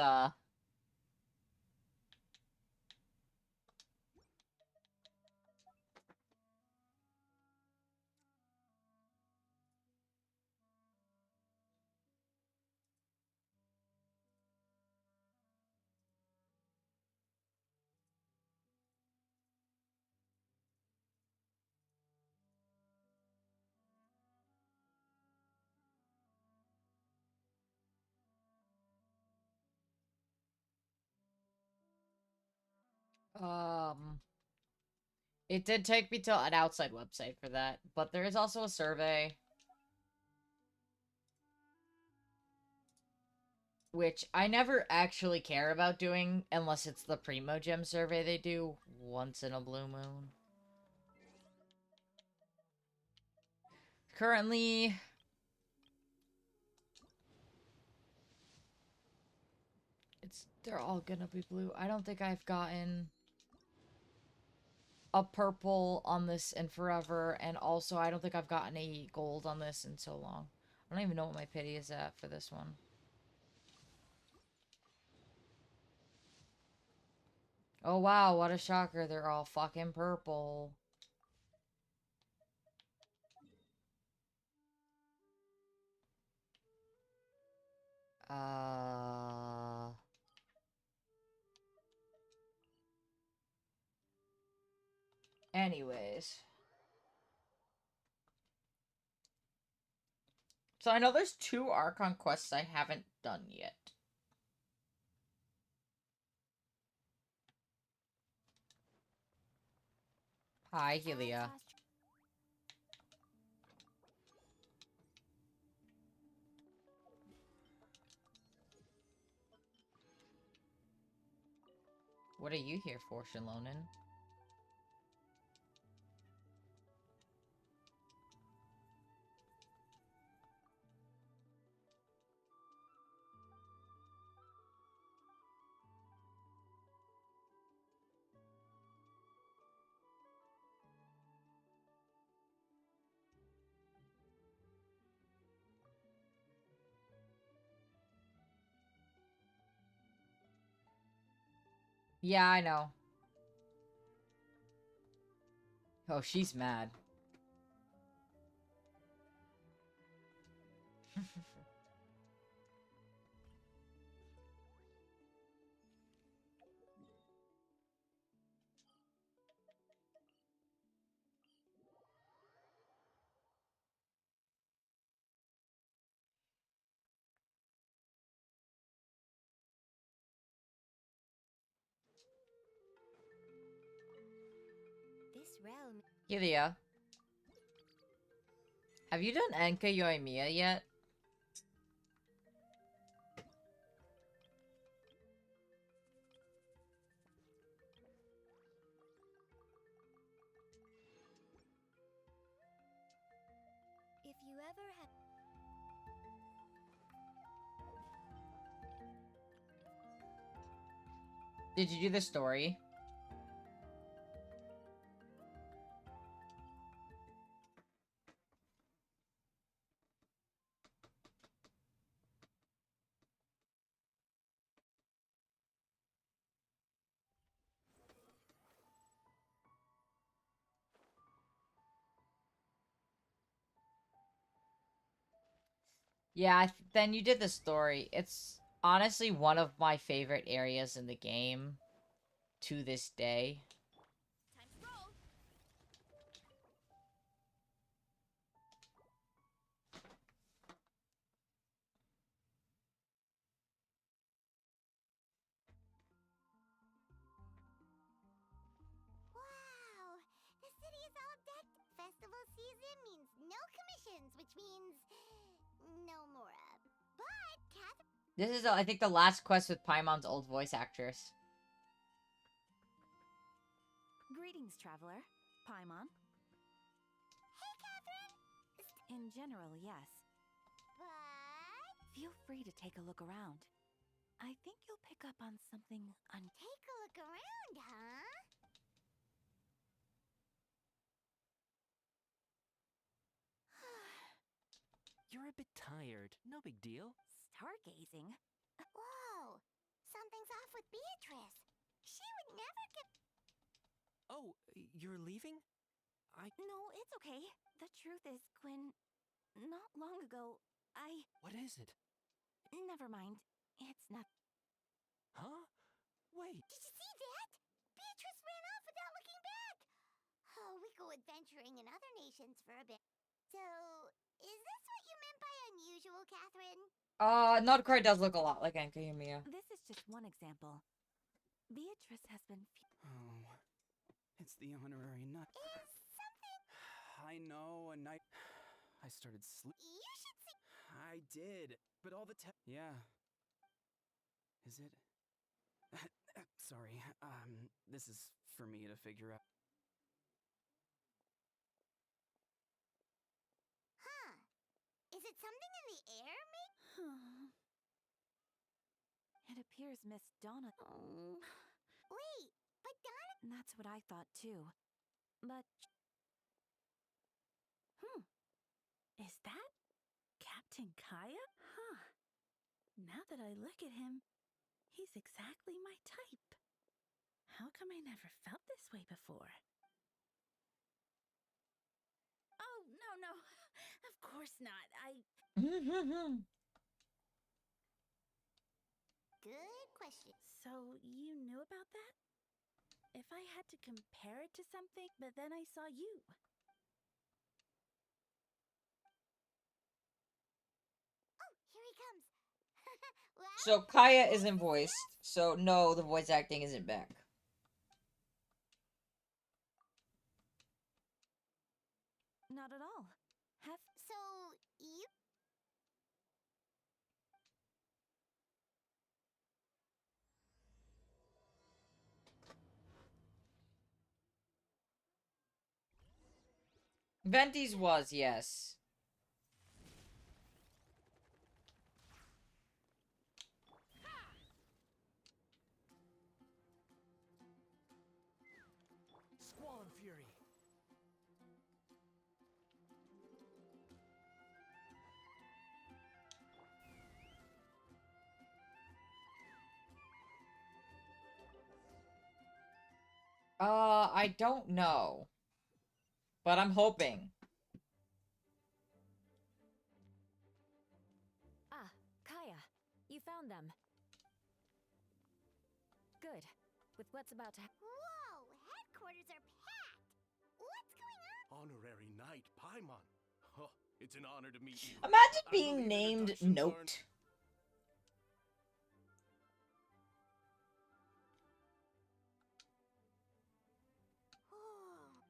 it did take me to an outside website for that, but there is also a survey. Which I never actually care about doing unless it's the Primo Gem survey they do once in a blue moon. Currently, they're all gonna be blue. I don't think I've gotten a purple on this in forever, and also I don't think I've gotten a gold on this in so long. I don't even know what my pity is at for this one. Oh wow, what a shocker, they're all fucking purple. Uh... Anyways. So I know there's 2 Archon quests I haven't done yet. Hi, Helia. What are you here for, Shalonin? Yeah, I know. Oh, she's mad. This realm. Helia. Have you done Enka Yoimiya yet? If you ever have. Did you do the story? Yeah, then you did the story. It's honestly one of my favorite areas in the game to this day. Time to roll. Wow! The city is all decked. Festival season means no commissions, which means no Mora. But Catherine. This is, I think, the last quest with Paimon's old voice actress. Greetings, traveler. Paimon. Hey, Catherine. In general, yes. But Feel free to take a look around. I think you'll pick up on something take a look around, huh? You're a bit tired. No big deal. stargazing. Whoa! Something's off with Beatrice. She would never get. Oh, you're leaving? No, it's okay. The truth is, Quinn, not long ago, What is it? Never mind. It's not. Huh? Wait. Did you see that? Beatrice ran off without looking back. Oh, we go adventuring in other nations for a bit. So, is this what you meant by unusual, Catherine? Nodcry does look a lot like Enka Yoimiya. This is just one example. Beatrice has been. Oh, it's the honorary nut. Is something. I know, a night. I started sleep. You should see. I did, but all the yeah. Is it? Sorry. This is for me to figure out. Huh? Is it something in the air, maybe? It appears Miss Donna. Oh. Wait, but Donna. That's what I thought too. But. Is that Captain Kaya? Huh. Now that I look at him, he's exactly my type. How come I never felt this way before? Oh, no. Of course not. Good question. So you knew about that? If I had to compare it to something, but then I saw you. Oh, here he comes. Well, So Kaya isn't voiced. So no, the voice acting isn't back. Not at all. so you Venti's was, yes. Squall and Fury. I don't know. But I'm hoping. Ah, Kaya, you found them. Good. With what's about to Whoa! Headquarters are packed! What's going on? Honorary Knight Paimon. Oh, it's an honor to meet you. Imagine I being believe named introductions Note. aren't-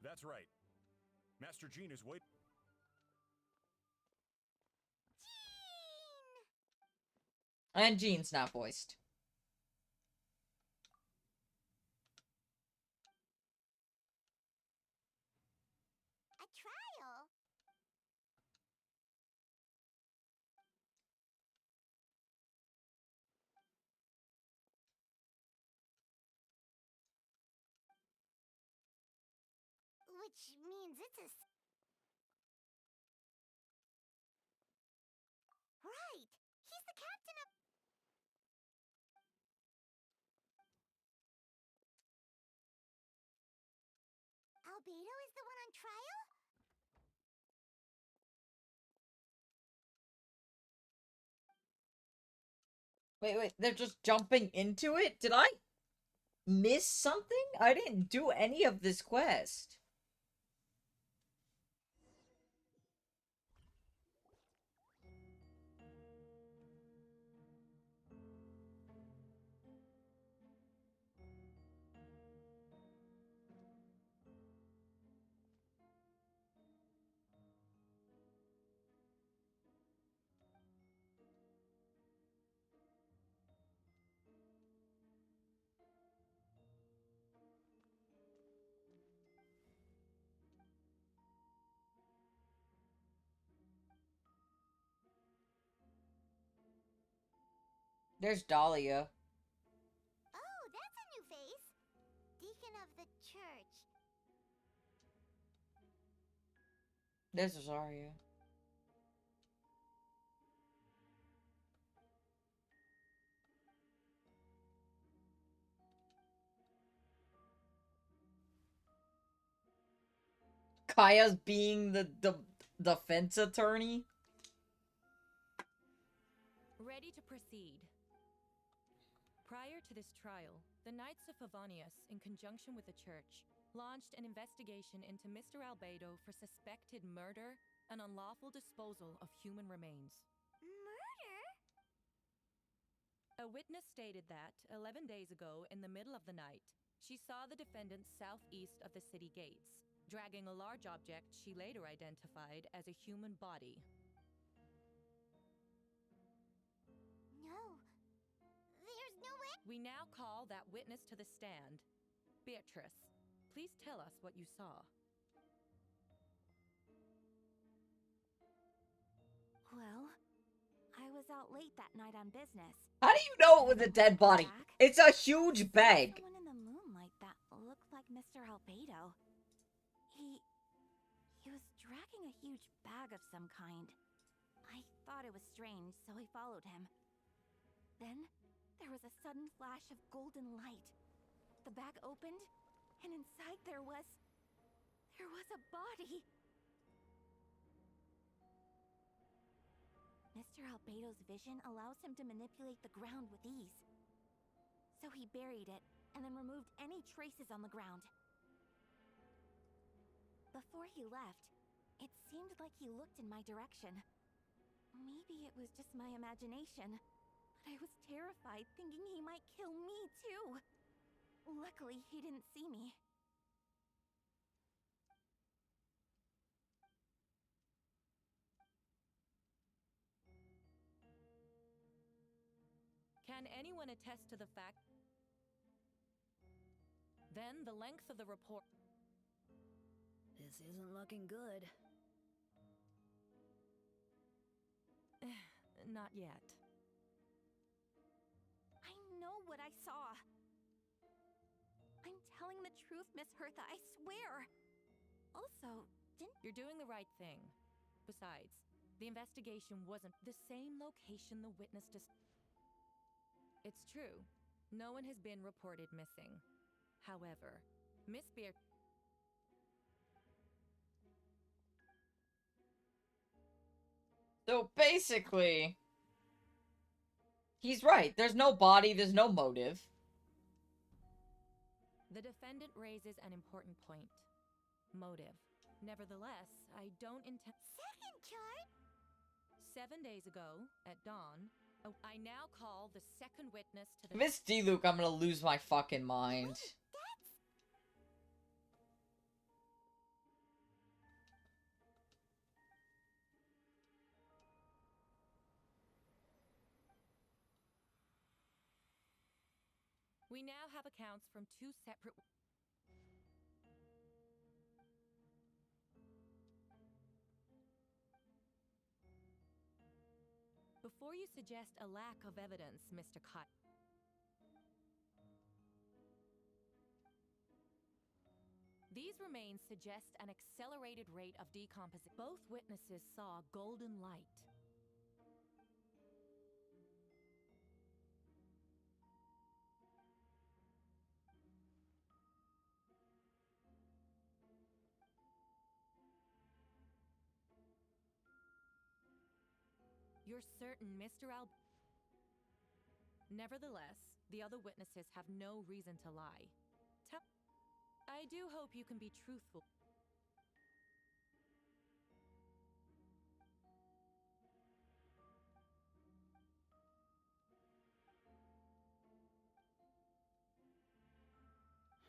That's right. Master Jean is waiting. And Jean's not voiced. A trial? Which means it's a... Right! He's the captain of... Albedo is the one on trial? Wait, they're just jumping into it? Did I miss something? I didn't do any of this quest. There's Dahlia. Oh, that's a new face. Deacon of the church. There's Rosaria. Kaya's being the defense attorney. Ready to proceed. Prior to this trial, the Knights of Favonius, in conjunction with the Church, launched an investigation into Mr. Albedo for suspected murder and unlawful disposal of human remains. Murder? A witness stated that, 11 days ago, in the middle of the night, she saw the defendant southeast of the city gates, dragging a large object she later identified as a human body. No. There's no way. We now call that witness to the stand. Beatrice, please tell us what you saw. Well, I was out late that night on business. How do you know it was a dead body? It's a huge bag. Someone in the moonlight that looked like Mr. Albedo. He was dragging a huge bag of some kind. I thought it was strange, so I followed him. Then, there was a sudden flash of golden light. The bag opened, and inside there was a body. Mr. Albedo's vision allows him to manipulate the ground with ease. So he buried it, and then removed any traces on the ground. Before he left, it seemed like he looked in my direction. Maybe it was just my imagination, but I was terrified thinking he might kill me too. Luckily, he didn't see me. Can anyone attest to the fact? Then the length of the report. This isn't looking good. Not yet. I know what I saw. I'm telling the truth, Miss Hertha, I swear. Also, You're doing the right thing. Besides, the investigation wasn't the same location the witness It's true. No one has been reported missing. However, Miss Beer... So basically, he's right. There's no body, there's no motive. The defendant raises an important point. Motive. Nevertheless, I don't intend... Second chart? 7 days ago, at dawn, I now call the second witness to the... If it's D-Luke, I'm gonna lose my fucking mind. We now have accounts from two separate... Before you suggest a lack of evidence, Mr. Kai... These remains suggest an accelerated rate of decomposition. Both witnesses saw golden light. You're certain Mr. Al... Nevertheless, the other witnesses have no reason to lie. I do hope you can be truthful.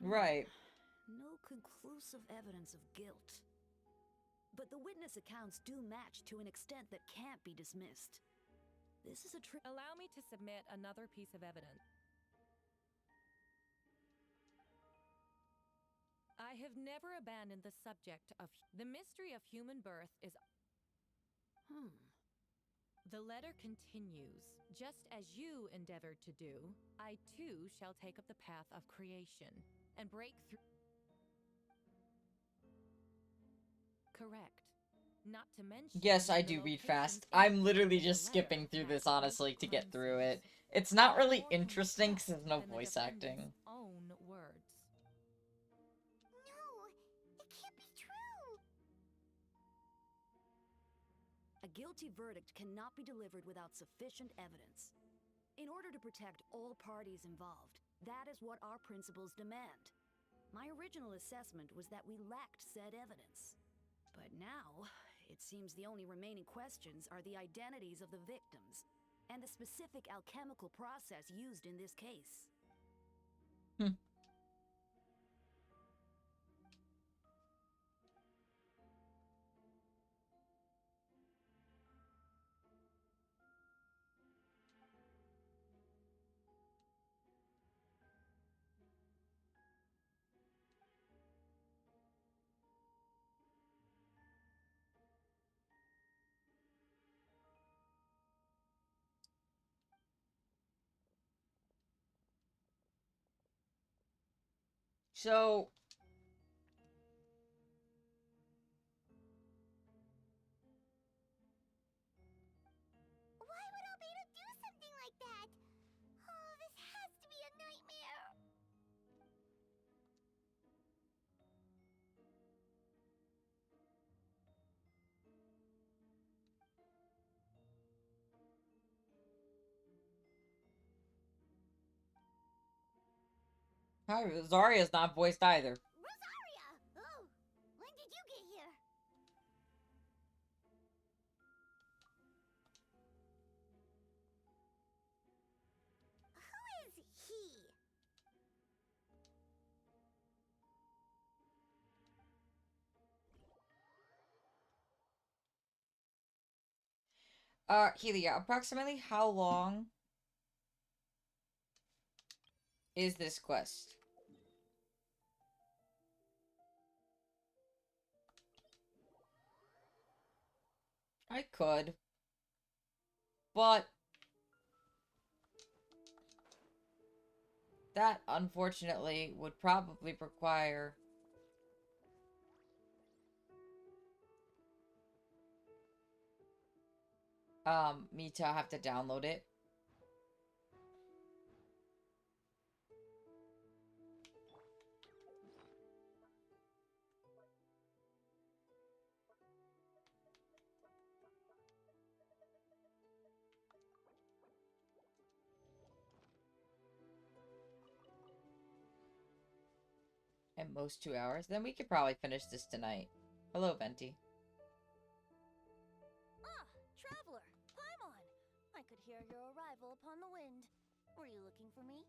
Right. No conclusive evidence of guilt. But the witness accounts do match to an extent that can't be dismissed. This is a Allow me to submit another piece of evidence. I have never abandoned the subject of... The mystery of human birth is... The letter continues. Just as you endeavored to do, I too shall take up the path of creation and break through... Correct. Not to mention... Yes, I do read fast. I'm literally just skipping through this, honestly, to get through it. It's not really interesting because there's no voice acting. Own words. No, it can't be true. A guilty verdict cannot be delivered without sufficient evidence. In order to protect all parties involved, that is what our principles demand. My original assessment was that we lacked said evidence. But now, it seems the only remaining questions are the identities of the victims and the specific alchemical process used in this case. So... Why would Albedo do something like that? Oh, this has to be a nightmare. Hi, Zarya's not voiced either. Rosaria! Oh, when did you get here? Who is he? Helia, approximately how long is this quest? I could. But that, unfortunately, would probably require me to have to download it. At most 2 hours. Then we could probably finish this tonight. Hello, Venti. Ah, traveler, Paimon! I could hear your arrival upon the wind. Were you looking for me?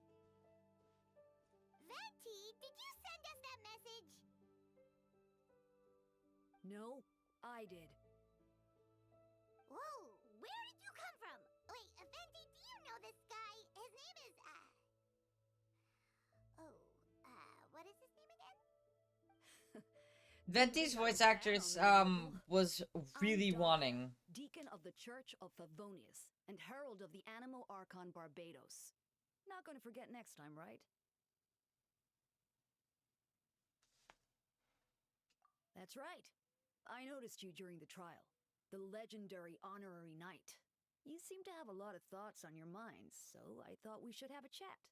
Venti, did you send us that message? No, I did. Whoa, where did you come from? Wait, Venti, do you know this guy? His name is, what is his name again? Venti's voice actress, was really wanting. Deacon of the Church of Favonius and Herald of the Animo Archon Barbados. Not gonna forget next time, right? That's right. I noticed you during the trial. The legendary honorary knight. You seem to have a lot of thoughts on your mind, so I thought we should have a chat.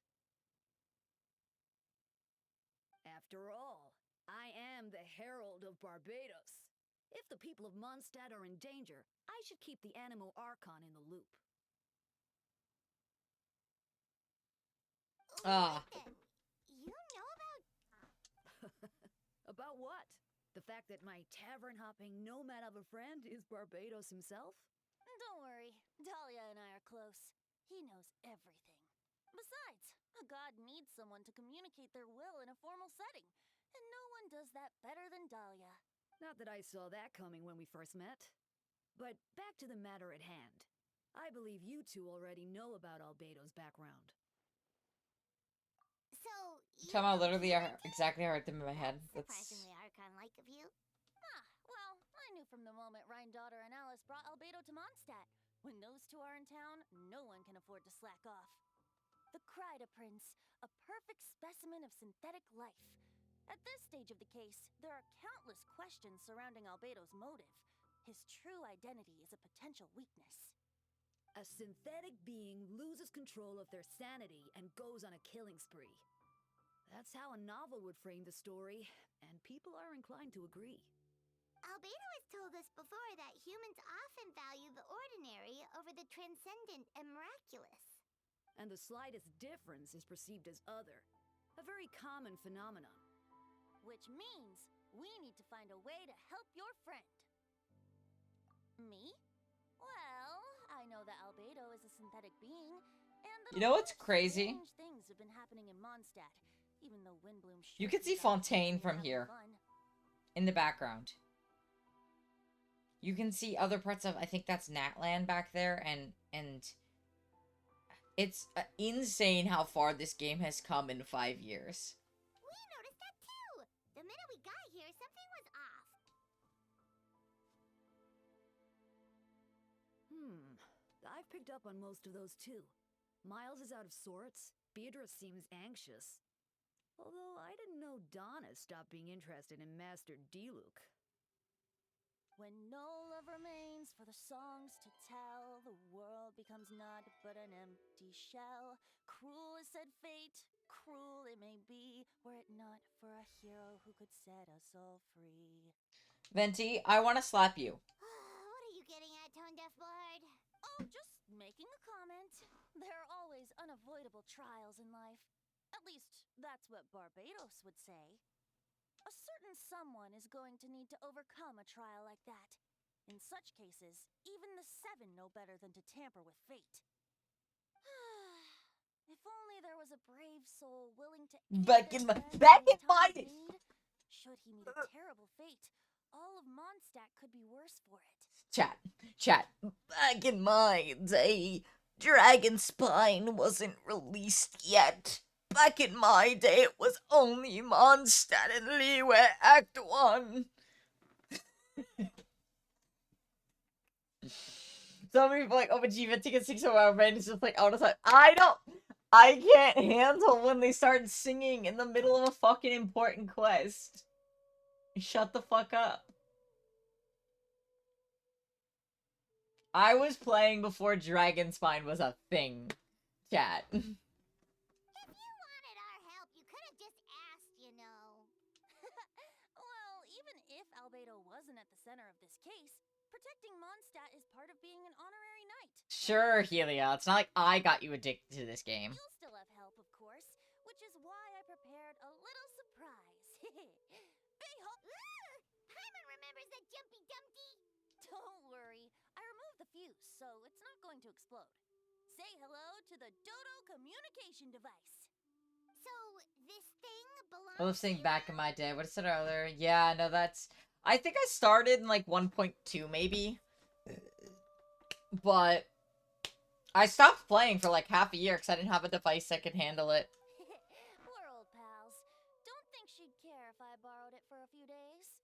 After all, I am the Herald of Barbados. If the people of Mondstadt are in danger, I should keep the Animo Archon in the loop. Ah. You know about... About what? The fact that my tavern-hopping nomad of a friend is Barbados himself? Don't worry, Dahlia and I are close. He knows everything. Besides, a god needs someone to communicate their will in a formal setting, and no one does that better than Dahlia. Not that I saw that coming when we first met. But back to the matter at hand. I believe you two already know about Albedo's background. So, Somehow, literally, exactly how I heard them in my head. That's surprisingly Archon-like of you. Ah, well, I knew from the moment Daughter and Alice brought Albedo to Mondstadt. When those two are in town, no one can afford to slack off. The Kryda Prince, a perfect specimen of synthetic life. At this stage of the case, there are countless questions surrounding Albedo's motive. His true identity is a potential weakness. A synthetic being loses control of their sanity and goes on a killing spree. That's how a novel would frame the story, and people are inclined to agree. Albedo has told us before that humans often value the ordinary over the transcendent and miraculous. And the slightest difference is perceived as other. A very common phenomenon. Which means we need to find a way to help your friend. Me? Well, I know that Albedo is a synthetic being, and You know what's crazy? strange things have been happening in Mondstadt, even though Windbloom You can see Fontaine from here. In the background. You can see other parts of, I think that's Natland back there, and it's insane how far this game has come in 5 years. We noticed that too! The minute we got here, something was off. I've picked up on most of those too. Miles is out of sorts. Beatrice seems anxious. Although I didn't know Donna stopped being interested in Master Diluc. When no love remains for the songs to tell, the world becomes naught but an empty shell. Cruel is said fate, cruel it may be, were it not for a hero who could set us all free. Venti, I want to slap you. What are you getting at, Tone Deaf Bard? Oh, just making a comment. There are always unavoidable trials in life. At least, that's what Barbados would say. A certain someone is going to need to overcome a trial like that. In such cases, even the Seven know better than to tamper with fate. If only there was a brave soul willing to Back in my should he meet a terrible fate, all of Mondstadt could be worse for it. Chat. Back in my day, Dragon Spine wasn't released yet. Back in my day, it was only Mondstadt and Liyue Act 1. Some people like, oh, but Jiva, take a 6 hour man, it's just like, all the time. I can't handle when they start singing in the middle of a fucking important quest. Shut the fuck up. I was playing before Dragon Spine was a thing, chat. If you wanted our help, you could have just asked, you know. Well, even if Albedo wasn't at the center of this case, protecting Mondstadt is part of being an honorary knight. Sure, Helia, it's not like I got you addicted to this game. You'll still have help, of course, which is why I prepared a little surprise. Paimon remembers that Jumpy Dumpty. Don't worry, I removed the fuse, so it's not going to explode. Say hello to the Dodo communication device. So, this thing belongs I was saying back in my day, what I said earlier. Yeah, no, that's... I think I started in, like, 1.2, maybe. But... I stopped playing for, like, half a year because I didn't have a device that could handle it. We're old pals. Don't think she'd care if I borrowed it for a few days.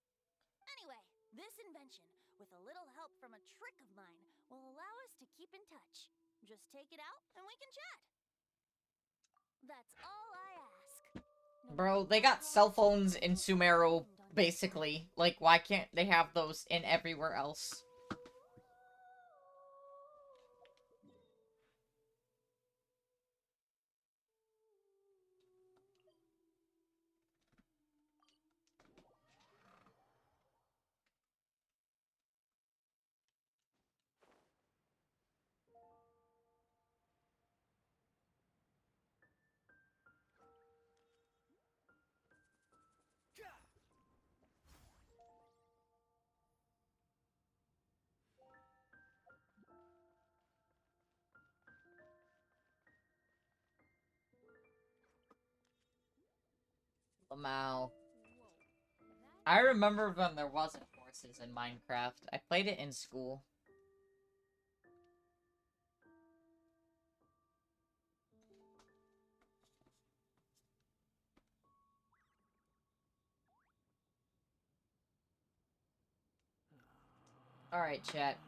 Anyway, this invention, with a little help from a trick of mine, will allow us to keep in touch. Just take it out and we can chat. That's all I ask. Bro, they got cell phones in Sumeru, basically. Like, why can't they have those in everywhere else? Lamau. I remember when there wasn't horses in Minecraft. I played it in school. Alright, chat.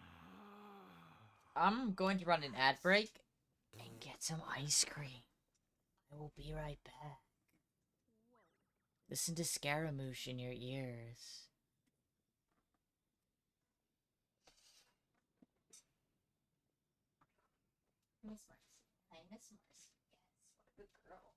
I'm going to run an ad break and get some ice cream. I will be right back. Listen to Scaramouche in your ears. Miss Marcy. I miss Marcy. Yes, what a good girl.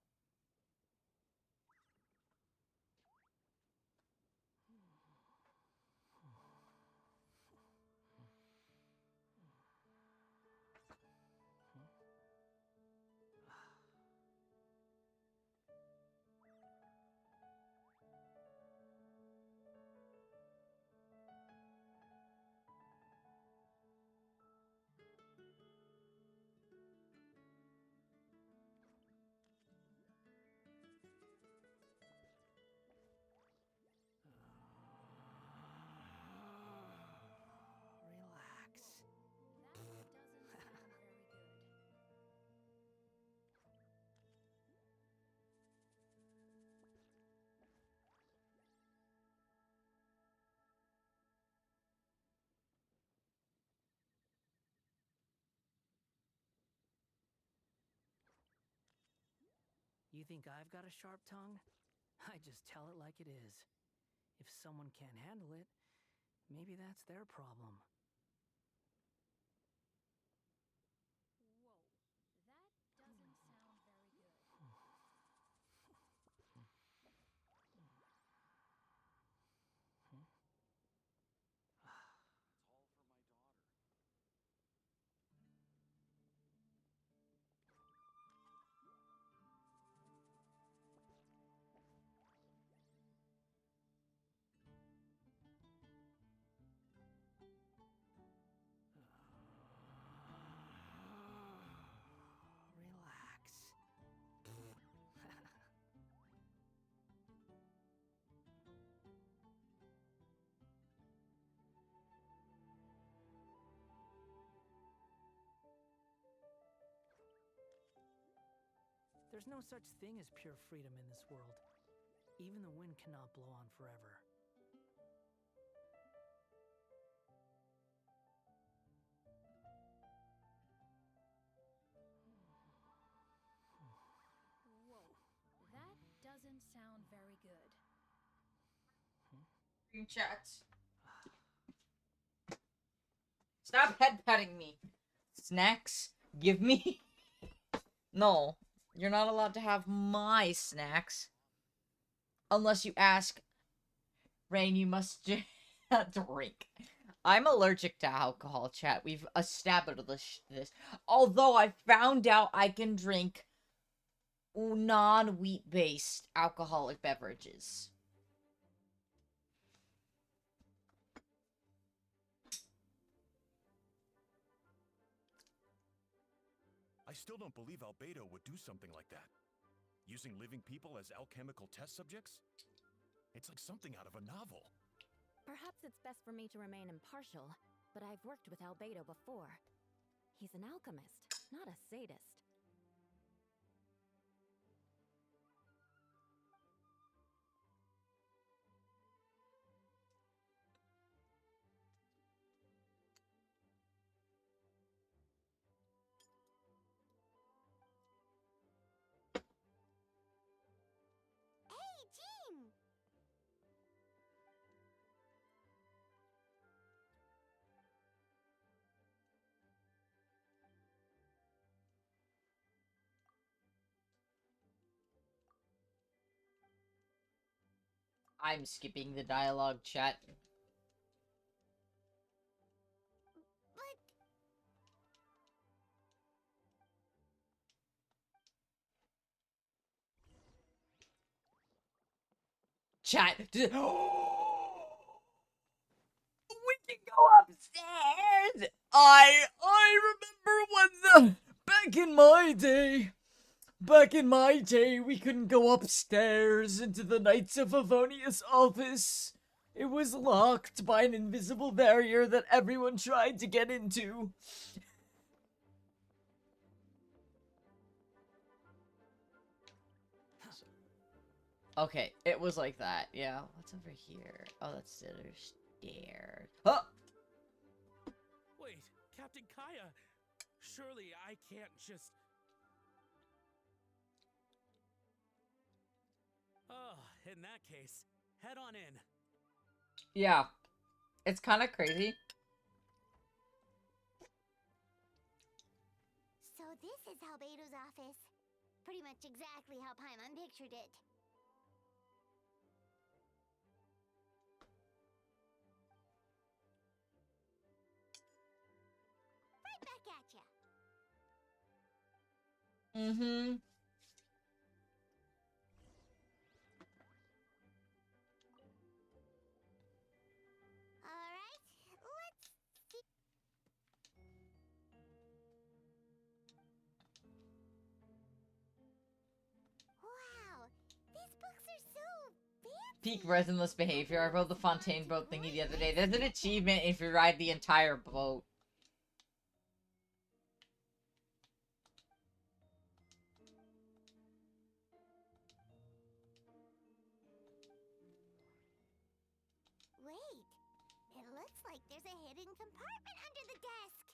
You think I've got a sharp tongue? I just tell it like it is. If someone can't handle it, maybe that's their problem. There's no such thing as pure freedom in this world. Even the wind cannot blow on forever. Whoa, that doesn't sound very good. Stream chat. Stop head petting me. Snacks? Give me. No, you're not allowed to have my snacks. Unless you ask. Rain, you must drink. I'm allergic to alcohol, chat. We've established this. Although I found out I can drink non-wheat based alcoholic beverages. I still don't believe Albedo would do something like that. Using living people as alchemical test subjects? It's like something out of a novel. Perhaps it's best for me to remain impartial, but I've worked with Albedo before. He's an alchemist, not a sadist. Hey, Jean! I'm skipping the dialogue, chat. Chat. We can go upstairs. I remember when back in my day, we couldn't go upstairs into the Knights of Favonius office. It was locked by an invisible barrier that everyone tried to get into. Okay, it was like that, yeah. What's over here? Oh, that's the other stairs. Oh! Wait, Captain Kaya! Surely I can't just... Oh, in that case, head on in. Yeah. It's kind of crazy. So this is Albedo's office. Pretty much exactly how Paimon pictured it. Right back at ya. Mm-hmm. Alright, let's see. Wow, these books are so fancy. Peak resinless behavior. I rode the Fontaine boat thingy the other day. There's an achievement if you ride the entire boat. Wait, it looks like there's a hidden compartment under the desk.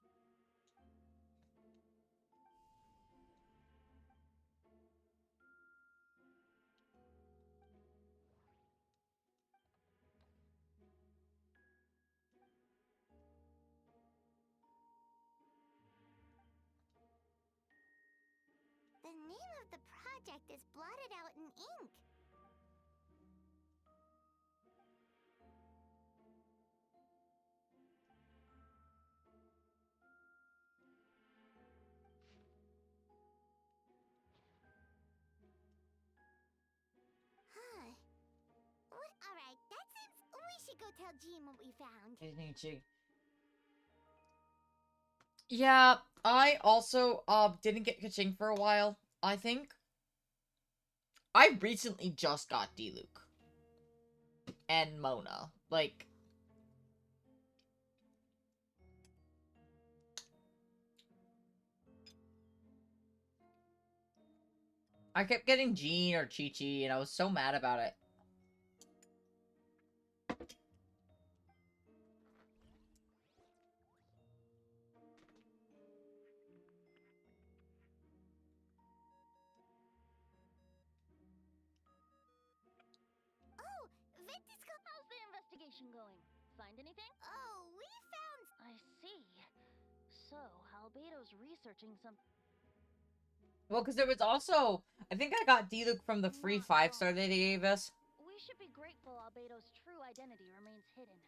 The name of the project is blotted out in ink. Huh. What? Alright, that seems... We should go tell Jean what we found. Yeah, I also didn't get Kaching for a while, I think. I recently just got D-Luke. And Mona. Like... I kept getting Jean or Chi-Chi, and I was so mad about it. Oh, Ventisco, how's the investigation going? Find anything? Oh, we found. I see. So, Albedo's researching some. Well, because there was also... I think I got D-Luke from the free 5-star that they gave us. We should be grateful Albedo's true identity remains hidden.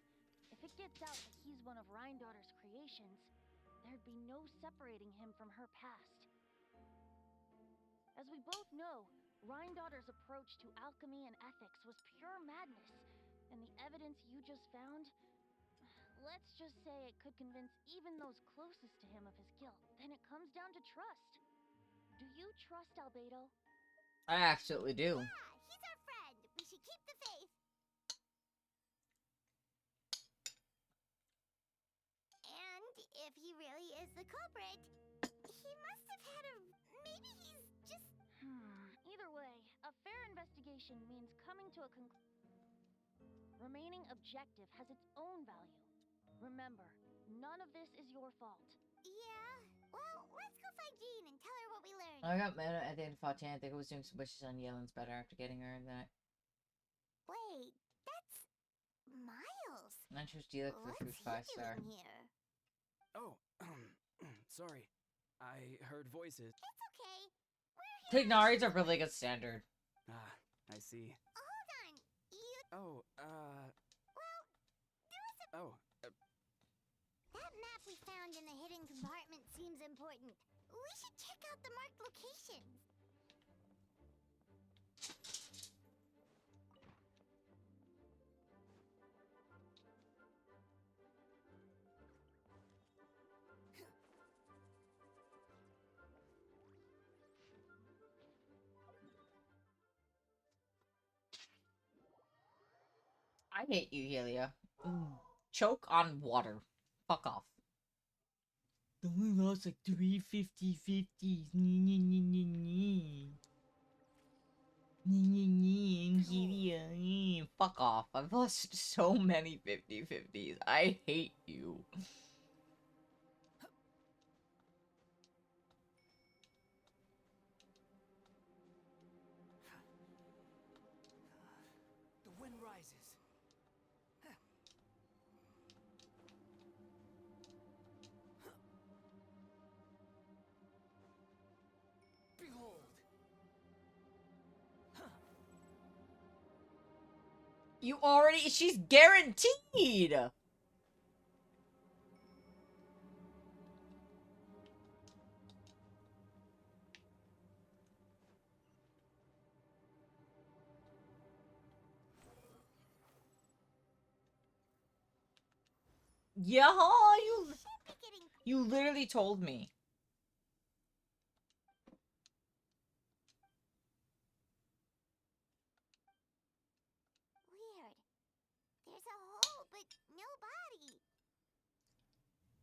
If it gets out that he's one of Rhine-daughter's creations, there'd be no separating him from her past. As we both know, Rhine-daughter's approach to alchemy and ethics was pure madness, and the evidence you just found, let's just say it could convince even those closest to him of his guilt. Then it comes down to trust. Do you trust Albedo? I absolutely do. He's our friend. We should keep the faith. And if he really is the culprit, he must have had a... Maybe he's just... Either way, a fair investigation means coming to a conclusion. Remaining objective has its own value. Remember, none of this is your fault. Yeah, well, let's go find Jean and tell her what we learned. I got mad at the end of 14. I think I was doing some wishes on Yelen's better after getting her in that. Wait, that's... Miles. And then she was D-Luke for the free 5-star. Here? Oh, sorry. I heard voices. It's okay. Tignaris are really good standard. Ah, I see. Hold on. You... Oh, Well, there was a... Oh, That map we found in the hidden compartment seems important. We should check out the marked locations. I hate you, Helia. Choke on water. Fuck off. We lost like 3 50-50s. Fuck off. I've lost so many 50-50s. I hate you. The wind rises. Behold. You already... She's guaranteed! Yeah, you literally told me. Weird. There's a hole, but no body.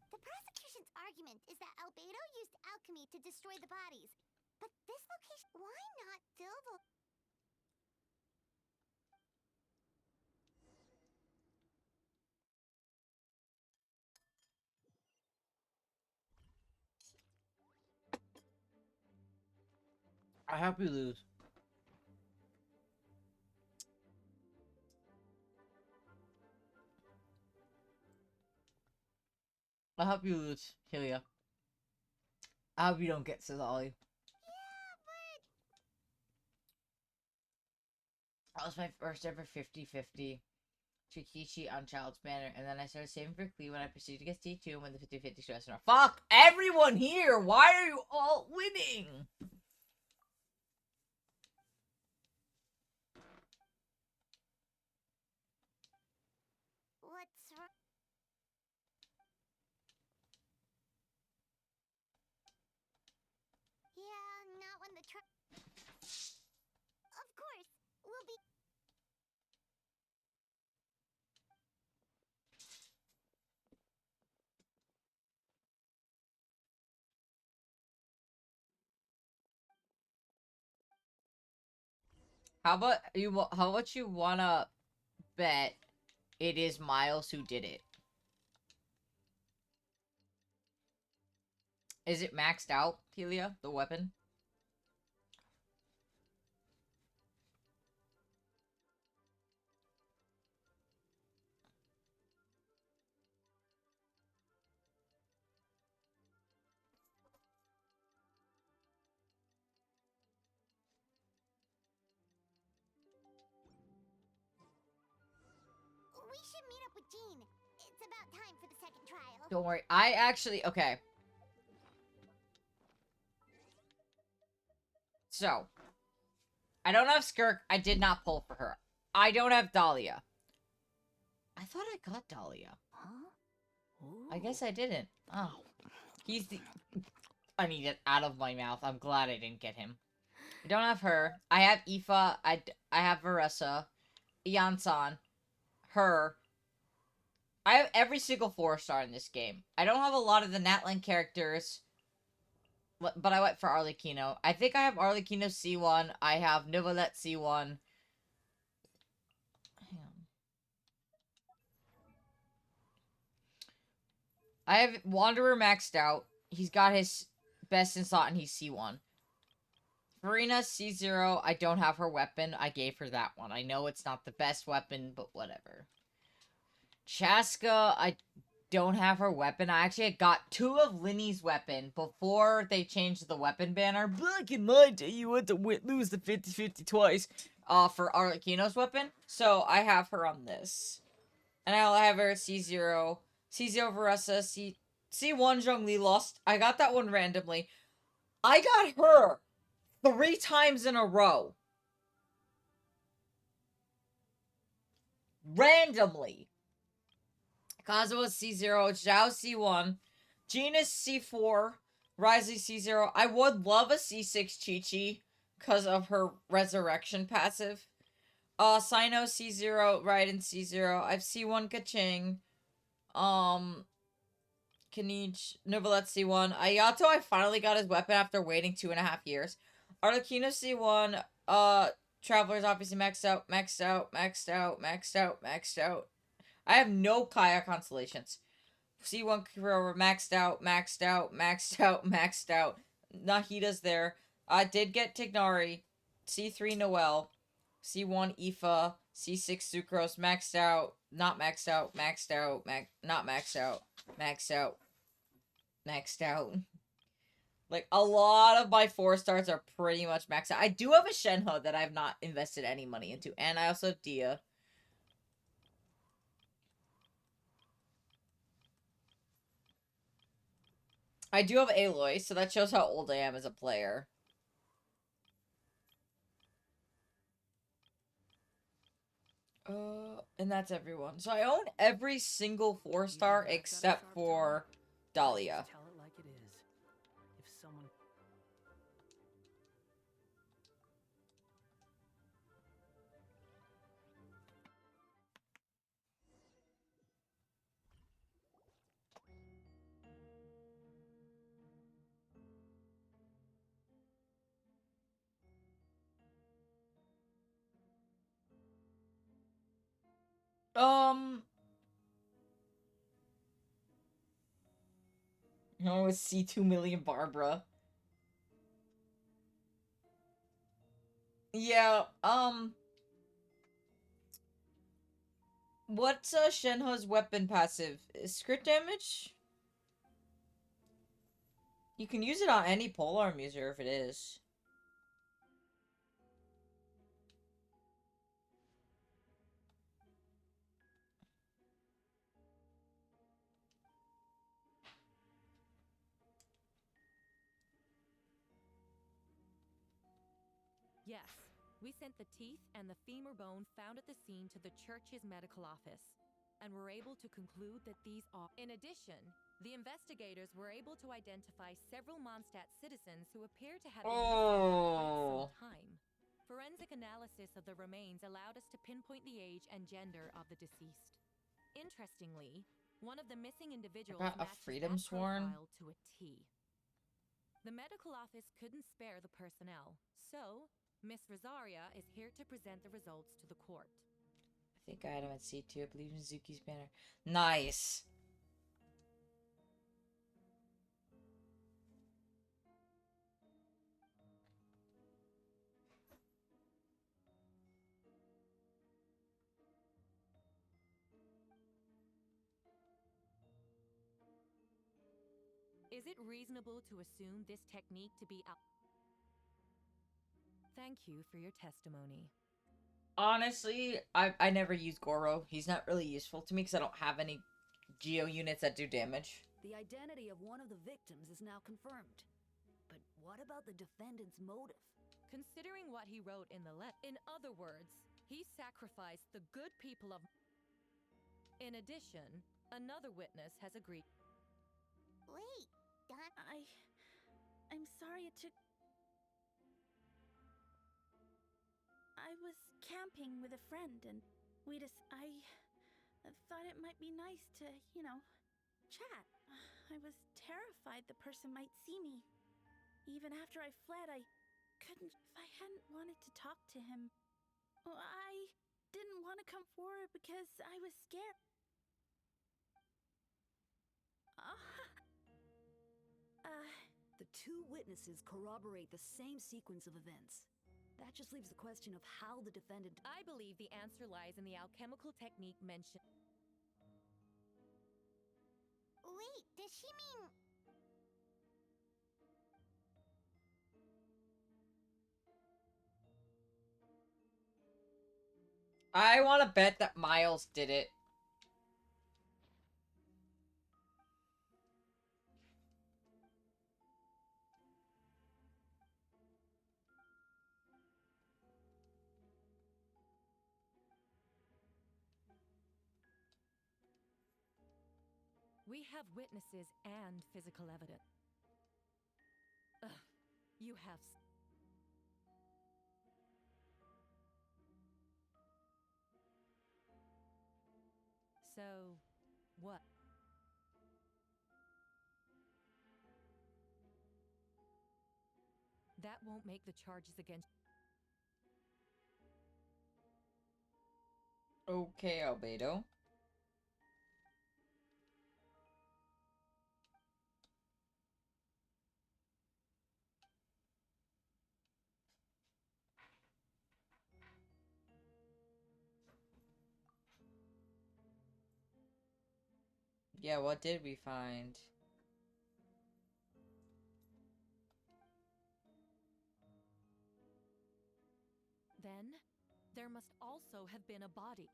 The prosecution's argument is that Albedo used alchemy to destroy the bodies. But this location... Why not fill the... I hope you lose. I hope you lose, Helia. I hope you don't get Cizali. That was my first ever 50-50 Chikichi on Child's Banner, and then I started saving for Klee when I proceeded to get C2 when the 50-50 stress. Fuck everyone here! Why are you all winning? What's wrong? Yeah, not when the truck... Of course, we'll be... How about you? How about you wanna bet it is Miles who did it? Is it maxed out, Telia, the weapon? We should meet up with Jean. It's about time for the second trial. Don't worry. I actually... Okay. So. I don't have Skirk. I did not pull for her. I don't have Dahlia. I thought I got Dahlia. Huh? I guess I didn't. Oh. He's the... I need it out of my mouth. I'm glad I didn't get him. I don't have her. I have Aoife. I have Varessa. Iansan. Her. I have every single 4-star in this game. I don't have a lot of the Natlan characters, but I went for Arlecchino. I think I have Arlecchino C1. I have Novelette C1. Hang on. I have Wanderer maxed out. He's got his best in slot and he's C1. Farina C0. I don't have her weapon. I gave her that one. I know it's not the best weapon, but whatever. Chaska, I don't have her weapon. I actually got 2 of Linny's weapon before they changed the weapon banner. Back in my day, you had to lose the 50-50 twice for Arlecchino's weapon. So I have her on this. And I'll have her at C0. C0 Varessa, C1 Zhongli lost. I got that one randomly. I got her 3 times in a row. Randomly. Kazuha C0, Zhao C1, Genus C4, Risley C0. I would love a C6 Chi-Chi because of her resurrection passive. Sino C0, Raiden C0. I have C1 Kaching. Kanich, Novelette C1. Ayato, I finally got his weapon after waiting 2.5 years. Arlecchino C1. Traveler's obviously maxed out, maxed out, maxed out, maxed out, maxed out. I have no Kaya constellations. C1 Kirora maxed out, maxed out, maxed out, maxed out. Nahida's there. I did get Tignari. C3 Noel. C1 Aoife. C6 Sucrose maxed out. Not maxed out. Maxed out. Not maxed out. Maxed out. Maxed out. Like, a lot of my 4-stars are pretty much maxed out. I do have a Shenhe that I've not invested any money into. And I also have Dia. I do have Aloy, so that shows how old I am as a player. And that's everyone. So I own every single 4-star except for Dahlia. Tell it like it is. If someone... No, it's C2 million Barbara. Yeah, what's Shenhe's weapon passive? Is crit damage? You can use it on any polearm user if it is. Yes, we sent the teeth and the femur bone found at the scene to the church's medical office, and were able to conclude that these are... In addition, the investigators were able to identify several Mondstadt citizens who appear to have been missing for quite some time. Forensic analysis of the remains allowed us to pinpoint the age and gender of the deceased. Interestingly, one of the missing individuals Got a matches Freedom that Sworn? profile to a T. The medical office couldn't spare the personnel, so Miss Rosaria is here to present the results to the court. I think I had him at C2. I believe in Zuki's banner. Nice. Is it reasonable to assume this technique to be out? Thank you for your testimony. Honestly, I never use Goro. He's not really useful to me because I don't have any Geo units that do damage. The identity of one of the victims is now confirmed. But what about the defendant's motive? Considering what he wrote in the letter, in other words, he sacrificed the good people of... In addition, another witness has agreed. Wait, I'm sorry it took... I was camping with a friend and I thought it might be nice to, you know, chat. I was terrified the person might see me. Even after I fled, I couldn't... If I hadn't wanted to talk to him... Well, I didn't want to come forward because I was scared. The two witnesses corroborate the same sequence of events. That just leaves the question of how the defendant... I believe the answer lies in the alchemical technique mentioned. Wait, does she mean... I want to bet that Miles did it. We have witnesses and physical evidence. Ugh, you have... So, what? That won't make the charges against... Okay, Albedo. Yeah, what did we find? Then, there must also have been a body.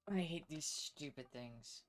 I hate these stupid things.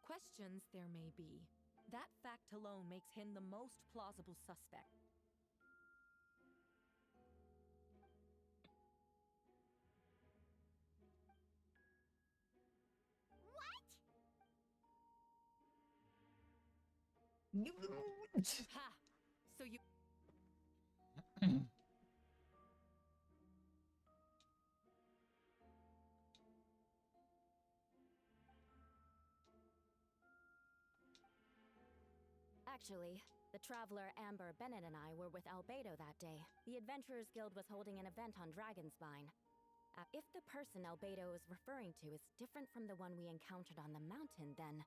Questions there may be. That fact alone makes him the most plausible suspect. What? Ha! So you... Actually, the traveler Amber Bennett and I were with Albedo that day. The Adventurers Guild was holding an event on Dragonspine. If the person Albedo is referring to is different from the one we encountered on the mountain, then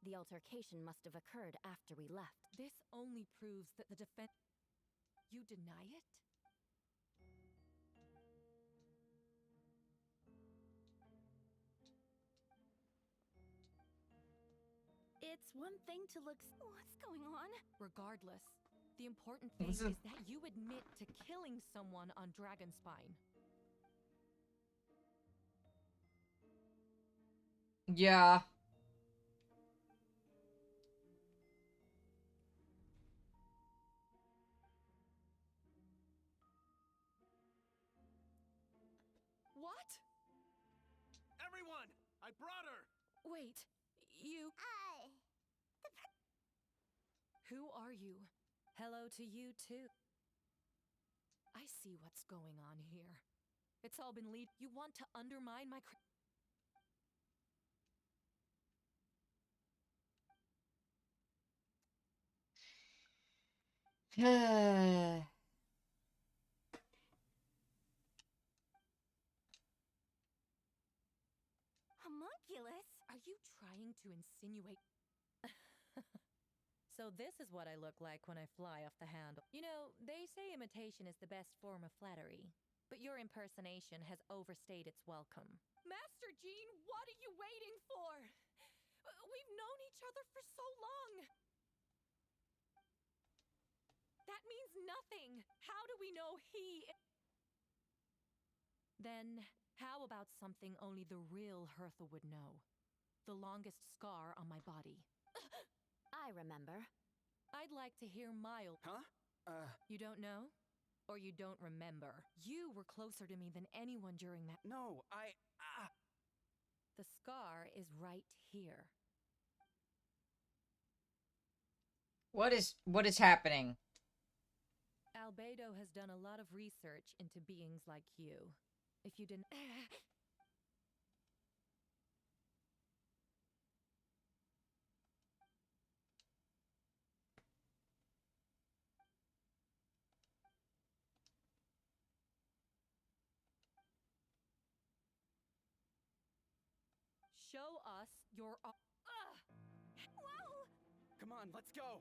the altercation must have occurred after we left. This only proves that the defense... You deny it? It's one thing to look... What's going on? Regardless, the important thing is that you admit to killing someone on Dragonspine. Yeah. What? Everyone! I brought her! Wait, you... Who are you? Hello to you, too. I see what's going on here. It's all been lead... You want to undermine my... Homunculus? Are you trying to insinuate... So this is what I look like when I fly off the handle. You know, they say imitation is the best form of flattery, but your impersonation has overstayed its welcome. Master Jean, what are you waiting for? We've known each other for so long. That means nothing. How do we know he... Then, how about something only the real Hertha would know? The longest scar on my body. I remember. I'd like to hear Miles. Huh? You don't know? Or you don't remember? You were closer to me than anyone during that... No, The scar is right here. What is happening? Albedo has done a lot of research into beings like you. If you didn't... Show us your... Whoa! Come on, let's go!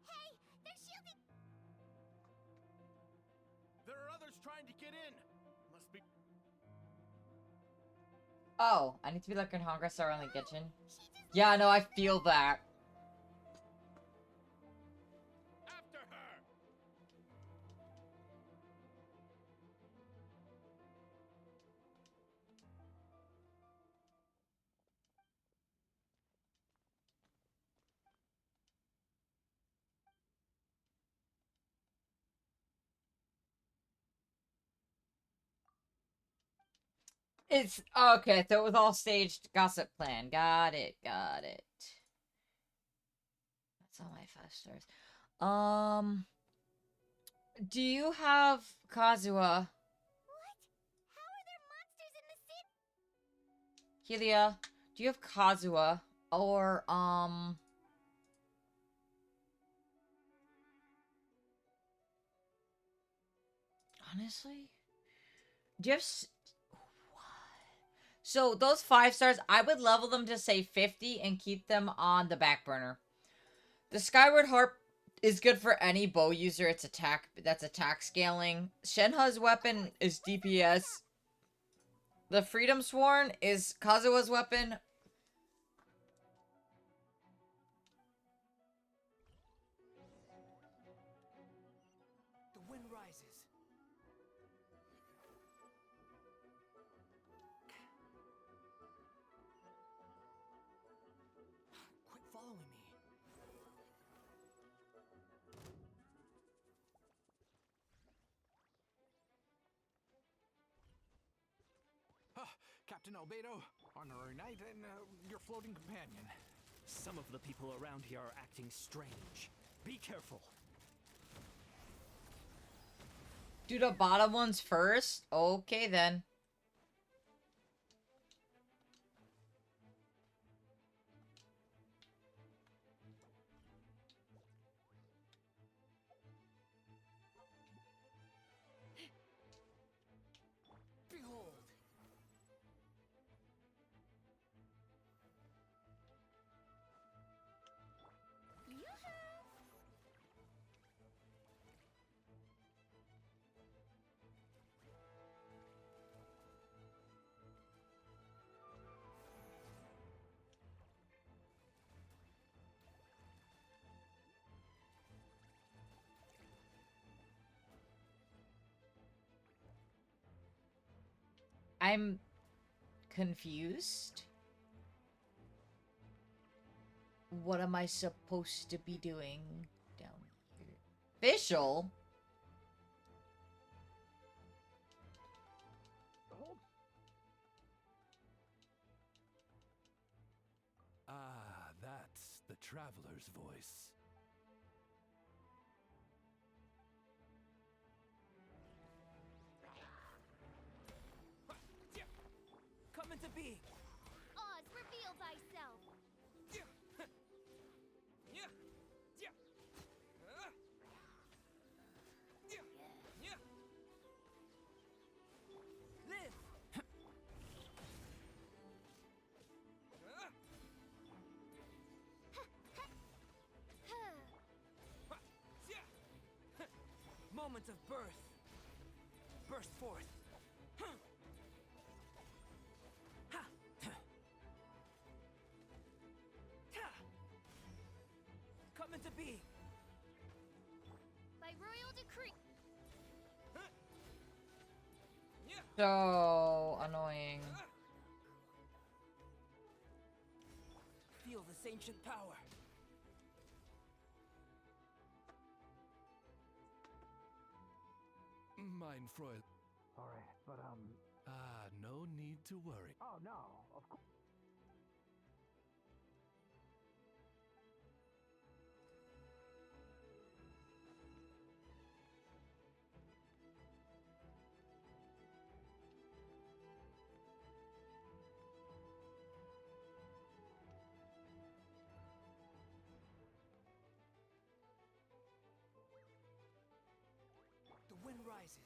Hey, they're shielding. There are others trying to get in! Must be... Oh, I need to be like in Honkai Star Only Kitchen. Yeah, no, I feel that. After her! It's okay, so it was all staged gossip plan. Got it, got it. That's all my 5 stars. Do you have Kazuha? What? How are there monsters in the city? Helia, do you have Kazuha? Or, honestly? Do you have... So, those 5 stars, I would level them to, say, 50 and keep them on the back burner. The Skyward Harp is good for any bow user. It's that's attack scaling. Shenhe's weapon is DPS. The Freedom Sworn is Kazuha's weapon. The wind rises. Quit following me. Captain Albedo, honorary knight, and your floating companion. Some of the people around here are acting strange. Be careful. Do the bottom ones first? Okay, then. Behold. I'm confused. What am I supposed to be doing down here? Official? Ah, that's the traveler's voice. Come into being. Oz, reveal thyself. Live. Moment of birth. Burst forth. Come into being. By royal decree. So annoying. Feel this ancient power. Mein Freund. Alright, but Ah, no need to worry. oh no, of course. The wind rises.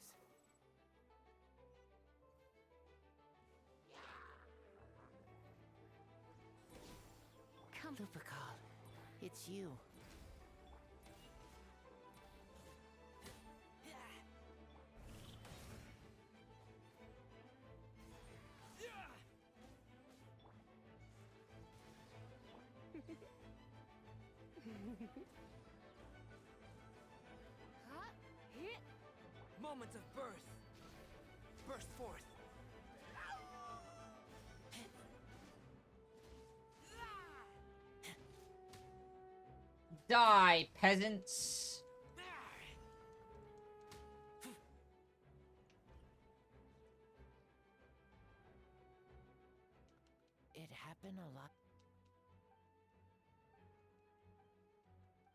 Come, Lupacol. It's you. Moment of birth. Burst forth. Die, peasants. It happened a lot.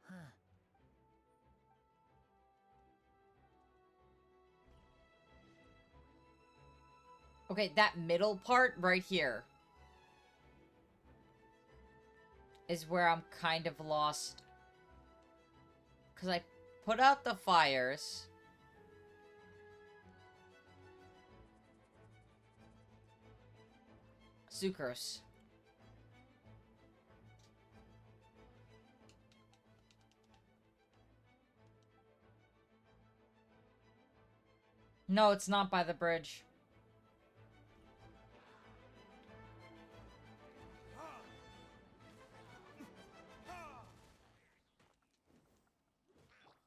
Huh. Okay, that middle part right here is where I'm kind of lost. Because I put out the fires. Sucrose. No, it's not by the bridge.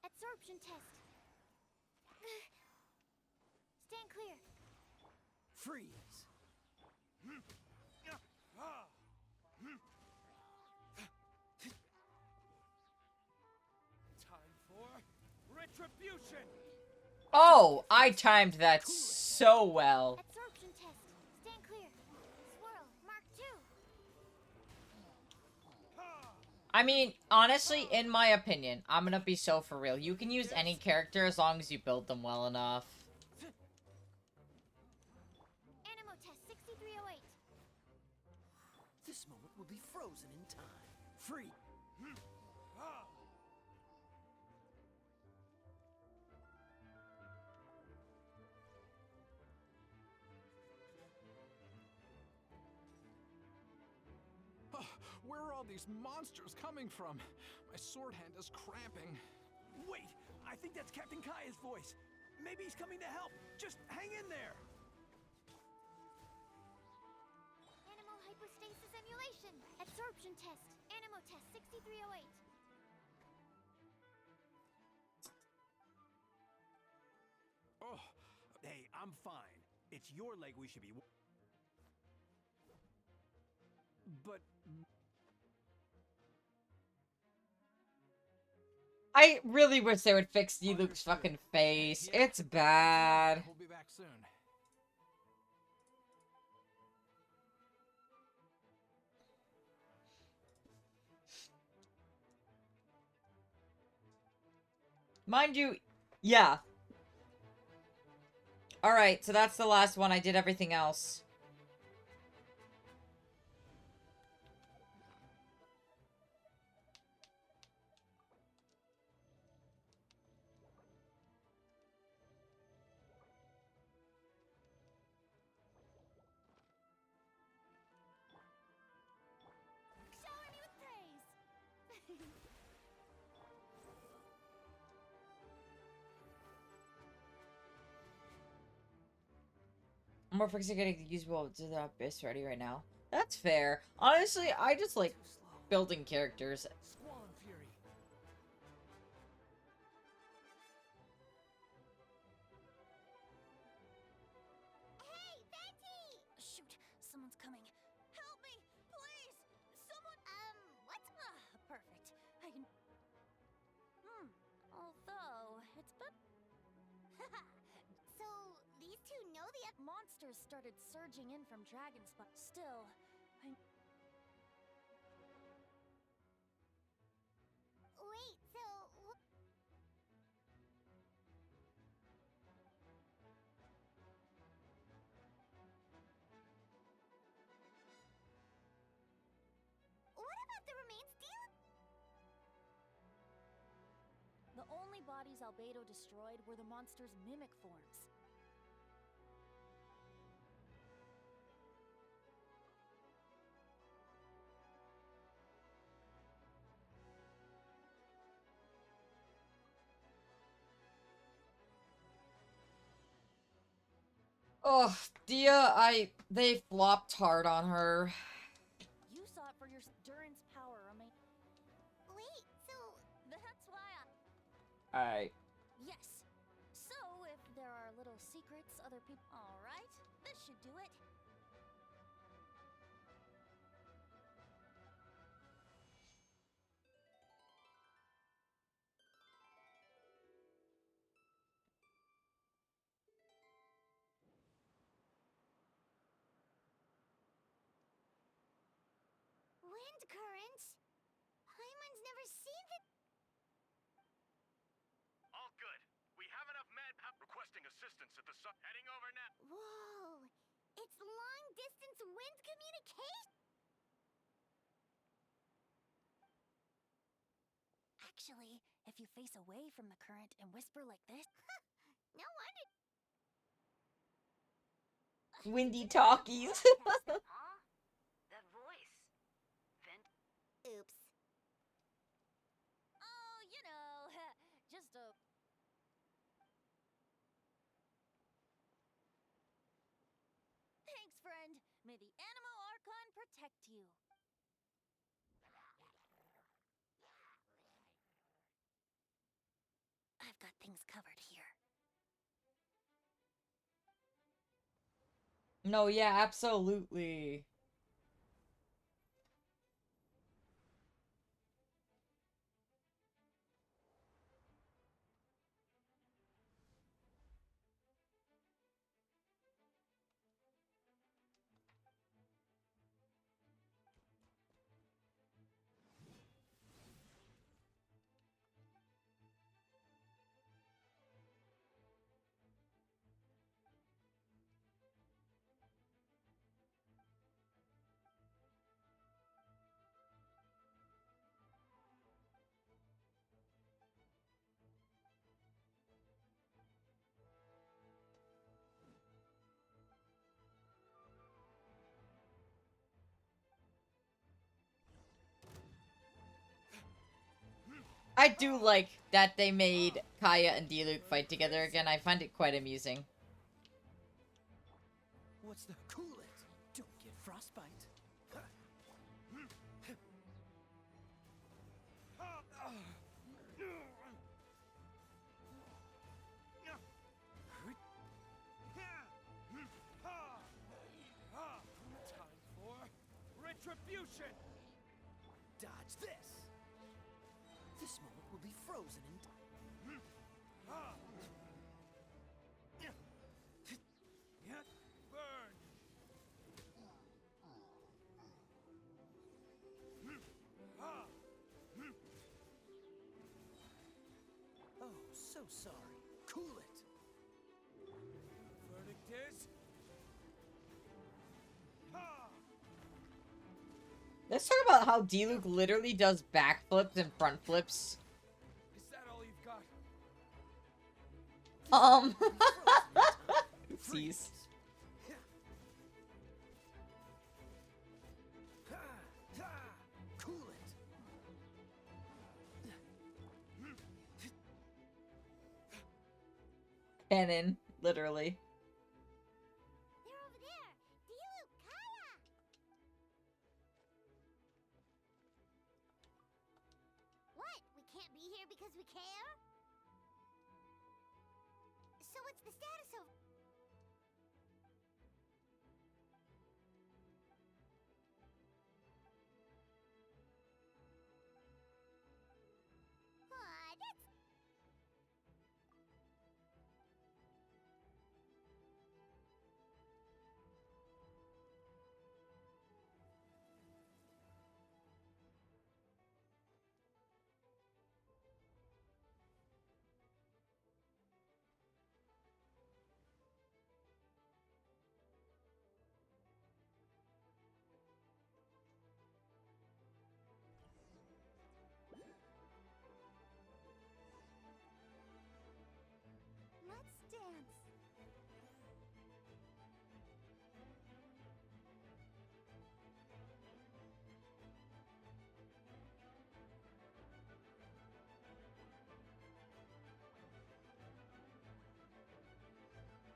Absorption test. Stand clear. Freeze. Time for retribution. Oh, I timed that so well. Absorption test. Stand clear. Swirl. Mark 2. I mean, honestly, in my opinion, I'm gonna be so for real. You can use any character as long as you build them well enough. Animo test 6308. This moment will be frozen in time. Free. Where are all these monsters coming from? My sword hand is cramping. Wait! I think that's Captain Kaya's voice. Maybe he's coming to help. Just hang in there. Animo hypostasis emulation. Absorption test. Animo test 6308. Oh, hey, I'm fine. It's your leg we should be. But I really wish they would fix Luke's fucking face. It's bad. We'll be back soon. Mind you, yeah. Alright, so that's the last one. I did everything else. Shower me with praise. I'm more fixing getting the usable to the abyss ready right now. That's fair. Honestly, I just like building characters. Squall and Fury. Hey, Venti! Shoot, someone's coming. Help me, please! Someone. What? Perfect. I can. Although it's been. So, these two know the Monsters started surging in from Dragonspot. Still, Wait, so... What about the remains deal? the only bodies Albedo destroyed were the monster's mimic forms. Oh, they flopped hard on her. You saw it for your Durin's power remain. Wait, so... That's why Alright. Yes. So, if there are little secrets other people. Alright, this should do it. Wind currents? Paimon's never seen the... All good. We have enough manpower. Requesting assistance at the sun. Heading over now. Whoa! It's long-distance wind communication! Actually, if you face away from the current and whisper like this. No wonder... Windy talkies. Huh? That voice. Oops. Oh, you know, just a. Thanks, friend. May the Animo Archon protect you. I've got things covered here. No, yeah, absolutely. I do like that they made Kaya and Diluc fight together again. I find it quite amusing. What's the cool it? Don't get frostbite. Time for retribution! Dodge this! This moment will be frozen in Burn! Oh, so sorry. Cool it! Verdict is... Let's talk about how Diluc literally does backflips and front flips. Is that all you've got? Oopsies. Cool it! Cannon, literally. They're over there! Diluc, Kaya! What? We can't be here because we care? So what's the status of... Aw, that's... Let's dance.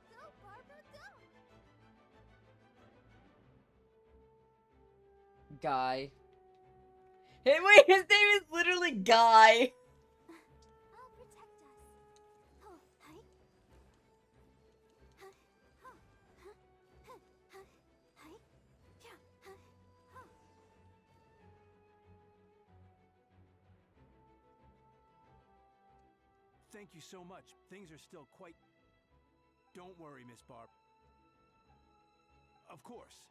Go, Barbara, go! Guy. Hey, wait, his name is literally Guy. I'll protect us. Oh, hi. Huh, huh, huh, huh, huh, hi. Yeah, huh, huh. Thank you so much. Things are still quite... Don't worry, Miss Barb. Of course.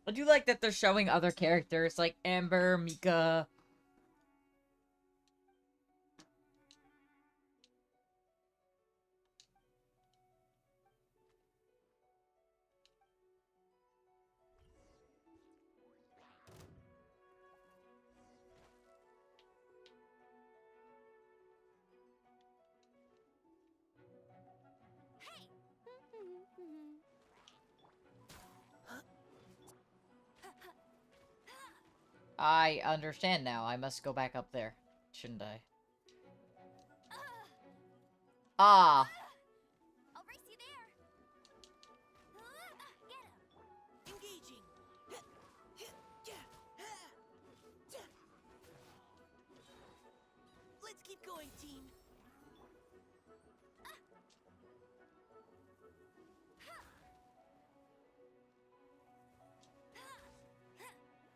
I do like that they're showing other characters like Amber, Mika. I understand now. I must go back up there, shouldn't I? Ah. I'll race you there. Get him. Engaging. Let's keep going, team.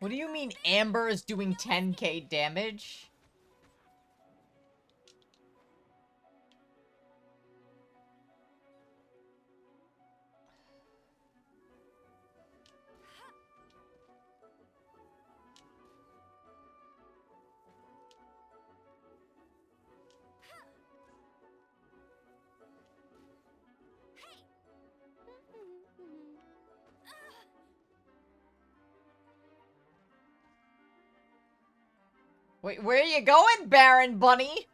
What do you mean Amber is doing 10k damage? Wait, where are you going, Baron Bunny?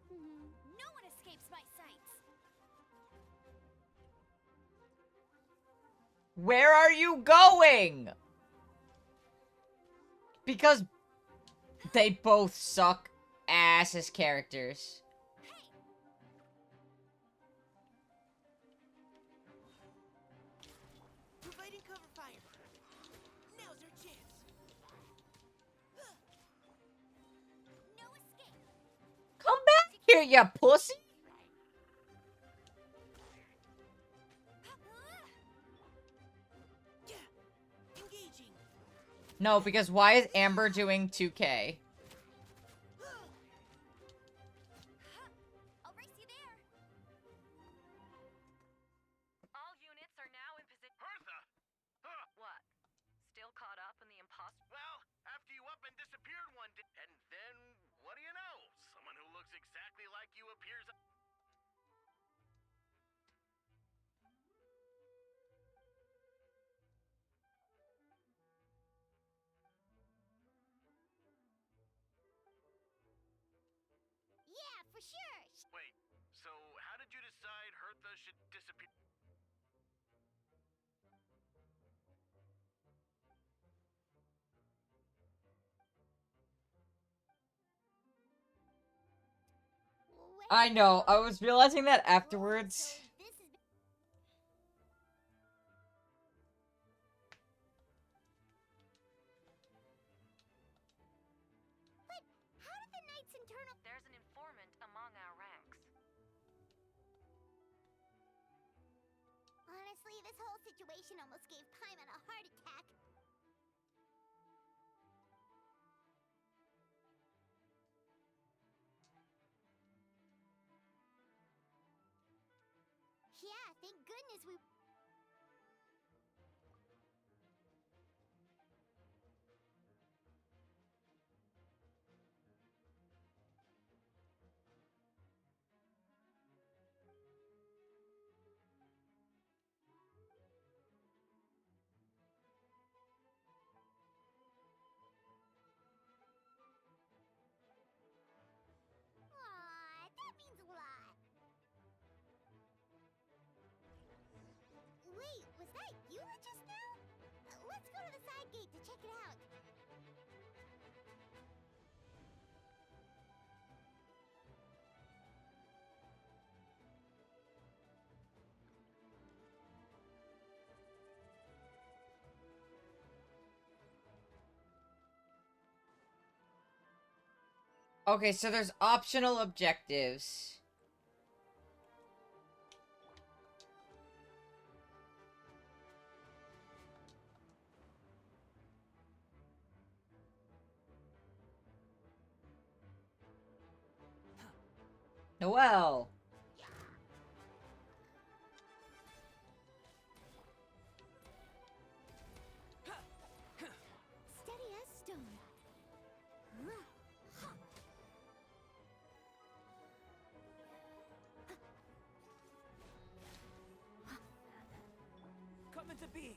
No one escapes my sights. Where are you going? Because they both suck ass as characters. Providing cover fire. Now's our chance. No escape. Come back here, you pussy! Engaging. No, because why is Amber doing 2k? I'll race you there. All units are now in position. Hertha! Huh. What? Still caught up in the imposter? Well, after you up and disappeared one day, and then, what do you know? Someone who looks exactly like you appears... Yeah, for sure. Wait, so how did you decide Hertha should disappear? I know, I was realizing that afterwards. But how did the Knights internal? There's an informant among our ranks. Honestly, this whole situation almost gave Paimon a heart attack. Yeah, thank goodness we... Aw, that means a lot. Wait, was that Eula just now? Let's go to the side gate to check it out. Okay, so there's optional objectives. Noelle. Steady as stone. Come into being.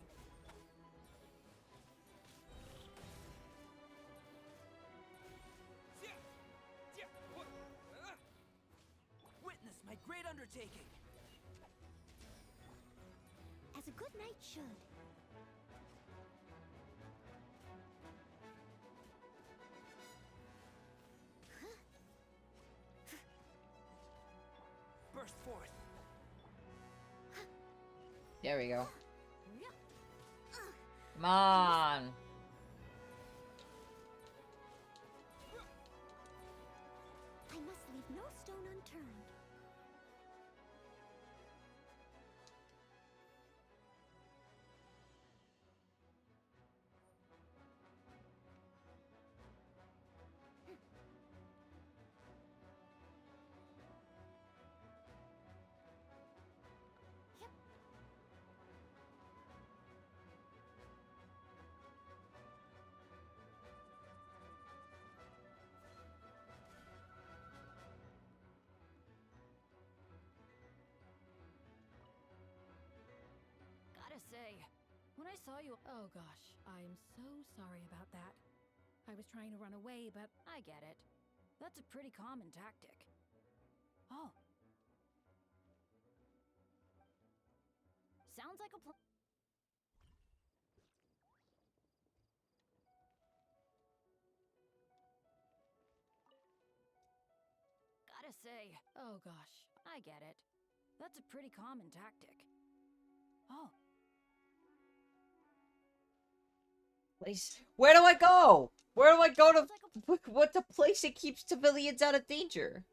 Witness my great undertaking. as a good knight should. Burst forth. There we go. Come on. I must leave no stone unturned. Gotta say, when I saw you. Oh gosh, I'm so sorry about that. I was trying to run away, but I get it. That's a pretty common tactic. Oh. Sounds like a plan. Gotta say, oh gosh. I get it. That's a pretty common tactic. Oh. Place. Where do I go? Where do I go to? What the place that keeps civilians out of danger?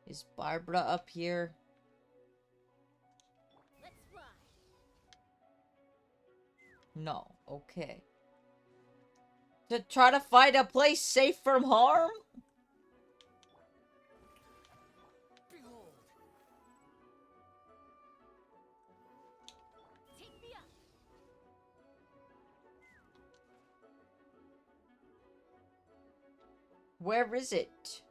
Is Barbara up here? Let's fly. No. Okay. To try to find a place safe from harm? Behold. Take me up. Where is it?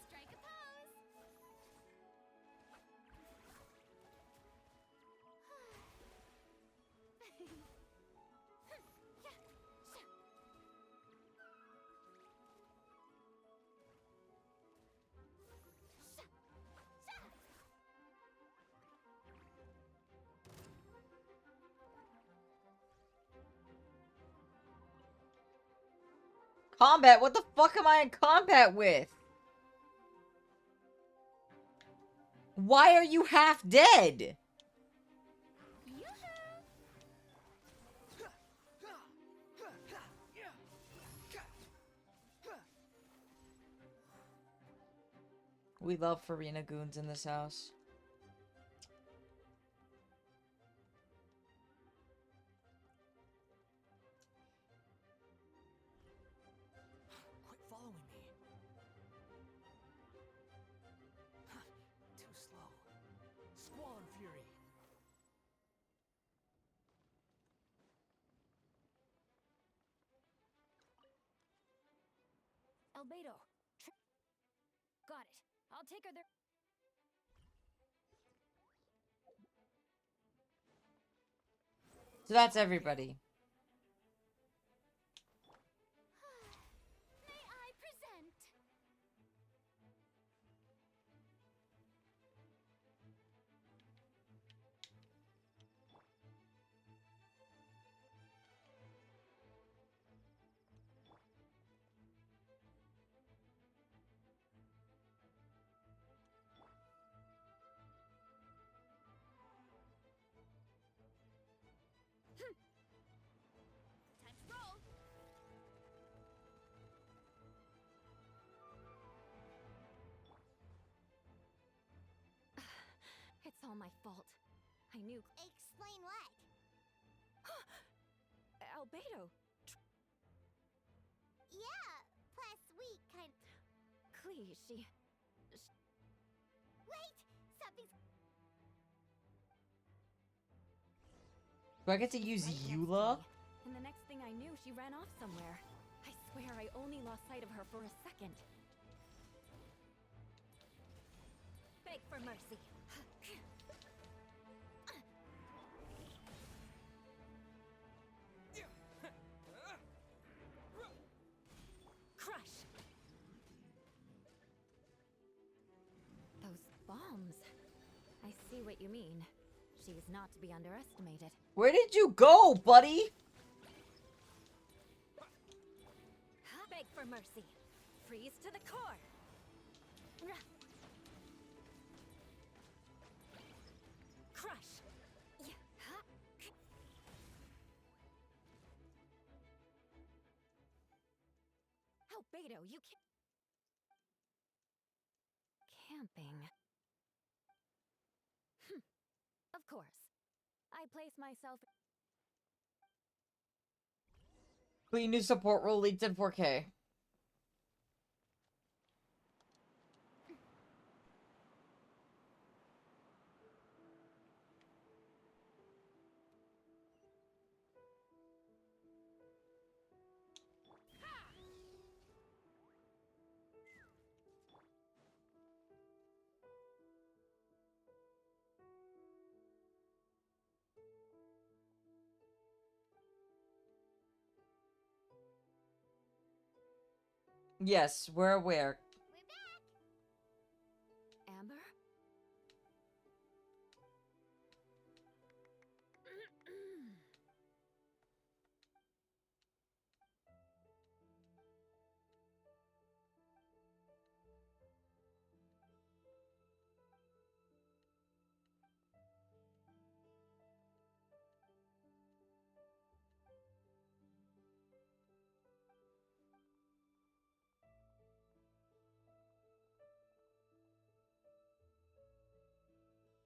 Strike a pose. Combat? What the fuck am I in combat with? Why are you half dead? We love Farina goons in this house. Quit following me. Too slow. Squall and fury. Albedo. Got it. I'll take her there. So that's everybody. May I present? my fault. I knew. Explain what? Albedo! Yeah, plus we kind. Clee, she. Wait! Something's. Do I get to use Eula? And the next thing I knew, she ran off somewhere. I swear I only lost sight of her for a second. Beg for mercy. Crush! Those bombs. I see what you mean. She is not to be underestimated. Where did you go, buddy? Beg for mercy. Freeze to the core. Crush. Albedo, you can't. Camping. Of course. I place myself. Clean new support role leaked in 4K. Yes, we're aware. Amber?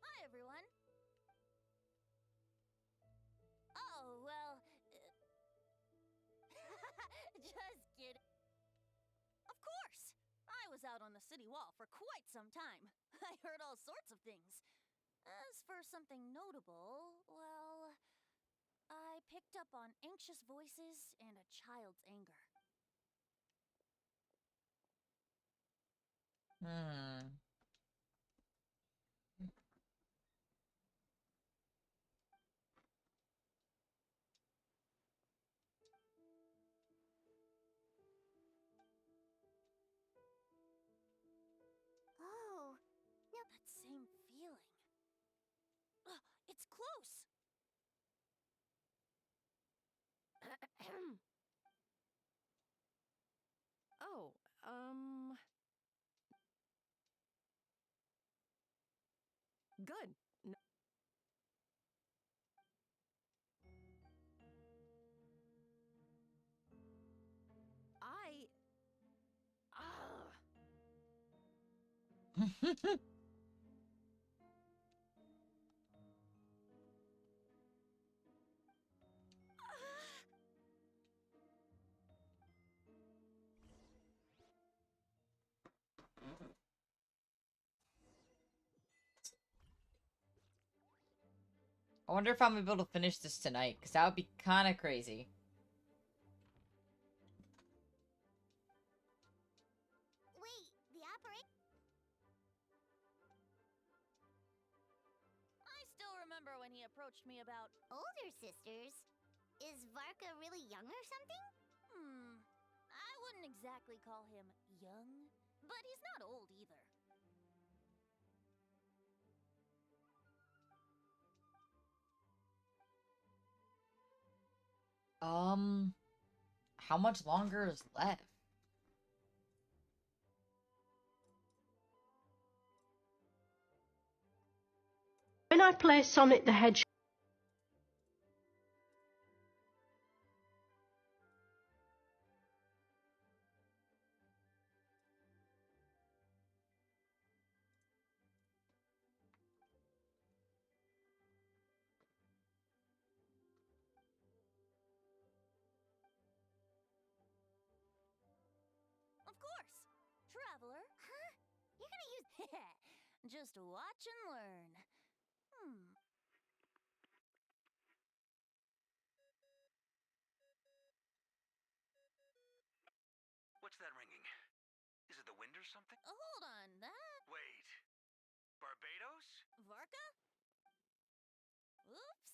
Hi, everyone. Oh, well. Just kidding. Of course! I was out on the city wall for quite some time. I heard all sorts of things. As for something notable, well, I picked up on anxious voices and a child's anger. Oh, no. That same feeling. Ugh, it's close! Oh, good. I wonder if I'm able to finish this tonight, because that would be kind of crazy. Wait, the operator. I still remember when he approached me about Older sisters? Is Varka really young or something? I wouldn't exactly call him young, but he's not old either. How much longer is left? When I play Sonic the Hedgehog. Just watch and learn. What's that ringing? Is it the wind or something? Hold on, that... Wait. Barbados? Varka? Oops,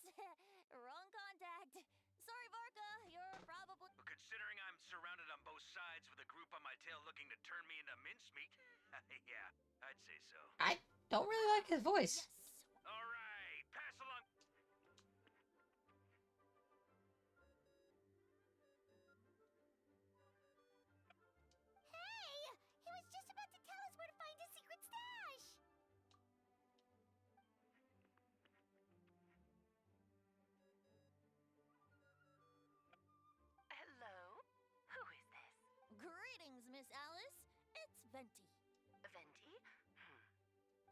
wrong contact. Sorry, Varka, you're probably... Considering I'm surrounded on both sides with a group on my tail looking to turn me into mincemeat, yeah, I'd say so. I don't really like his voice. Yes. All right, pass along. Hey! He was just about to tell us where to find his secret stash! Hello? Who is this? Greetings, Miss Alice. It's Venti. Venti?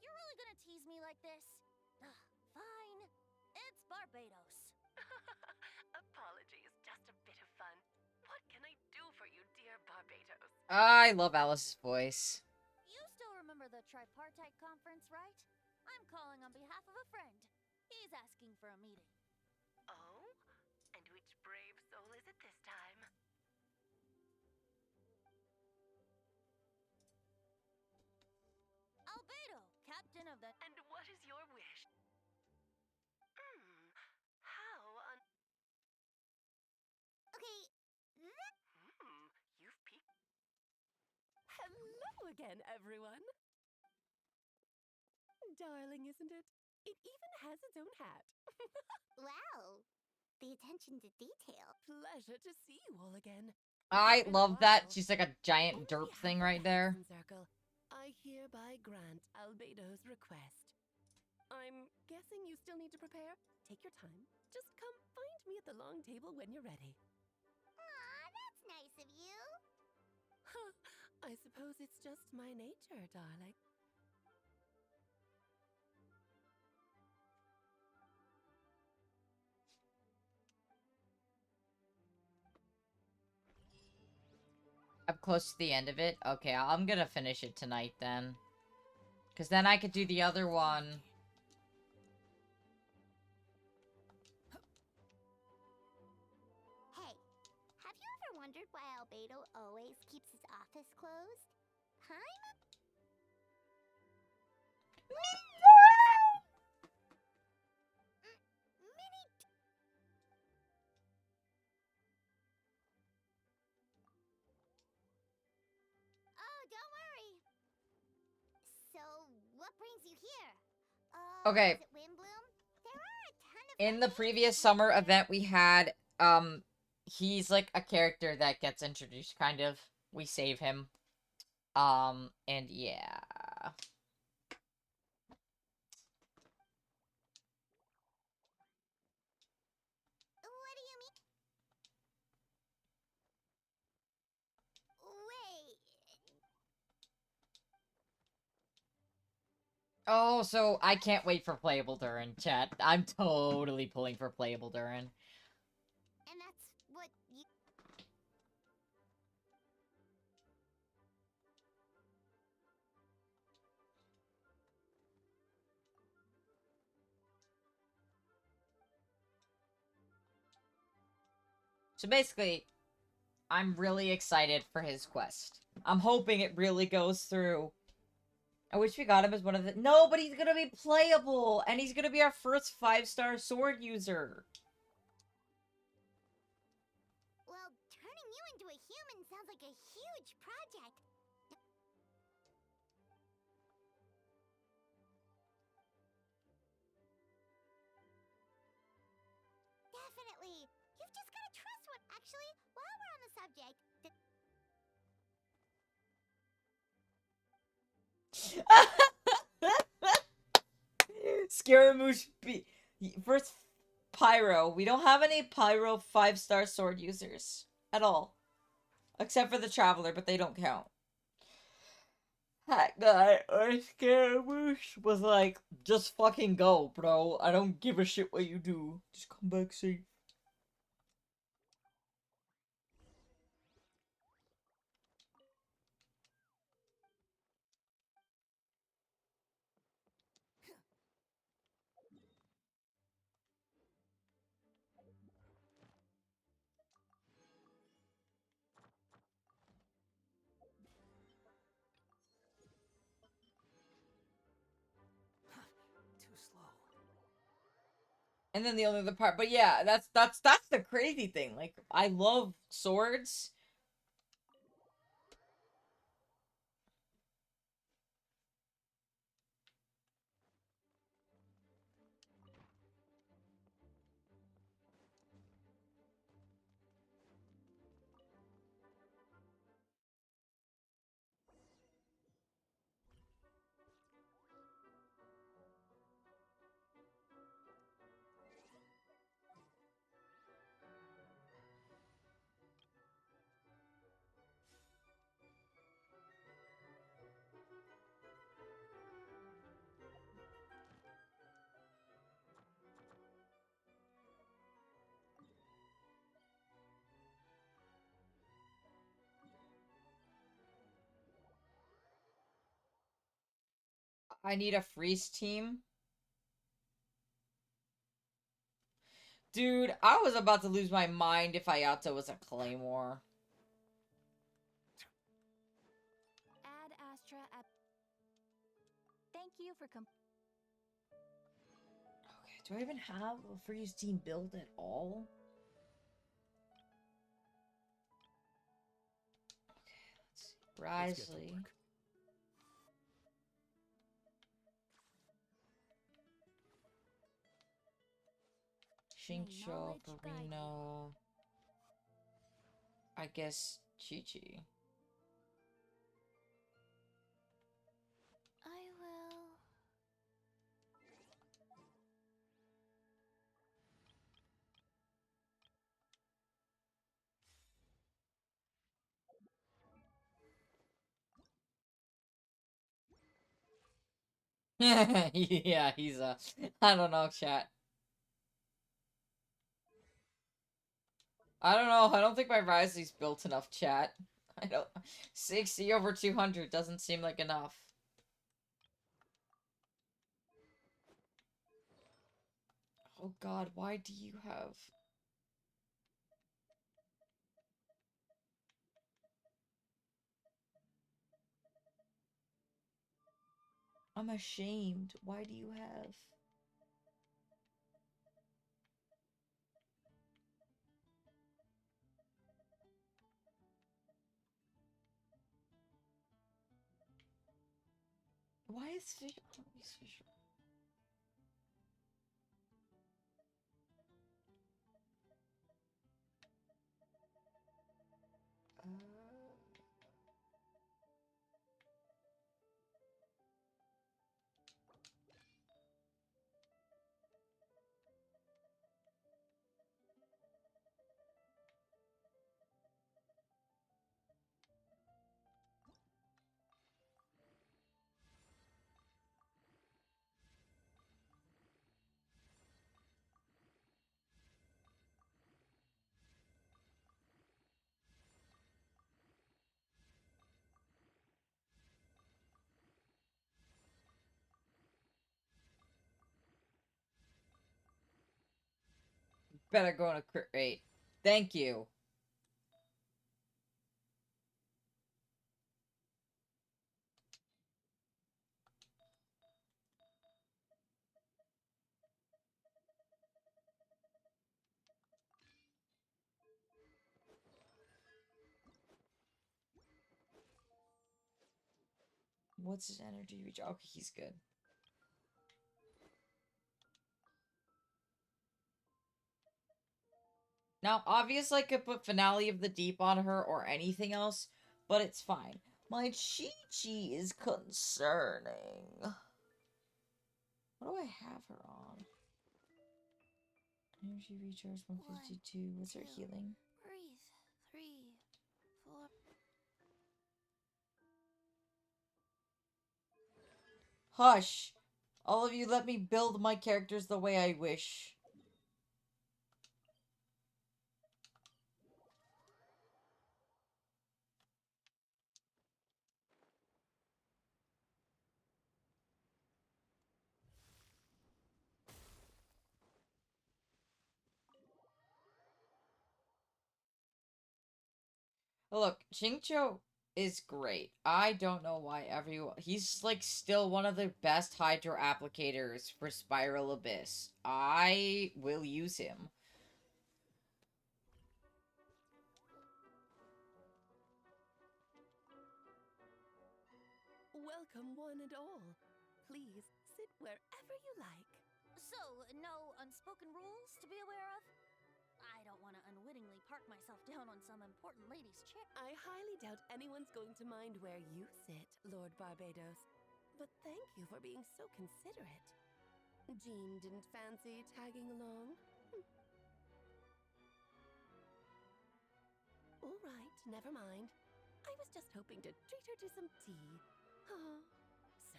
You're really gonna tease me like this? Fine. It's Barbados. Apologies, just a bit of fun. What can I do for you, dear Barbados? I love Alice's voice. You still remember the tripartite conference, right? I'm calling on behalf of a friend. He's asking for a meeting. Oh? And which brave soul is it this time? Albedo, captain of the... And what is your wish? How on... Okay, you've peeked... Hello again, everyone! Darling, isn't it? It even has its own hat. Wow, the attention to detail. Pleasure to see you all again. I love that. She's like a giant derp thing right there. Circle, I hereby grant Albedo's request. I'm guessing you still need to prepare? Take your time. Just come find me at the long table when you're ready. Aw, that's nice of you. Huh, I suppose it's just my nature, darling. I'm close to the end of it. Okay, I'm gonna finish it tonight then. Because then I could do the other one. Hey, have you ever wondered why Albedo always keeps his office closed? Time? Oh, don't worry. So, what brings you here? Okay. Is it Windbloom? There are a ton of... In the previous summer event we had, he's like a character that gets introduced, kind of. We save him. And yeah. What do you mean? Wait. Oh, so I can't wait for Playable Durin, chat. I'm totally pulling for Playable Durin. And that's what you... So basically, I'm really excited for his quest. I'm hoping it really goes through. I wish we got him as one of the... No, but he's gonna be playable! And he's gonna be our first 5-star sword user! Well, turning you into a human sounds like a huge project. Definitely. You've just gotta trust what... Actually, while we're on the subject... Scaramouche first Pyro. We don't have any Pyro 5-star sword users. At all. Except for the Traveler, but they don't count. That guy, or Scaramouche, was like, just fucking go, bro. I don't give a shit what you do. Just come back safe. And then the only other part, but yeah, that's the crazy thing. Like, I love swords. I need a freeze team. Dude, I was about to lose my mind if Ayato was a claymore. Ad Astra at. Thank you for Okay, do I even have a freeze team build at all? Okay, let's see. Risley. Xingqiu, Farina. I guess Chi-Chi. I will. Yeah, he's a... I don't know, chat. I don't know. I don't think my Risley's built enough, chat. I don't... 60 over 200 doesn't seem like enough. Oh god, why do you have... I'm ashamed. Why do you have... Why is fish... fish... Better go on a crit rate. Thank you. What's his energy reach? Okay, he's good. Now, obviously, I could put Finale of the Deep on her or anything else, but it's fine. My Chi-Chi is concerning. What do I have her on? Energy recharge 152. What's her healing? Breathe. 3, 4. Hush! All of you let me build my characters the way I wish. Look, Xingqiu is great. I don't know why everyone... He's, like, still one of the best hydro applicators for Spiral Abyss. I will use him. Welcome, one and all. Please sit wherever you like. So, no unspoken rules to be aware of? I don't want to unwittingly park myself down on some important lady's chair. I highly doubt anyone's going to mind where you sit, Lord Barbados. But thank you for being so considerate. Jean didn't fancy tagging along? All right, never mind. I was just hoping to treat her to some tea. Oh. So,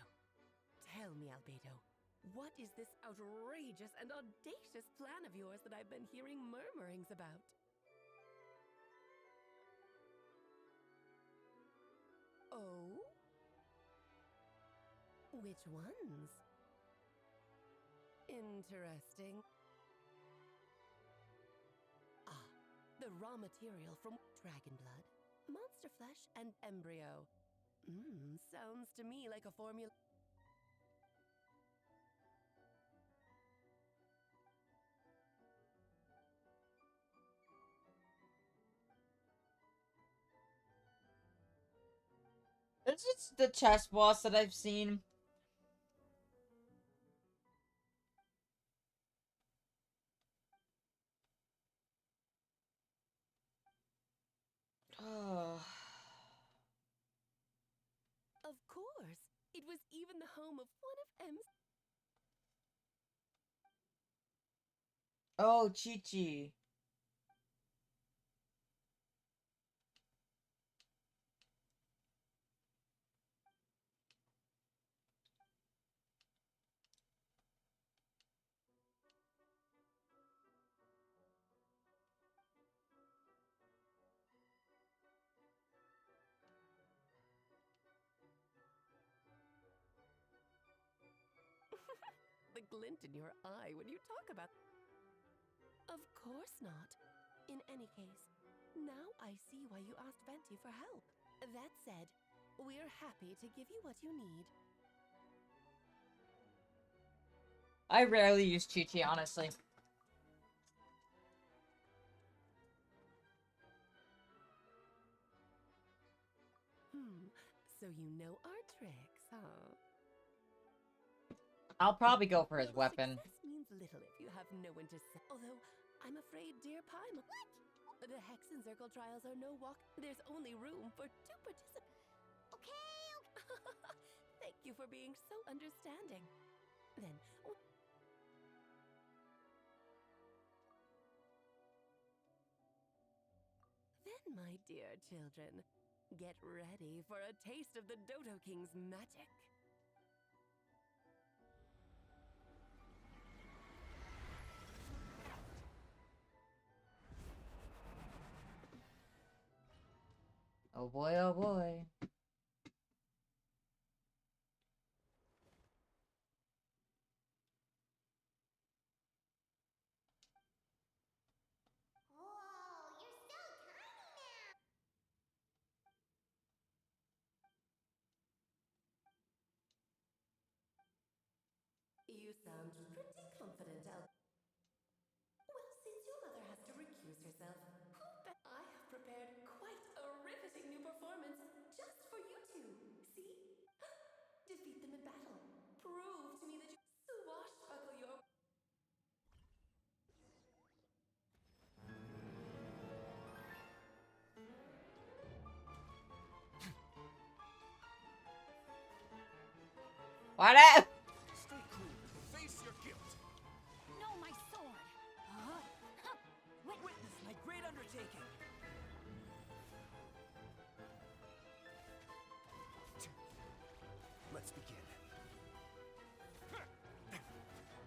tell me, Albedo, what is this outrageous and audacious plan of yours that I've been hearing murmurings about? Oh? Which ones? Interesting. Ah, the raw material from dragon blood, monster flesh, and embryo. Sounds to me like a formula. It's just the chess boss that I've seen. Oh. Of course, it was even the home of one of M's. Oh, Chi-Chi. The glint in your eye when you talk about. Of course not. In any case, now I see why you asked Venti for help. That said, we're happy to give you what you need. I rarely use Chi-Chi, honestly. So you know our tricks, huh? I'll probably go for his weapon. Success means little if you have no one to say. Although, I'm afraid dear Paimon... What? The Hex and Circle trials are no walk. There's only room for 2 participants. Okay. Thank you for being so understanding. Then... Then, my dear children, get ready for a taste of the Dodo King's magic. Oh boy, oh boy. You sound pretty confident, Well, since your mother has to recuse herself, I have prepared quite a riveting new performance just for you two. See? Defeat them in battle. Prove to me that you swashbuckle your... What up? Stay cool. Face your guilt. No, my sword! Witness my great undertaking. Let's begin.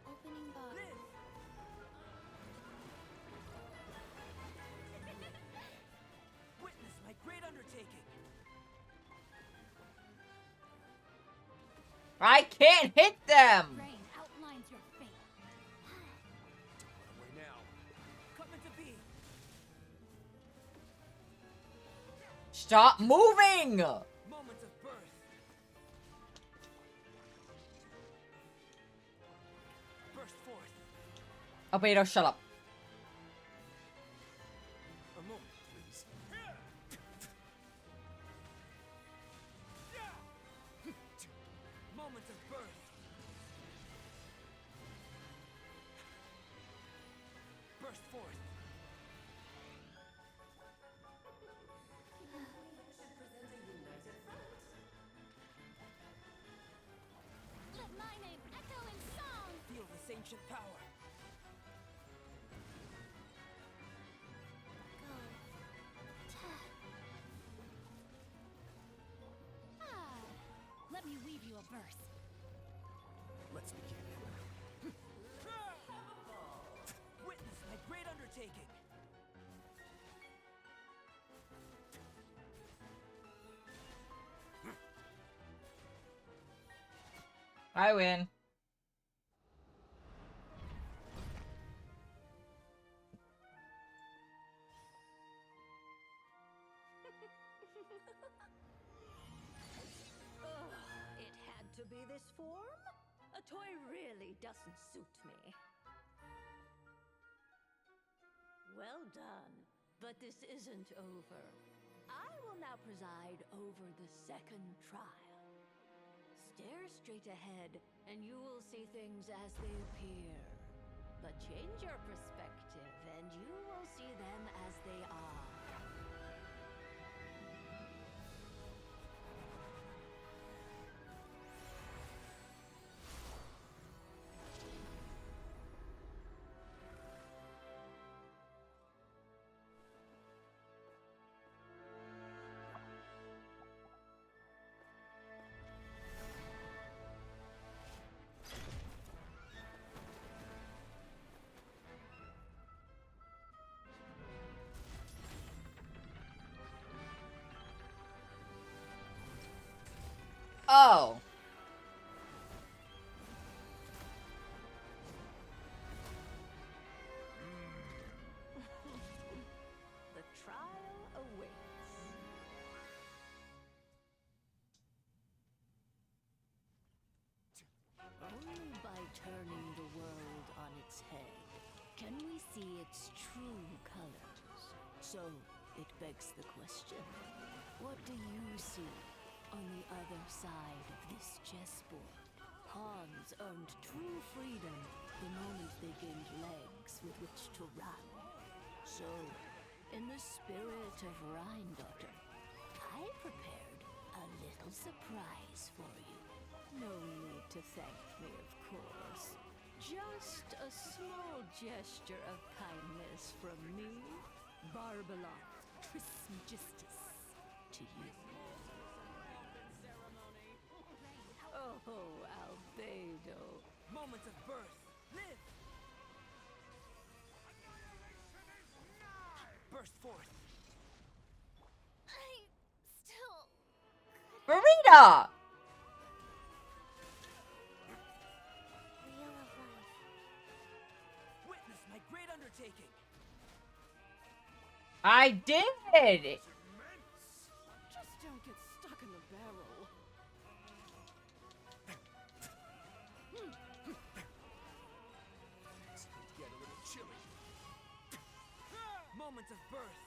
Opening box. Witness my great undertaking. I can't hit them! Rain outlines your fate. Away now. Come into being. Stop moving! Moments of birth. Burst forth. Albedo, shut up. A moment, please. Moments of birth. Burst forth. Let my name echo in song! Feel this ancient power. Let me weave you a verse. Let's begin. Witness my great undertaking. I win. It had to be this form? A toy really doesn't suit me. Well done, but this isn't over. I will now preside over the second trial. Stare straight ahead, and you will see things as they appear. But change your perspective, and you will see them as they are. Oh. The trial awaits. Only by turning the world on its head can we see its true colors. So, it begs the question, what do you see on the other side of this chessboard? Pawns earned true freedom the moment they gained legs with which to run. So, in the spirit of Rainerfalls, I prepared a little surprise for you. No need to thank me, of course. Just a small gesture of kindness from me, Barbalon Trismegistus, to you. Oh, Albedo. Moments of birth. Live. Burst forth. I still... Marina! Wheel of life. Witness my great undertaking. I did! Just don't get stuck in the barrel. It's going to get a little chilly. Moments of birth.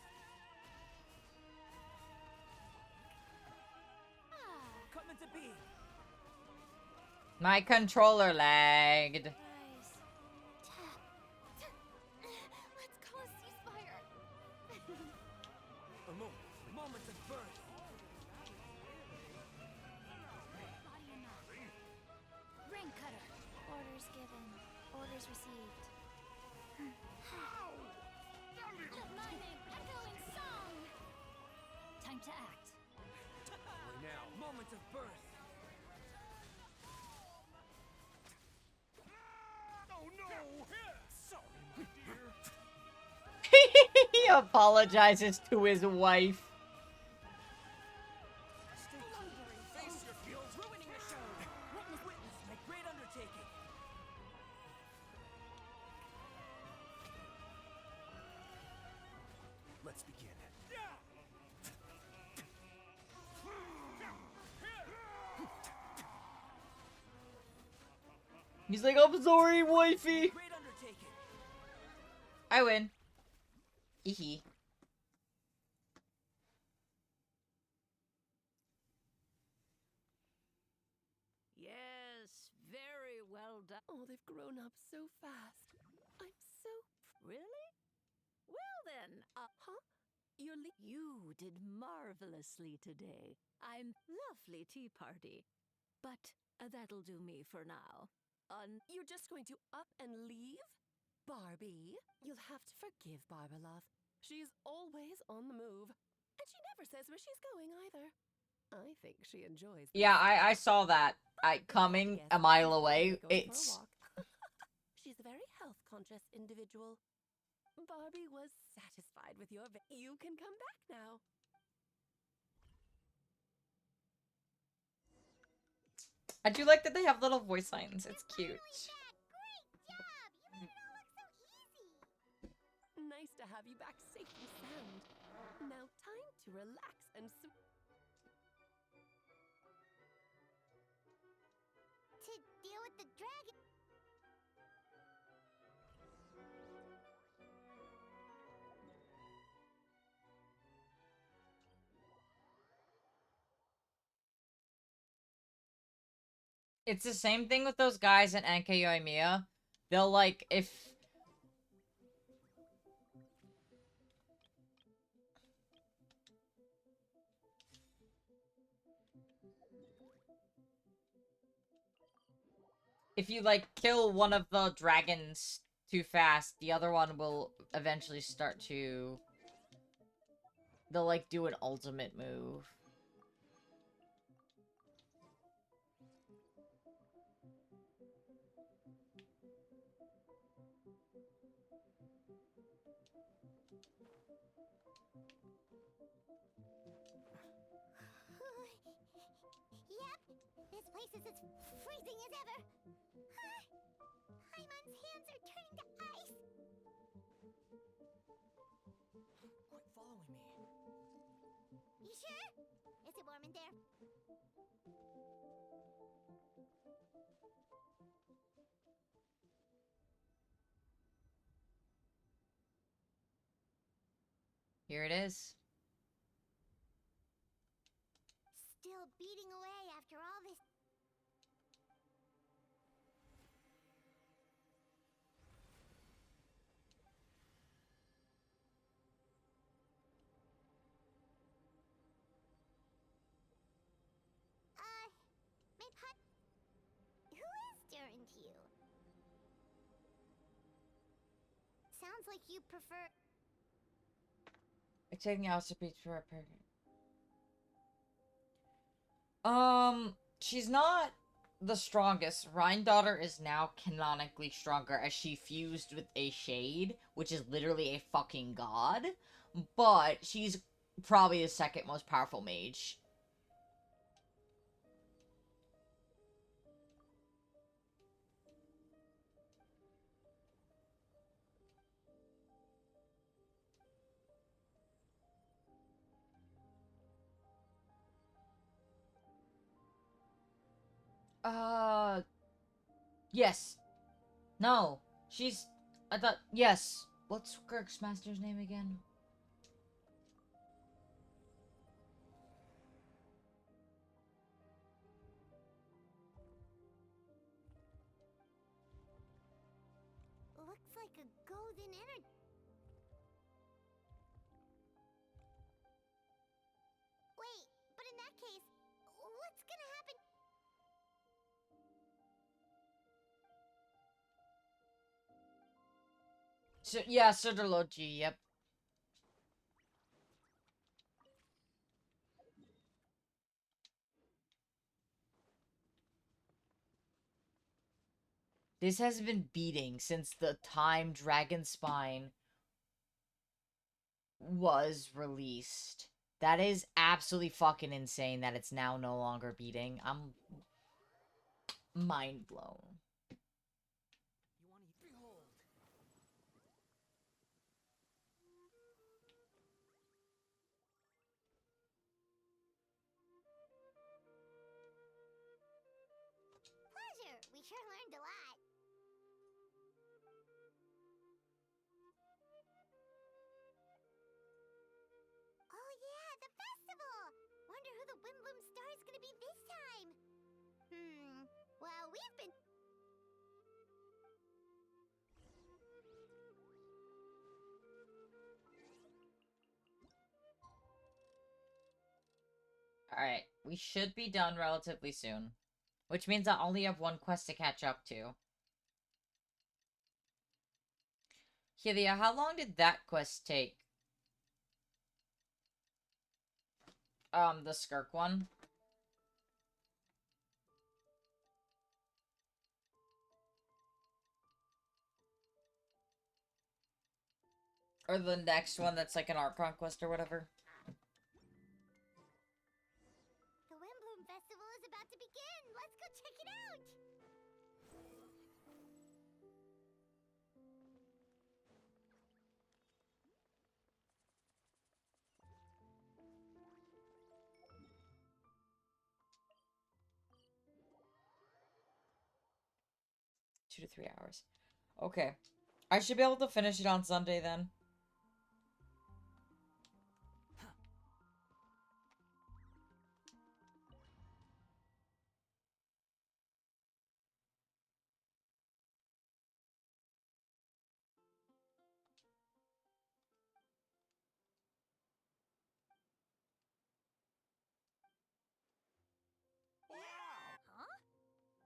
Come into being. My controller lagged. Rise. Let's call a ceasefire. A moment. Moments of birth. Ring cutter. Orders given. Orders received. Let my name echo in song. Time to act. Right now. Moments of birth. Oh no! Sorry, my dear. He apologizes to his wife. Face your guilt. Ruining the show. Witness my great undertaking. Let's begin. He's like, I'm sorry, wifey. Great undertaking. I win. Hee. Yes, very well done. Oh, they've grown up so fast. I'm so... Really? Well then, huh? You did marvelously today. I'm lovely tea party. But that'll do me for now. You're just going to up and leave? Barbie, you'll have to forgive Barbalov. She's always on the move. And she never says where she's going either. I think she enjoys this. Yeah, I saw that. Coming a mile away. It's... She's a very health-conscious individual. Barbie was satisfied with your... You can come back now. I do like that they have little voice lines. It's cute. Nice to have you back safe and sound. Now time to relax and To deal with the dragon. It's the same thing with those guys in Anka Yoimiya. They'll like, if you like kill one of the dragons too fast, the other one will eventually start to... They'll like do an ultimate move. Yep, this place is as freezing as ever. Paimon's hands are turning to ice. Quit following me. You sure? Is it warm in there? Here it is. Still beating away after all this. My put. Who is stirring to you? Sounds like you prefer. Taking out to beach for a period. She's not the strongest. Rainerfalls is now canonically stronger as she fused with a shade, which is literally a fucking god. But she's probably the second most powerful mage. Yes. No. She's... I thought... Yes. What's Kirk's master's name again? Looks like a golden energy. Wait, but in that case, what's gonna happen? So, yeah, Sudology, yep. This has been beating since the time Dragon Spine was released. That is absolutely fucking insane that it's now no longer beating. I'm mind blown. Pleasure. We sure learned a lot. Wimbloom Star is gonna be this time? Well, we've been... Alright, we should be done relatively soon. Which means I only have one quest to catch up to. Hylia, how long did that quest take? The Skirk one? Or the next one that's like an art conquest or whatever? The Wimbloom Festival is about to begin! Let's go check it out! 2 to 3 hours. Okay. I should be able to finish it on Sunday then. Huh?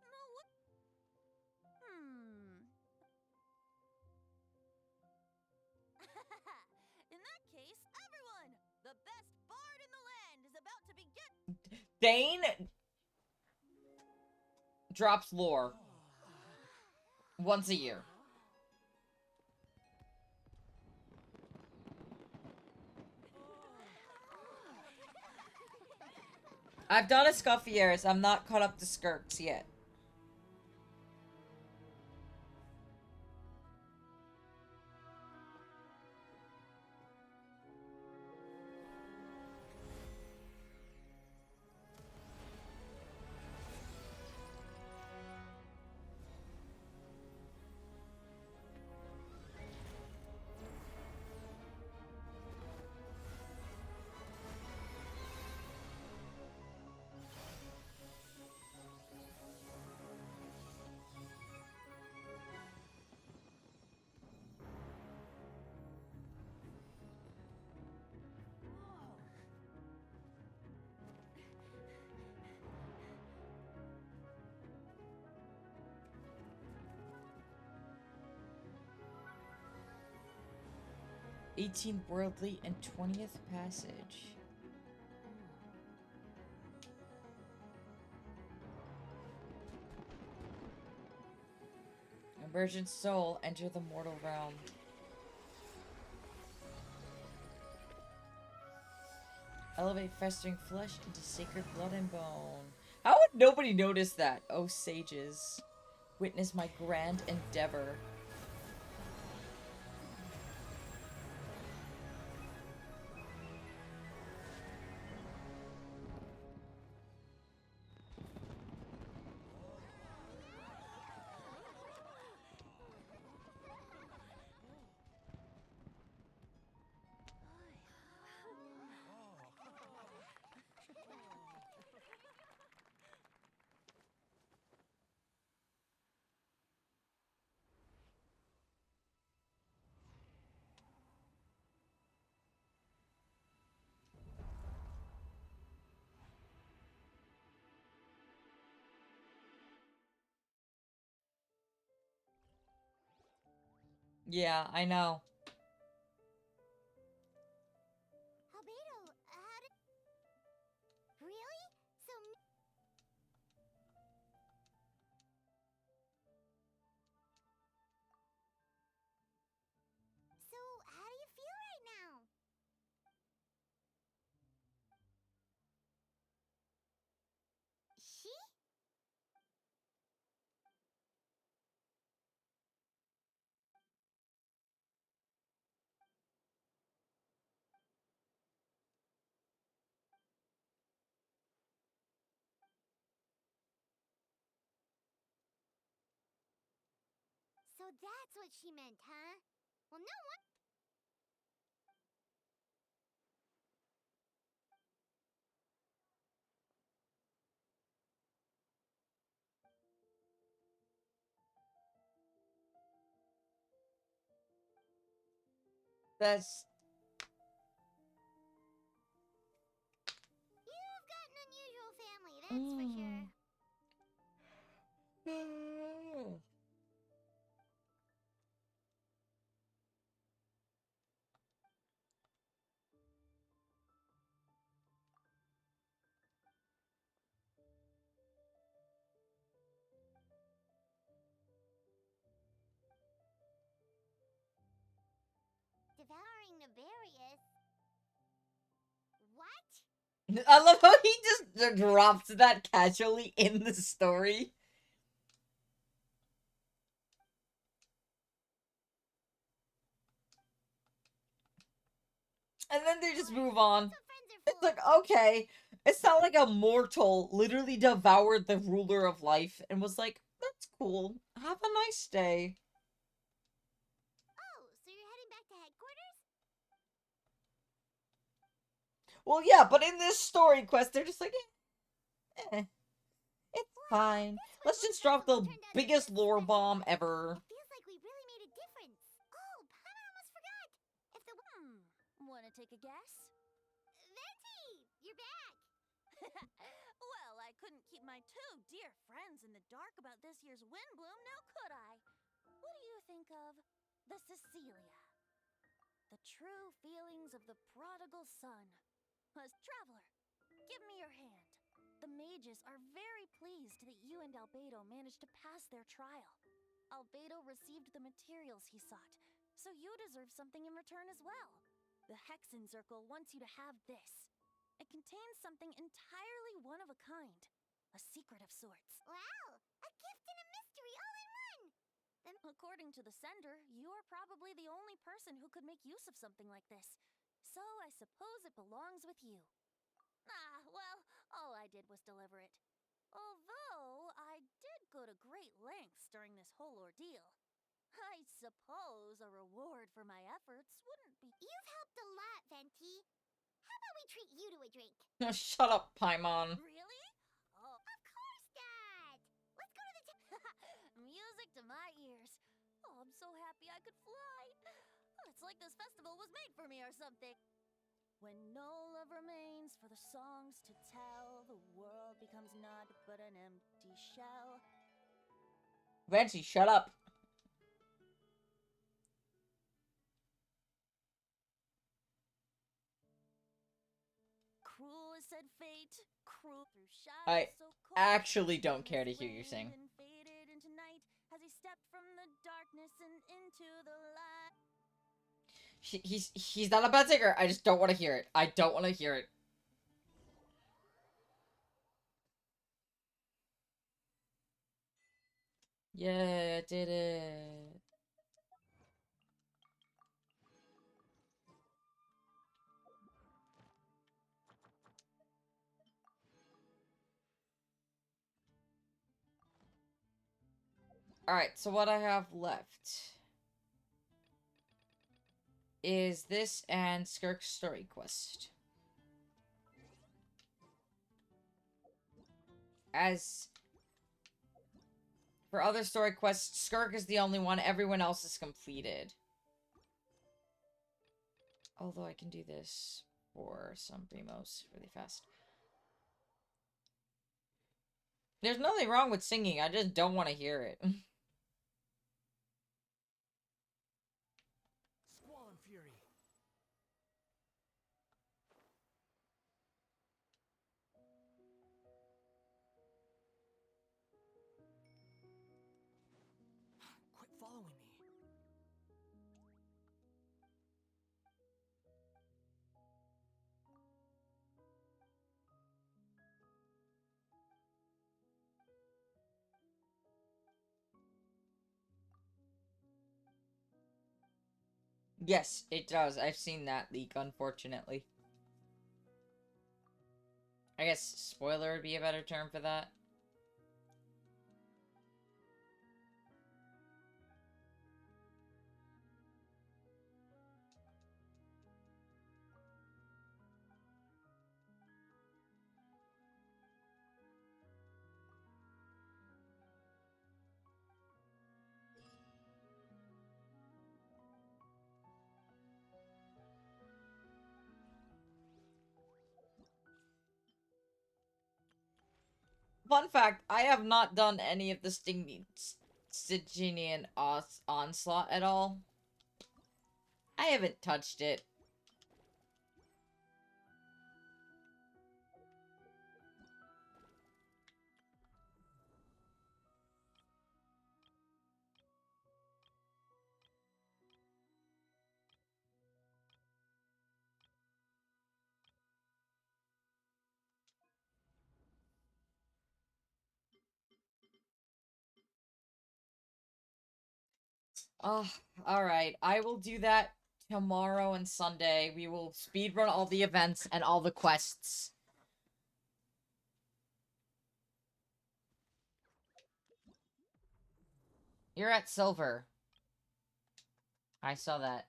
No, what? In that case, everyone! The best bard in the land is about to begin! Thane drops lore once a year. I've done a Scuffieres. I'm not caught up to Skirks yet. '18th Worldly and 20th Passage. Emergent soul, enter the mortal realm. Elevate festering flesh into sacred blood and bone. How would nobody notice that? Oh, sages. Witness my grand endeavor. Yeah, I know. Albedo, how did... Really? So... So, how do you feel right now? She? So that's what she meant, huh? Well, no one... That's You've got an unusual family, that's for sure. Devouring Nefarious? What? I love how he just dropped that casually in the story. And then they just move on. It's like, okay. It's not like a mortal literally devoured the ruler of life and was like, that's cool. Have a nice day. Oh, so you're heading back to headquarters? Well, yeah, but in this story quest, they're just like, it's fine. Let's just drop the biggest lore bomb ever. Feels like we really made a difference. Oh, Paimon almost forgot. If the Wanna take a guess? Venti, you're back. Well, I couldn't keep my two dear friends in the dark about this year's Windbloom, now could I? What do you think of the Cecilia? The true feelings of the prodigal son. As traveler, give me your hand. The mages are very pleased that you and Albedo managed to pass their trial. Albedo received the materials he sought, so you deserve something in return as well. The Hexen Circle wants you to have this. It contains something entirely one of a kind. A secret of sorts. Wow, a gift and a mystery all in one. According to the sender, you're probably the only person who could make use of something like this. So I suppose it belongs with you. Ah, well, all I did was deliver it. Although, I did go to great lengths during this whole ordeal. I suppose a reward for my efforts wouldn't be— You've helped a lot, Venti. How about we treat you to a drink? Shut up, Paimon. Really? Oh, of course, Dad. Let's go to the music to my ears. Oh, I'm so happy I could fly. It's like this festival was made for me or something. When no love remains for the songs to tell, the world becomes naught but an empty shell. Venti, shut up. Cruel is said fate, cruel through I shadows so cold. actually don't care to hear you sing. And faded into night as he stepped from the darkness and into the light. He's not a bad singer. I just don't want to hear it. I don't want to hear it. Yeah, I did it. Alright, so what I have left is this and Skirk's story quest. As for other story quests, Skirk is the only one. Everyone else is completed. Although I can do this for some primos really fast. There's nothing wrong with singing. I just don't want to hear it. Squall and Fury. Quit following me. Yes, it does. I've seen that leak, unfortunately. I guess spoiler would be a better term for that. Fun fact, I have not done any of the Stygian Onslaught at all. I haven't touched it. Oh, alright. I will do that tomorrow and Sunday. We will speedrun all the events and all the quests. You're at silver. I saw that.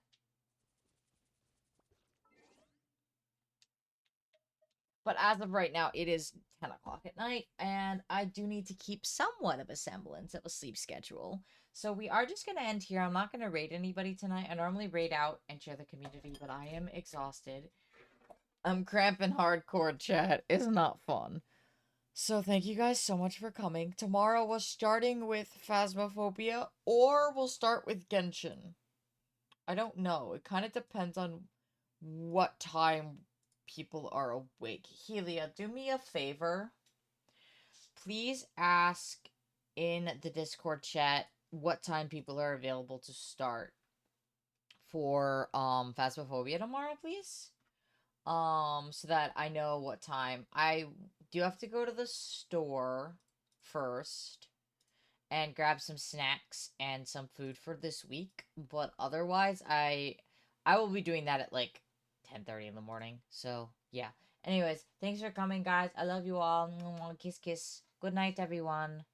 But as of right now, it is 10 o'clock at night, and I do need to keep somewhat of a semblance of a sleep schedule. So we are just going to end here. I'm not going to raid anybody tonight. I normally raid out and share the community, but I am exhausted. I'm cramping hardcore, chat. It's not fun. So thank you guys so much for coming. Tomorrow we're starting with Phasmophobia, or we'll start with Genshin. I don't know. It kind of depends on what time people are awake. Helia, do me a favor. Please ask in the Discord chat what time people are available to start for Phasmophobia tomorrow, please. So that I know what time. I do have to go to the store first and grab some snacks and some food for this week, but otherwise I will be doing that at like 10:30 in the morning. So, yeah. Anyways, thanks for coming, guys. I love you all. Kiss kiss. Good night, everyone.